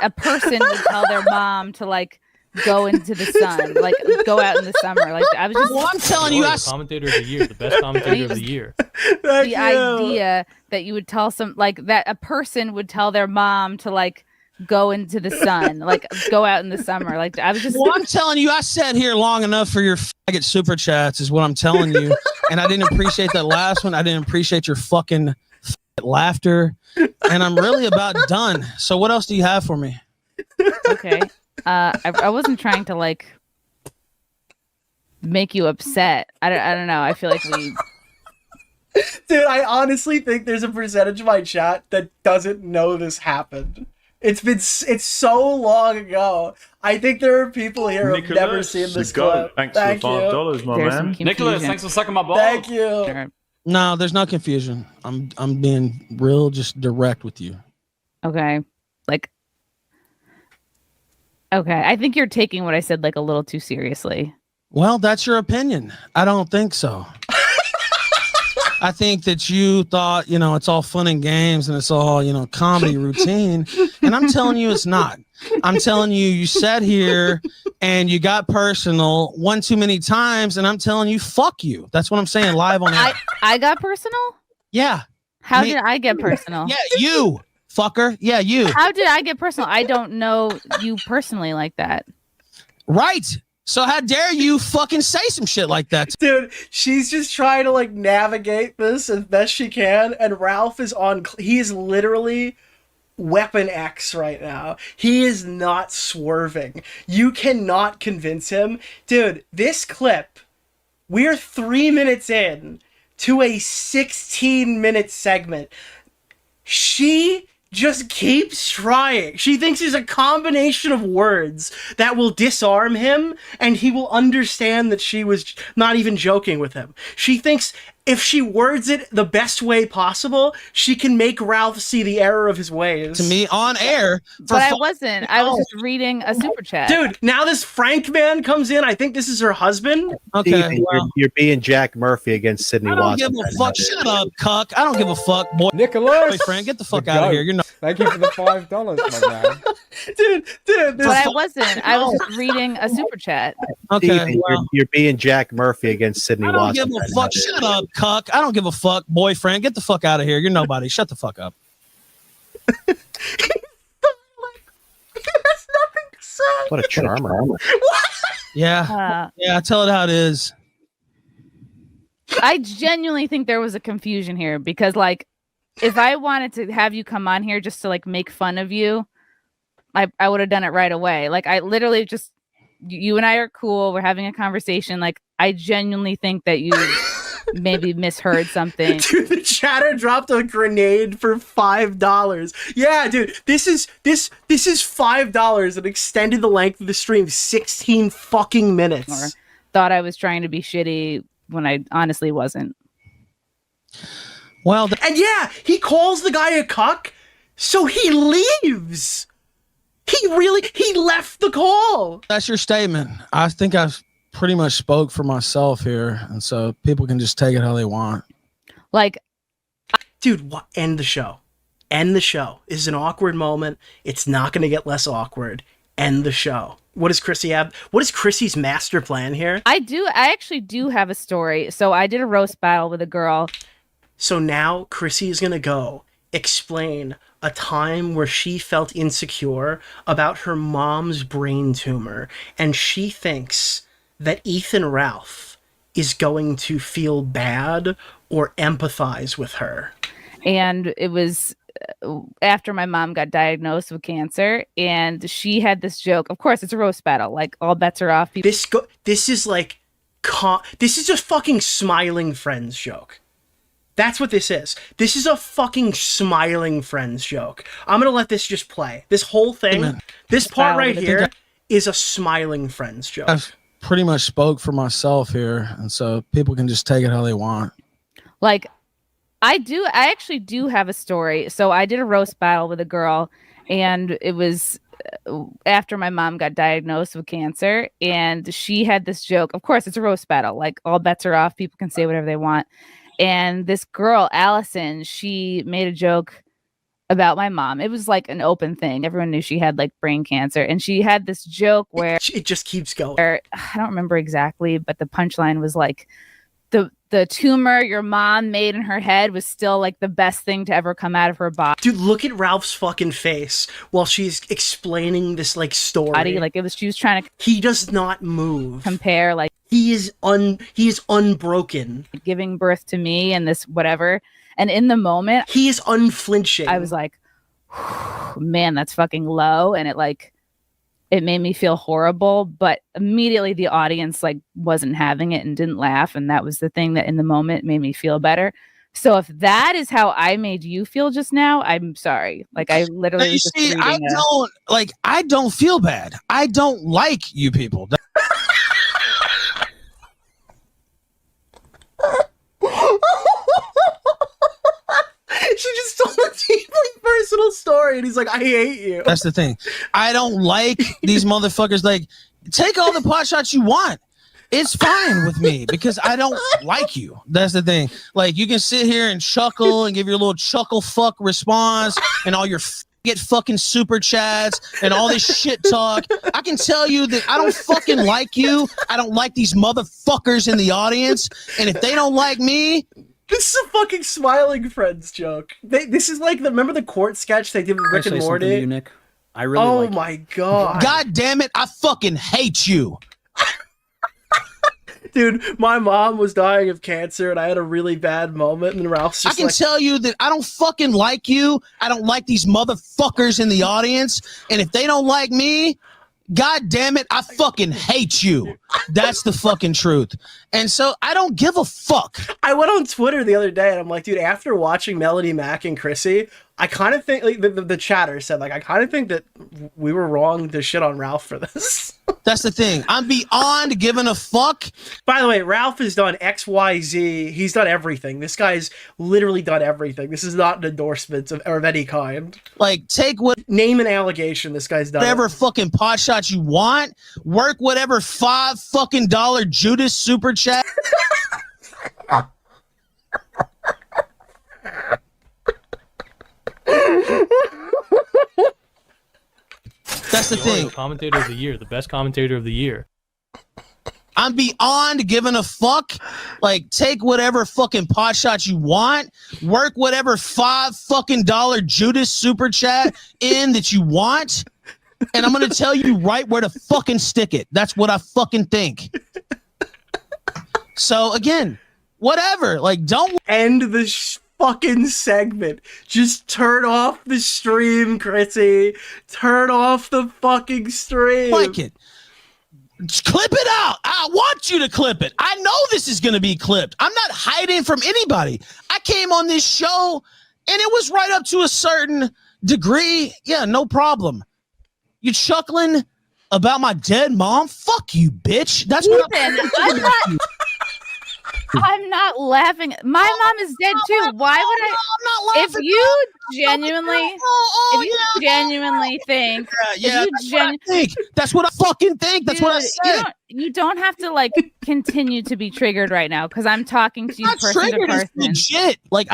A person would tell their mom to like go into the sun, like go out in the summer. Like I was just. Well, I'm telling you, commentator of the year, the best commentator of the year. The idea that you would tell that a person would tell their mom to like go into the sun, like go out in the summer. Like I was just. Well, I'm telling you, I sat here long enough for your faggot super chats, is what I'm telling you. And I didn't appreciate that last one. I didn't appreciate your fucking laughter. And I'm really about done. So what else do you have for me? Okay. I wasn't trying to like make you upset. I don't know. I feel like we. Dude, I honestly think there's a percentage of my chat that doesn't know this happened. It's so long ago. I think there are people here who've never seen this clip. Thanks for the $5, my man. Nicholas, thanks for sucking my balls. Thank you. No, there's no confusion. I'm being real, just direct with you. Okay. Like. Okay, I think you're taking what I said like a little too seriously. Well, that's your opinion. I don't think so. I think that you thought, it's all fun and games and it's all, comedy routine. And I'm telling you, it's not. I'm telling you, you sat here and you got personal one too many times. And I'm telling you, fuck you. That's what I'm saying live on air. I got personal? Yeah. How did I get personal? Yeah, you. Fucker. Yeah, you. How did I get personal? I don't know you personally like that. Right. So how dare you fucking say some shit like that? Dude, she's just trying to like navigate this as best she can. And Ralph is he is literally Weapon X right now. He is not swerving. You cannot convince him. Dude, this clip, we're 3 minutes in to a 16-minute segment. She just keeps trying. She thinks there's a combination of words that will disarm him and he will understand that she was not even joking with him. She thinks if she words it the best way possible, she can make Ralph see the error of his ways. To me on air. But I wasn't. I was just reading a super chat. Dude, now this Frank man comes in. I think this is her husband. Okay. Stevie, you're being Jack Murphy against Sydney I don't Watson. give a fuck. Shut up, cuck. I don't give a fuck, boy. Nicholas! Boyfriend, get the fuck out of here. You're not. Thank you for the $5, my man. Dude. But I wasn't. I was just reading a super chat. Okay. Stevie, you're being Jack Murphy against Sydney I don't Watson. give a fuck. Shut up, cuck. I don't give a fuck, boyfriend. Get the fuck out of here. You're nobody. Shut the fuck up. He has nothing to say. What a charmer. Yeah. Yeah, tell it how it is. I genuinely think there was a confusion here because, like, if I wanted to have you come on here just to like make fun of you, I would have done it right away. Like, I literally just, you and I are cool. We're having a conversation. Like, I genuinely think that you maybe misheard something. Dude, the chatter dropped a grenade for $5. Yeah, dude, this is $5 and extended the length of the stream 16 fucking minutes. Or thought I was trying to be shitty when I honestly wasn't. Well, and yeah, he calls the guy a cuck, so he leaves. He left the call. That's your statement. I think I've pretty much spoke for myself here, and so people can just take it how they want. Like, dude, end the show. End the show. This is an awkward moment. It's not going to get less awkward. End the show. What does Chrissie have? What is Chrissie's master plan here? I actually do have a story. So I did a roast battle with a girl. So now Chrissie is going to go explain a time where she felt insecure about her mom's brain tumor, and she thinks that Ethan Ralph is going to feel bad or empathize with her. And it was after my mom got diagnosed with cancer, and she had this joke. Of course, it's a roast battle. Like, all bets are off. This is like, this is just fucking smiling friends joke. That's what this is. This is a fucking smiling friends joke. I'm going to let this just play. This whole thing, this part right here is a smiling friends joke. I've pretty much spoke for myself here, and so people can just take it how they want. Like, I actually do have a story. So I did a roast battle with a girl, and it was after my mom got diagnosed with cancer, and she had this joke. Of course, it's a roast battle. Like, all bets are off. People can say whatever they want. And this girl, Allison, she made a joke about my mom. It was like an open thing. Everyone knew she had like brain cancer. And she had this joke where it just keeps going. I don't remember exactly, but the punchline was like, the the tumor your mom made in her head was still like the best thing to ever come out of her body. Dude, look at Ralph's fucking face while she's explaining this like story. Like she was trying to. He does not move. Compare like he is unbroken. Giving birth to me and this whatever, and in the moment he is unflinching. I was like, man, that's fucking low, and it made me feel horrible, but immediately the audience like wasn't having it and didn't laugh. And that was the thing that in the moment made me feel better. So if that is how I made you feel just now, I'm sorry. Like I literally you see, I don't feel bad. I don't like you people. She just told a deeply personal story, and he's like, I hate you. That's the thing. I don't like these motherfuckers. Like, take all the pot shots you want. It's fine with me because I don't like you. That's the thing. Like, you can sit here and chuckle and give your little chuckle fuck response and all your get fucking super chats and all this shit talk. I can tell you that I don't fucking like you. I don't like these motherfuckers in the audience. And if they don't like me, this is a fucking Smiling Friends joke. This is like remember the court sketch they did with Rick and Morty? You, Nick? I really oh like my god. God damn it, I fucking hate you. Dude, my mom was dying of cancer and I had a really bad moment and Ralph's just I can tell you that I don't fucking like you. I don't like these motherfuckers in the audience. And if they don't like me, God damn it, I fucking hate you. That's the fucking truth. And so I don't give a fuck. I went on Twitter the other day and I'm like, dude, after watching Melody Mac and Chrissie, I kind of think, like the chatter said, like, I kind of think that we were wrong to shit on Ralph for this. That's the thing. I'm beyond giving a fuck. By the way, Ralph has done XYZ. He's done everything. This guy's literally done everything. This is not an endorsement of any kind. Like, name an allegation this guy's done. Whatever fucking pot shots you want. Work whatever $5 fucking Judas super chat. That's the thing. Commentator of the year, the best commentator of the year. I'm beyond giving a fuck. Like, take whatever fucking pot shots you want. Work whatever $5 fucking Judas super chat in that you want. And I'm going to tell you right where to fucking stick it. That's what I fucking think. So, again, whatever. Like, don't end the fucking segment. Just turn off the stream, Chrissie. Turn off the fucking stream. Like it. Just clip it out. I want you to clip it. I know this is going to be clipped. I'm not hiding from anybody. I came on this show and it was right up to a certain degree. Yeah, no problem. You chuckling about my dead mom? Fuck you, bitch. That's what I'm not laughing. My mom is dead too. Why would I? I'm not laughing. If you genuinely think, that's what I fucking think. That's what I said. You don't have to like continue to be triggered right now because I'm talking to you person to person. Legit. Like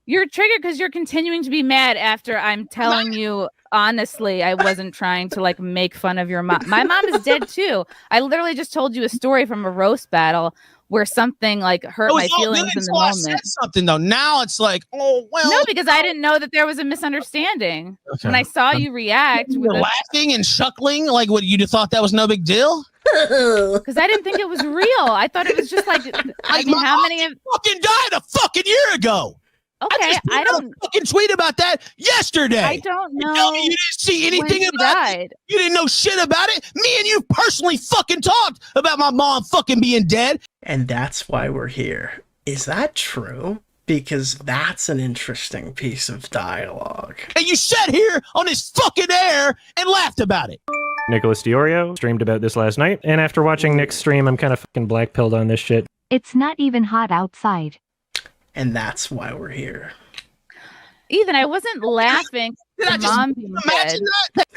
you're triggered because you're continuing to be mad after I'm telling you honestly I wasn't trying to like make fun of your mom. My mom is dead too. I literally just told you a story from a roast battle where something like hurt my feelings in the moment. I said something though. Now it's like, oh well. No, because I didn't know that there was a misunderstanding. Okay. When I saw you react, you were laughing and chuckling, like what you thought that was no big deal. Because I didn't think it was real. I thought it was just like I mean, how many of fucking died a fucking year ago? Okay, I don't fucking tweet about that yesterday. I don't know. You tell me you didn't see anything about it. You didn't know shit about it. Me and you personally fucking talked about my mom fucking being dead. And that's why we're here. Is that true? Because that's an interesting piece of dialogue. And you sat here on this fucking air and laughed about it. Nicholas DeOrio streamed about this last night, and after watching Nick's stream, I'm kind of fucking black-pilled on this shit. It's not even hot outside. And that's why we're here. Ethan, I wasn't laughing. Mom being dead.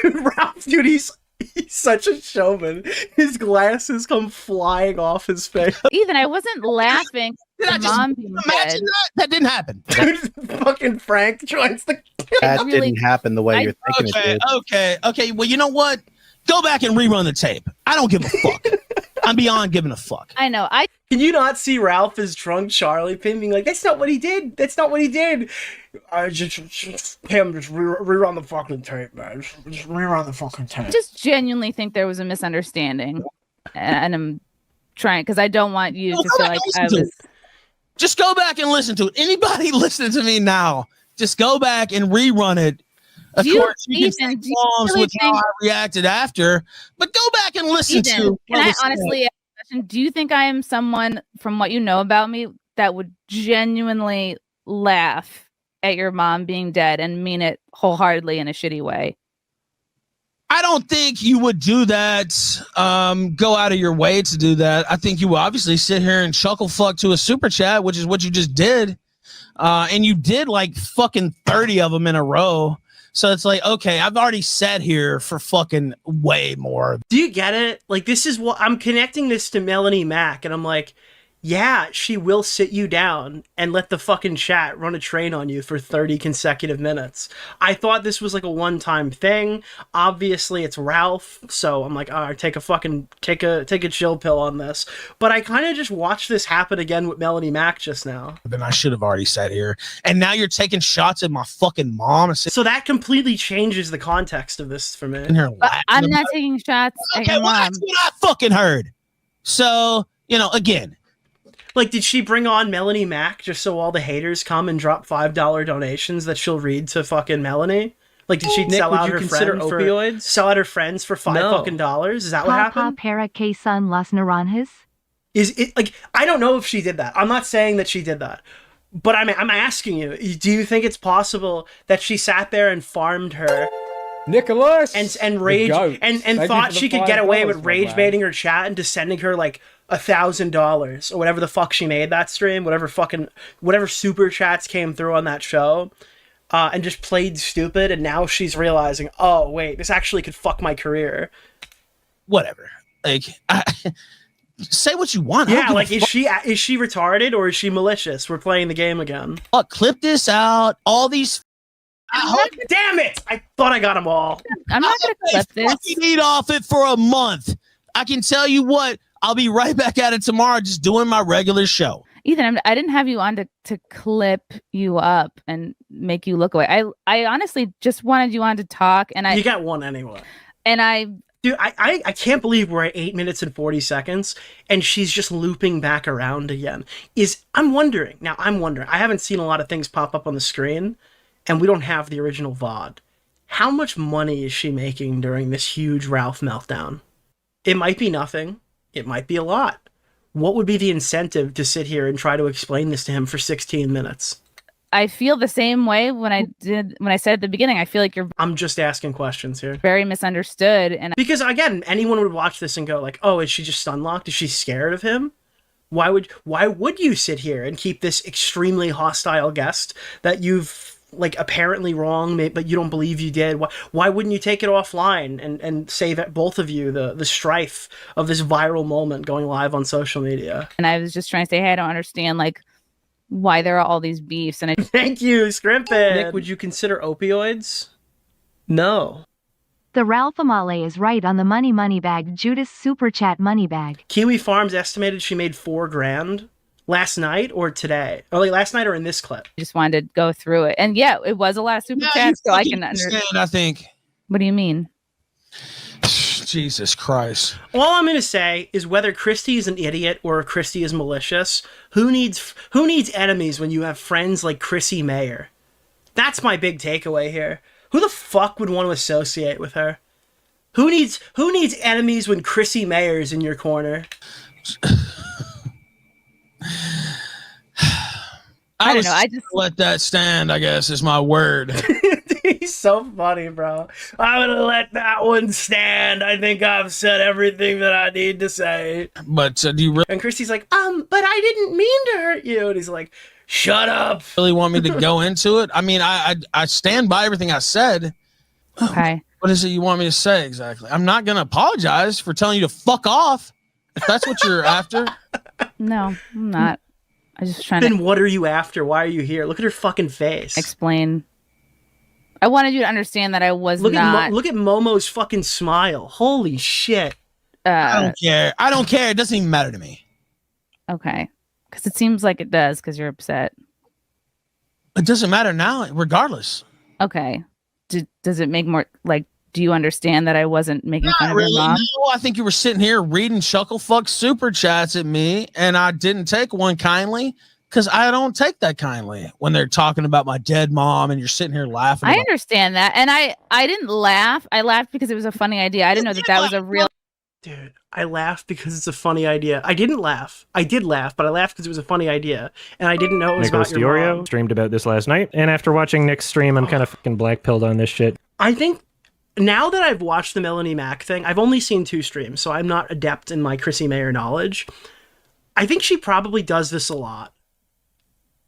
Ralph, dude, he's such a showman. His glasses come flying off his face. Ethan, I wasn't laughing. Mom being dead. That didn't happen. Dude, fucking Frank joins the. That didn't happen the way you're thinking it did. Okay. Well, you know what? Go back and rerun the tape. I don't give a fuck. I'm beyond giving a fuck. I know. Can you not see Ralph as drunk Charlie Pin being like, that's not what he did. That's not what he did. I just rerun the fucking tape, man. Just rerun the fucking tape. just genuinely think there was a misunderstanding, and I'm trying because I don't want you to feel like I was. Just go back and listen to it. Anybody listening to me now, just go back and rerun it. Of course, you can take qualms with how I reacted after, but go back and listen to. Can I honestly ask a question? Do you think I am someone, from what you know about me, that would genuinely laugh at your mom being dead and mean it wholeheartedly in a shitty way? I don't think you would do that, go out of your way to do that. I think you would obviously sit here and chuckle fuck to a super chat, which is what you just did. And you did like fucking 30 of them in a row. So it's like, okay, I've already sat here for fucking way more. Do you get it? Like, this is what I'm connecting this to Melanie Mack, and I'm like, yeah, she will sit you down and let the fucking chat run a train on you for 30 consecutive minutes. I thought this was like a one-time thing. Obviously, it's Ralph, so I'm like, all right, take a chill pill on this. But I kind of just watched this happen again with Melanie Mack just now. Then I should have already sat here. And now you're taking shots at my fucking mom. So that completely changes the context of this for me. I'm not taking shots at your well, mom. that's what I fucking heard. So, again. Like, did she bring on Melanie Mack just so all the haters come and drop $5 donations that she'll read to fucking Melanie? Like, did she sell out her friends sell out her friends for $5 fucking dollars? Is that what happened? Para que son las naranjas? Is it like, I don't know if she did that. I'm not saying that she did that, but I'm asking you. Do you think it's possible that she sat there and farmed her? Nicholas and rage and thought she could get away with rage baiting her chat into sending her like $1,000 or whatever the fuck she made that stream, whatever super chats came through on that show, and just played stupid, and now she's realizing, oh wait, this actually could fuck my career. Whatever. Like, say what you want. Yeah, like, is she retarded or is she malicious? We're playing the game again. Clip this out. All these. Damn it! I thought I got them all. I'm not gonna clip this. Eat off it for a month. I can tell you what. I'll be right back at it tomorrow, just doing my regular show. Ethan, I didn't have you on to clip you up and make you look away. I honestly just wanted you on to talk, and you got one anyway. And dude, I can't believe we're at 8 minutes and 40 seconds, and she's just looping back around again. I'm wondering. I haven't seen a lot of things pop up on the screen, and we don't have the original VOD. How much money is she making during this huge Ralph meltdown? It might be nothing. It might be a lot. What would be the incentive to sit here and try to explain this to him for 16 minutes? I feel the same way when I said at the beginning. I feel like I'm just asking questions here. Very misunderstood. And because again, anyone would watch this and go like, oh, is she just stunlocked? Is she scared of him? Why would you sit here and keep this extremely hostile guest that you've like apparently wrong, but you don't believe you did? Why wouldn't you take it offline and save both of you the strife of this viral moment going live on social media? And I was just trying to say, hey, I don't understand like why there are all these beefs. And thank you, Scrimpin. Nick, would you consider opioids? No. The Ralph Amale is right on the money bag. Judas super chat money bag. Kiwi Farms estimated she made $4,000. Last night or today? Or like last night or in this clip? I just wanted to go through it. And yeah, it was a lot of super chats, so I can understand. I think. What do you mean? Jesus Christ. All I'm going to say is whether Christie is an idiot or Christie is malicious, who needs enemies when you have friends like Chrissie Mayr? That's my big takeaway here. Who the fuck would want to associate with her? Who needs enemies when Chrissie Mayr is in your corner? I don't know. I just let that stand, I guess, is my word. He's so funny, bro. I'm gonna let that one stand. I think I've said everything that I need to say. But do you really? And Christie's like, but I didn't mean to hurt you. And he's like, shut up. Really want me to go into it? I mean, I stand by everything I said. Okay. What is it you want me to say exactly? I'm not gonna apologize for telling you to fuck off. If that's what you're after. No, I'm not. I was just trying Then what are you after? Why are you here? Look at her fucking face. Explain. I wanted you to understand that I was not. Look at Momo's fucking smile. Holy shit. I don't care. I don't care. It doesn't even matter to me. Okay. Because it seems like it does because you're upset. It doesn't matter now, regardless. Okay. Does it make more like? Do you understand that I wasn't making fun of really, your mom? No, I think you were sitting here reading shucklefuck super chats at me, and I didn't take one kindly because I don't take that kindly when they're talking about my dead mom, and you're sitting here laughing. I understand that, and I didn't laugh. I laughed because it was a funny idea. I didn't know that was a real. Dude, I laughed because it's a funny idea. I didn't laugh. I did laugh, but I laughed because it was a funny idea, and I didn't know it was Nicholas about your DeOrio mom. streamed about this last night, and after watching Nick's stream, I'm kind of fucking black-pilled on this shit. I think now that I've watched the Melanie Mac thing, I've only seen 2 streams, so I'm not adept in my Chrissie Mayr knowledge. I think she probably does this a lot,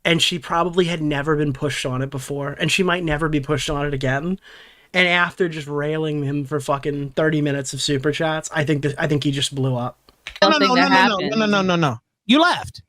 and she probably had never been pushed on it before, and she might never be pushed on it again. And after just railing him for fucking 30 minutes of super chats, I think he just blew up. No. You laughed.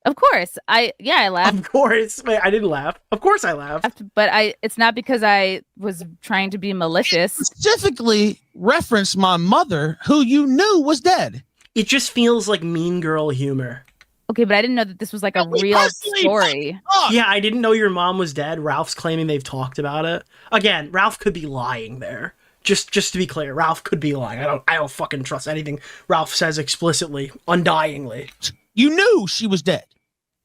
Of course. I laughed. Of course. Wait, I didn't laugh. Of course I laughed. But it's not because I was trying to be malicious. You specifically referenced my mother, who you knew was dead. It just feels like mean girl humor. Okay, but I didn't know that this was like a real story. Yeah, I didn't know your mom was dead. Ralph's claiming they've talked about it. Again, Ralph could be lying there. Just to be clear, Ralph could be lying. I don't fucking trust anything Ralph says explicitly, undyingly. You knew she was dead.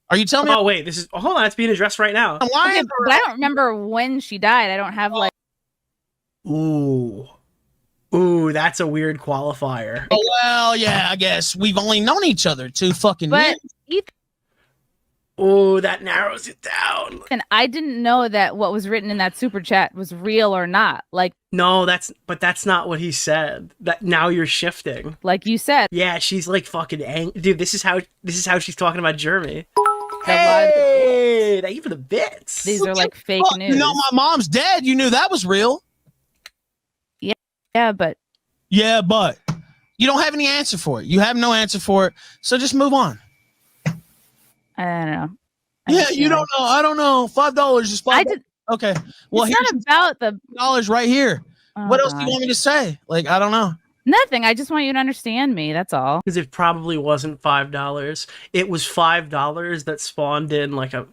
Are you telling me? Oh wait, hold on, it's being addressed right now. I'm lying. Okay, but I don't remember when she died. I don't have like. Ooh, that's a weird qualifier. Oh, well, yeah, I guess we've only known each other 2 fucking years. Oh, that narrows it down. And I didn't know that what was written in that super chat was real or not. Like, no, that's not what he said. That now you're shifting. Like you said. Yeah, she's like fucking angry. Dude, this is how she's talking about Jeremy. Hey, thank you for the bits. These are like fake news. You know my mom's dead. You knew that was real. Yeah, but you don't have any answer for it. You have no answer for it. So just move on. I don't know. You don't know. I don't know. $5 is $5. Okay. Well, it's not about the dollars right here. What else do you want me to say? Like, I don't know. Nothing. I just want you to understand me. That's all. Because it probably wasn't $5. It was $5 that spawned in like a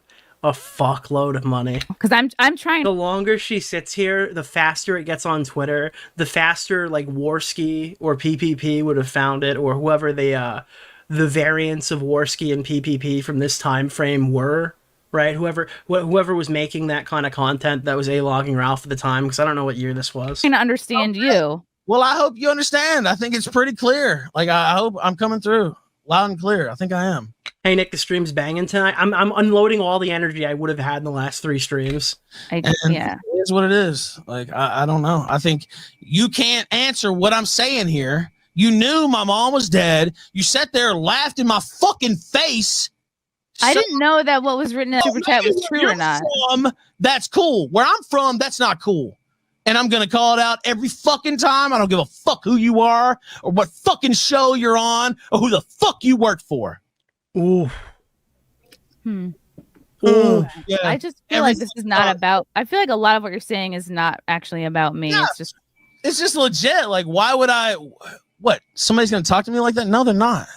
fuckload of money. Because I'm trying. The longer she sits here, the faster it gets on Twitter. The faster like Warski or PPP would have found it, or whoever the variants of Warski and PPP from this time frame were. Right, whoever was making that kind of content that was A-logging Ralph at the time, because I don't know what year this was. I'm trying to understand you. Well, I hope you understand. I think it's pretty clear. Like, I hope I'm coming through loud and clear. I think I am. Hey, Nick, the stream's banging tonight. I'm unloading all the energy I would have had in the last 3 streams. Yeah. It is what it is. Like, I don't know. I think you can't answer what I'm saying here. You knew my mom was dead. You sat there and laughed in my fucking face. I didn't know that what was written in the super chat was true or not. That's cool. Where I'm from, that's not cool. And I'm going to call it out every fucking time. I don't give a fuck who you are or what fucking show you're on or who the fuck you work for. Ooh. Ooh. Yeah. I just feel like this is not about. I feel like a lot of what you're saying is not actually about me. Yeah. It's just legit. Like, why would I? What? Somebody's going to talk to me like that? No, they're not.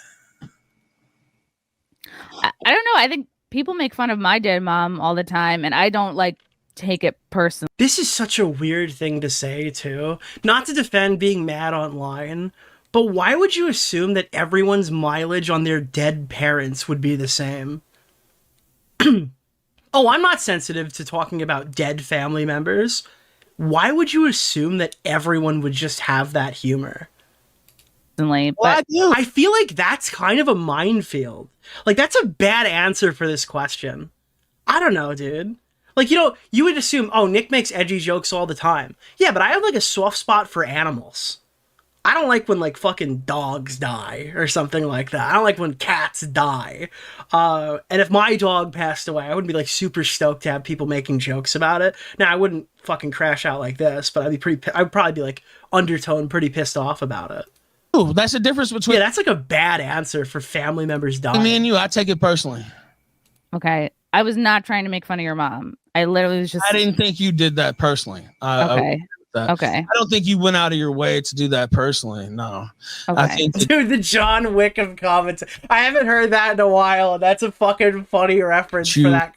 I don't know. I think people make fun of my dead mom all the time, and I don't like take it personally. This is such a weird thing to say, too. Not to defend being mad online, but why would you assume that everyone's mileage on their dead parents would be the same? Oh, I'm not sensitive to talking about dead family members. Why would you assume that everyone would just have that humor? But I feel like that's kind of a minefield. Like, that's a bad answer for this question. I don't know, dude. Like, you would assume, oh, Nick makes edgy jokes all the time. Yeah, but I have, like, a soft spot for animals. I don't like when, like, fucking dogs die or something like that. I don't like when cats die. And if my dog passed away, I wouldn't be, like, super stoked to have people making jokes about it. Now, I wouldn't fucking crash out like this, but I would probably be, like, undertone pretty pissed off about it. Ooh, that's the difference between... Yeah, that's like a bad answer for family members dying. Me and you, I take it personally. Okay. I was not trying to make fun of your mom. I literally was just... I didn't think you did that personally. Okay. that. Okay. I don't think you went out of your way to do that personally. No. Okay. I think Dude, the John Wick of comments. I haven't heard that in a while, and that's a fucking funny reference for that.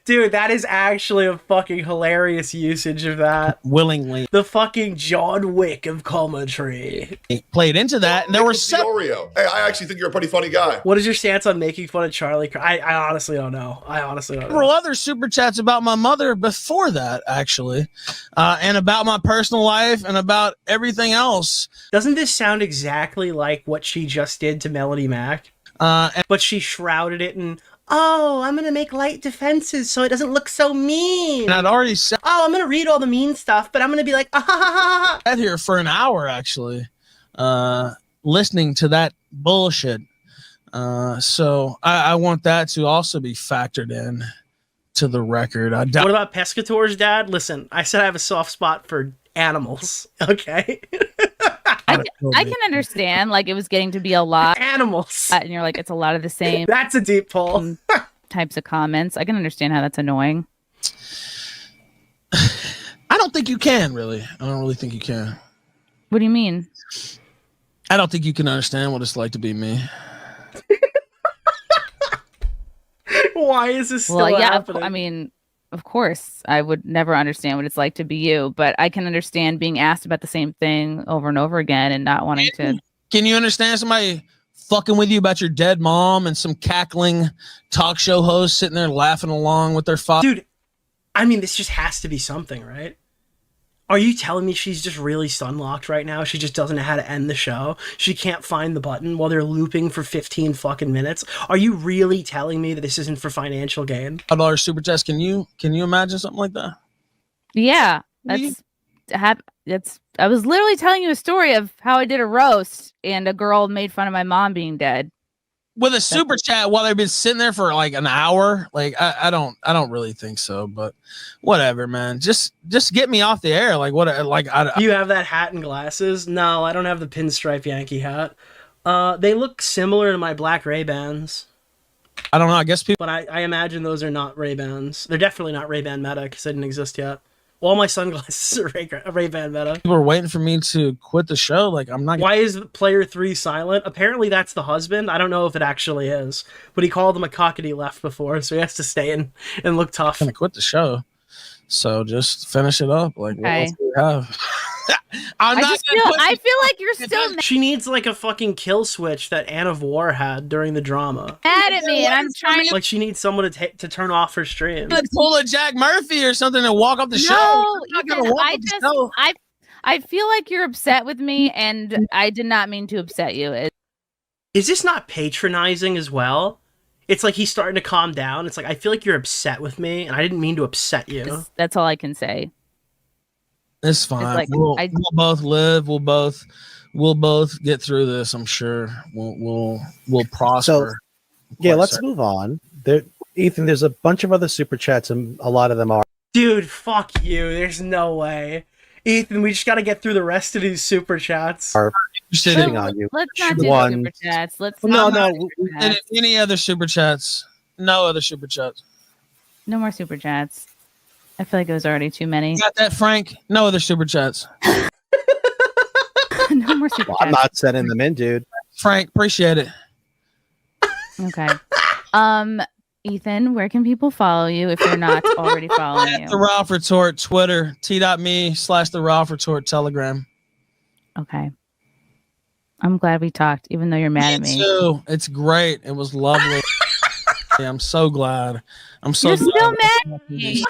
Dude, that is actually a fucking hilarious usage of that. Willingly. The fucking John Wick of commentary. Played into that, and there were DeOrio. Hey, I actually think you're a pretty funny guy. What is your stance on making fun of Charlie? I honestly don't know. Several other super chats about my mother before that, actually, and about my personal life and about everything else. Doesn't this sound exactly like what she just did to Melody Mac? But she shrouded it in, oh, I'm gonna make light defenses so it doesn't look so mean. And I'd already said, oh, I'm gonna read all the mean stuff, but I'm gonna be like, ah, ha, ha, ha, ha. Sat here for an hour actually, listening to that bullshit. So I want that to also be factored in to the record. What about Pescator's dad? Listen, I said I have a soft spot for animals. Okay. I can understand, like, it was getting to be a lot. Animals. And you're like, it's a lot of the same. That's a deep pull. Types of comments. I can understand how that's annoying. I don't think you can, really. I don't really think you can. What do you mean? I don't think you can understand what it's like to be me. Why is this still happening? I mean, of course, I would never understand what it's like to be you, but I can understand being asked about the same thing over and over again and not wanting to. Can you understand somebody fucking with you about your dead mom and some cackling talk show host sitting there laughing along with their father? Dude, I mean, this just has to be something, right? Are you telling me she's just really stunlocked right now? She just doesn't know how to end the show. She can't find the button while they're looping for 15 fucking minutes. Are you really telling me that this isn't for financial gain? $5 super chats. Can you imagine something like that? Yeah, that's. I was literally telling you a story of how I did a roast and a girl made fun of my mom being dead. With a super chat while they've been sitting there for like an hour, like I don't really think so, but whatever, man. Just get me off the air. Like what? Like you have that hat and glasses? No, I don't have the pinstripe Yankee hat. They look similar to my black Ray-Bans. I don't know. I guess people. But I imagine those are not Ray-Bans. They're definitely not Ray-Ban Meta because they didn't exist yet. All my sunglasses are Ray-Ban Meta. People are waiting for me to quit the show. Like, I'm not. Why is player 3 silent? Apparently that's the husband. I don't know if it actually is. But he called him a cock and he left before, so he has to stay in and look tough. I'm gonna quit the show. So just finish it up. Like, what else do we have? I feel like you're still She needs like a fucking kill switch that Anne of War had during the drama. mad at me, and I'm trying. Like she needs someone to turn off her stream. Like pull a Jack Murphy or something and walk off the show. I feel like you're upset with me, and I did not mean to upset you. Is this not patronizing as well? It's like he's starting to calm down. It's like, I feel like you're upset with me, and I didn't mean to upset you. That's all I can say. It's fine. Like, we'll both live. We'll both get through this. I'm sure. We'll prosper. So, yeah, let's move on. Ethan, there's a bunch of other super chats, and a lot of them are. Dude, fuck you. There's no way. Ethan, we just got to get through the rest of these super chats. Are sitting on you. Let's not do super chats. Let's Any other super chats? No other super chats. No more super chats. I feel like it was already too many. You got that, Frank? No other super chats. No more super chats. I'm not sending them in, dude. Frank, appreciate it. Okay. Ethan, where can people follow you if they're not already following you? The Ralph Retort, Twitter, t.me/the Ralph Retort, Telegram. Okay. I'm glad we talked, even though you're mad at me. Too. It's great. It was lovely. Yeah, I'm so glad. I'm so You're glad still mad at me.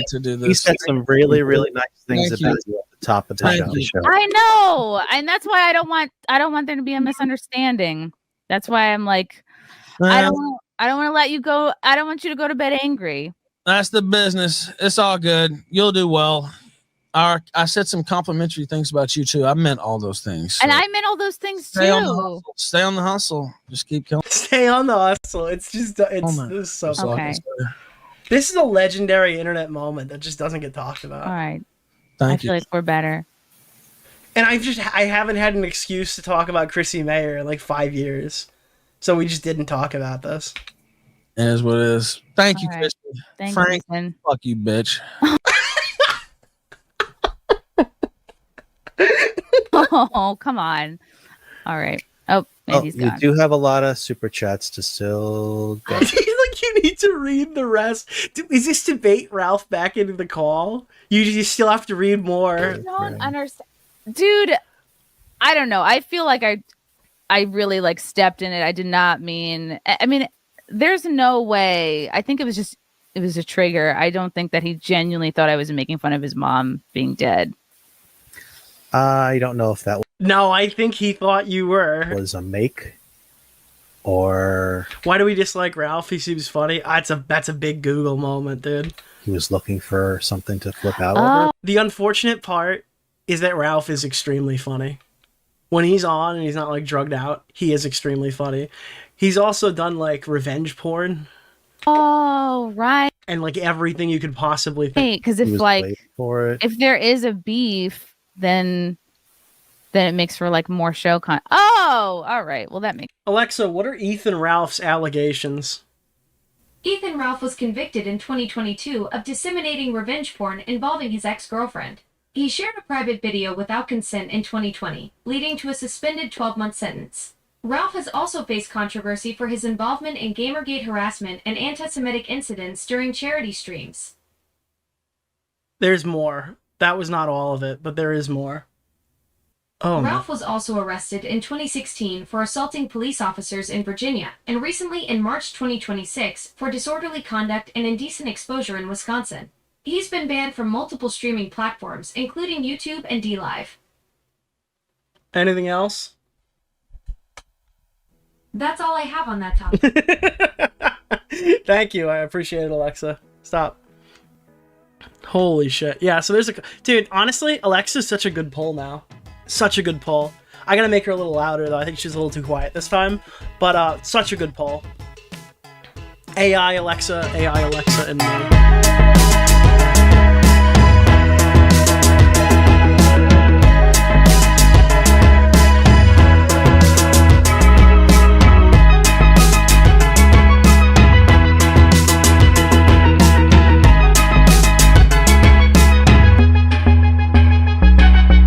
To do this. He said some really, really nice things about you at the top of the show. I know, and that's why I don't want there to be a misunderstanding. That's why I'm like, I don't want to let you go. I don't want you to go to bed angry. That's the business. It's all good. You'll do well. I said some complimentary things about you too. I meant all those things. So. And I meant all those things too. Stay on the hustle. Just keep killing. Stay on the hustle. It's just it's so okay. This is a legendary internet moment that just doesn't get talked about. All right. Thank you. I feel like we're better. And I haven't had an excuse to talk about Chrissie Mayr in like 5 years. So we just didn't talk about this. It is what it is. Thank you, right. Chrissie. Thank Frank, you, fuck you, bitch. Oh, come on. All right. Oh, maybe he's you gone. do have a lot of super chats to still get. Like you need to read the rest. Is this to bait Ralph back into the call? You still have to read more. I don't understand, dude. I don't know. I feel like I really like stepped in it. I did not mean. I mean, there's no way. I think it was a trigger. I don't think that he genuinely thought I was making fun of his mom being dead. I don't know if that No, I think he thought you were. was a make or Why do we dislike Ralph? He seems funny. That's a big Google moment, dude. he was looking for something to flip out over. The unfortunate part is that Ralph is extremely funny. When he's on and he's not like drugged out, he is extremely funny. He's also done like revenge porn. Oh, right. And like everything you could possibly think. Because if there is a beef, then it makes for like more show content. Oh, all right. Well, that makes. Alexa, what are Ethan Ralph's allegations? Ethan Ralph was convicted in 2022 of disseminating revenge porn involving his ex-girlfriend. He shared a private video without consent in 2020, leading to a suspended 12-month sentence. Ralph has also faced controversy for his involvement in Gamergate harassment and anti-Semitic incidents during charity streams. There's more. That was not all of it, but there is more. Oh, Ralph was also arrested in 2016 for assaulting police officers in Virginia, and recently in March 2026 for disorderly conduct and indecent exposure in Wisconsin. He's been banned from multiple streaming platforms, including YouTube and DLive. Anything else? That's all I have on that topic. Thank you. I appreciate it, Alexa. Stop. Holy shit. Yeah, so there's a... Dude, honestly, Alexa's such a good poll now. Such a good poll. I gotta make her a little louder, though. I think she's a little too quiet this time. But, such a good poll. AI Alexa, and me.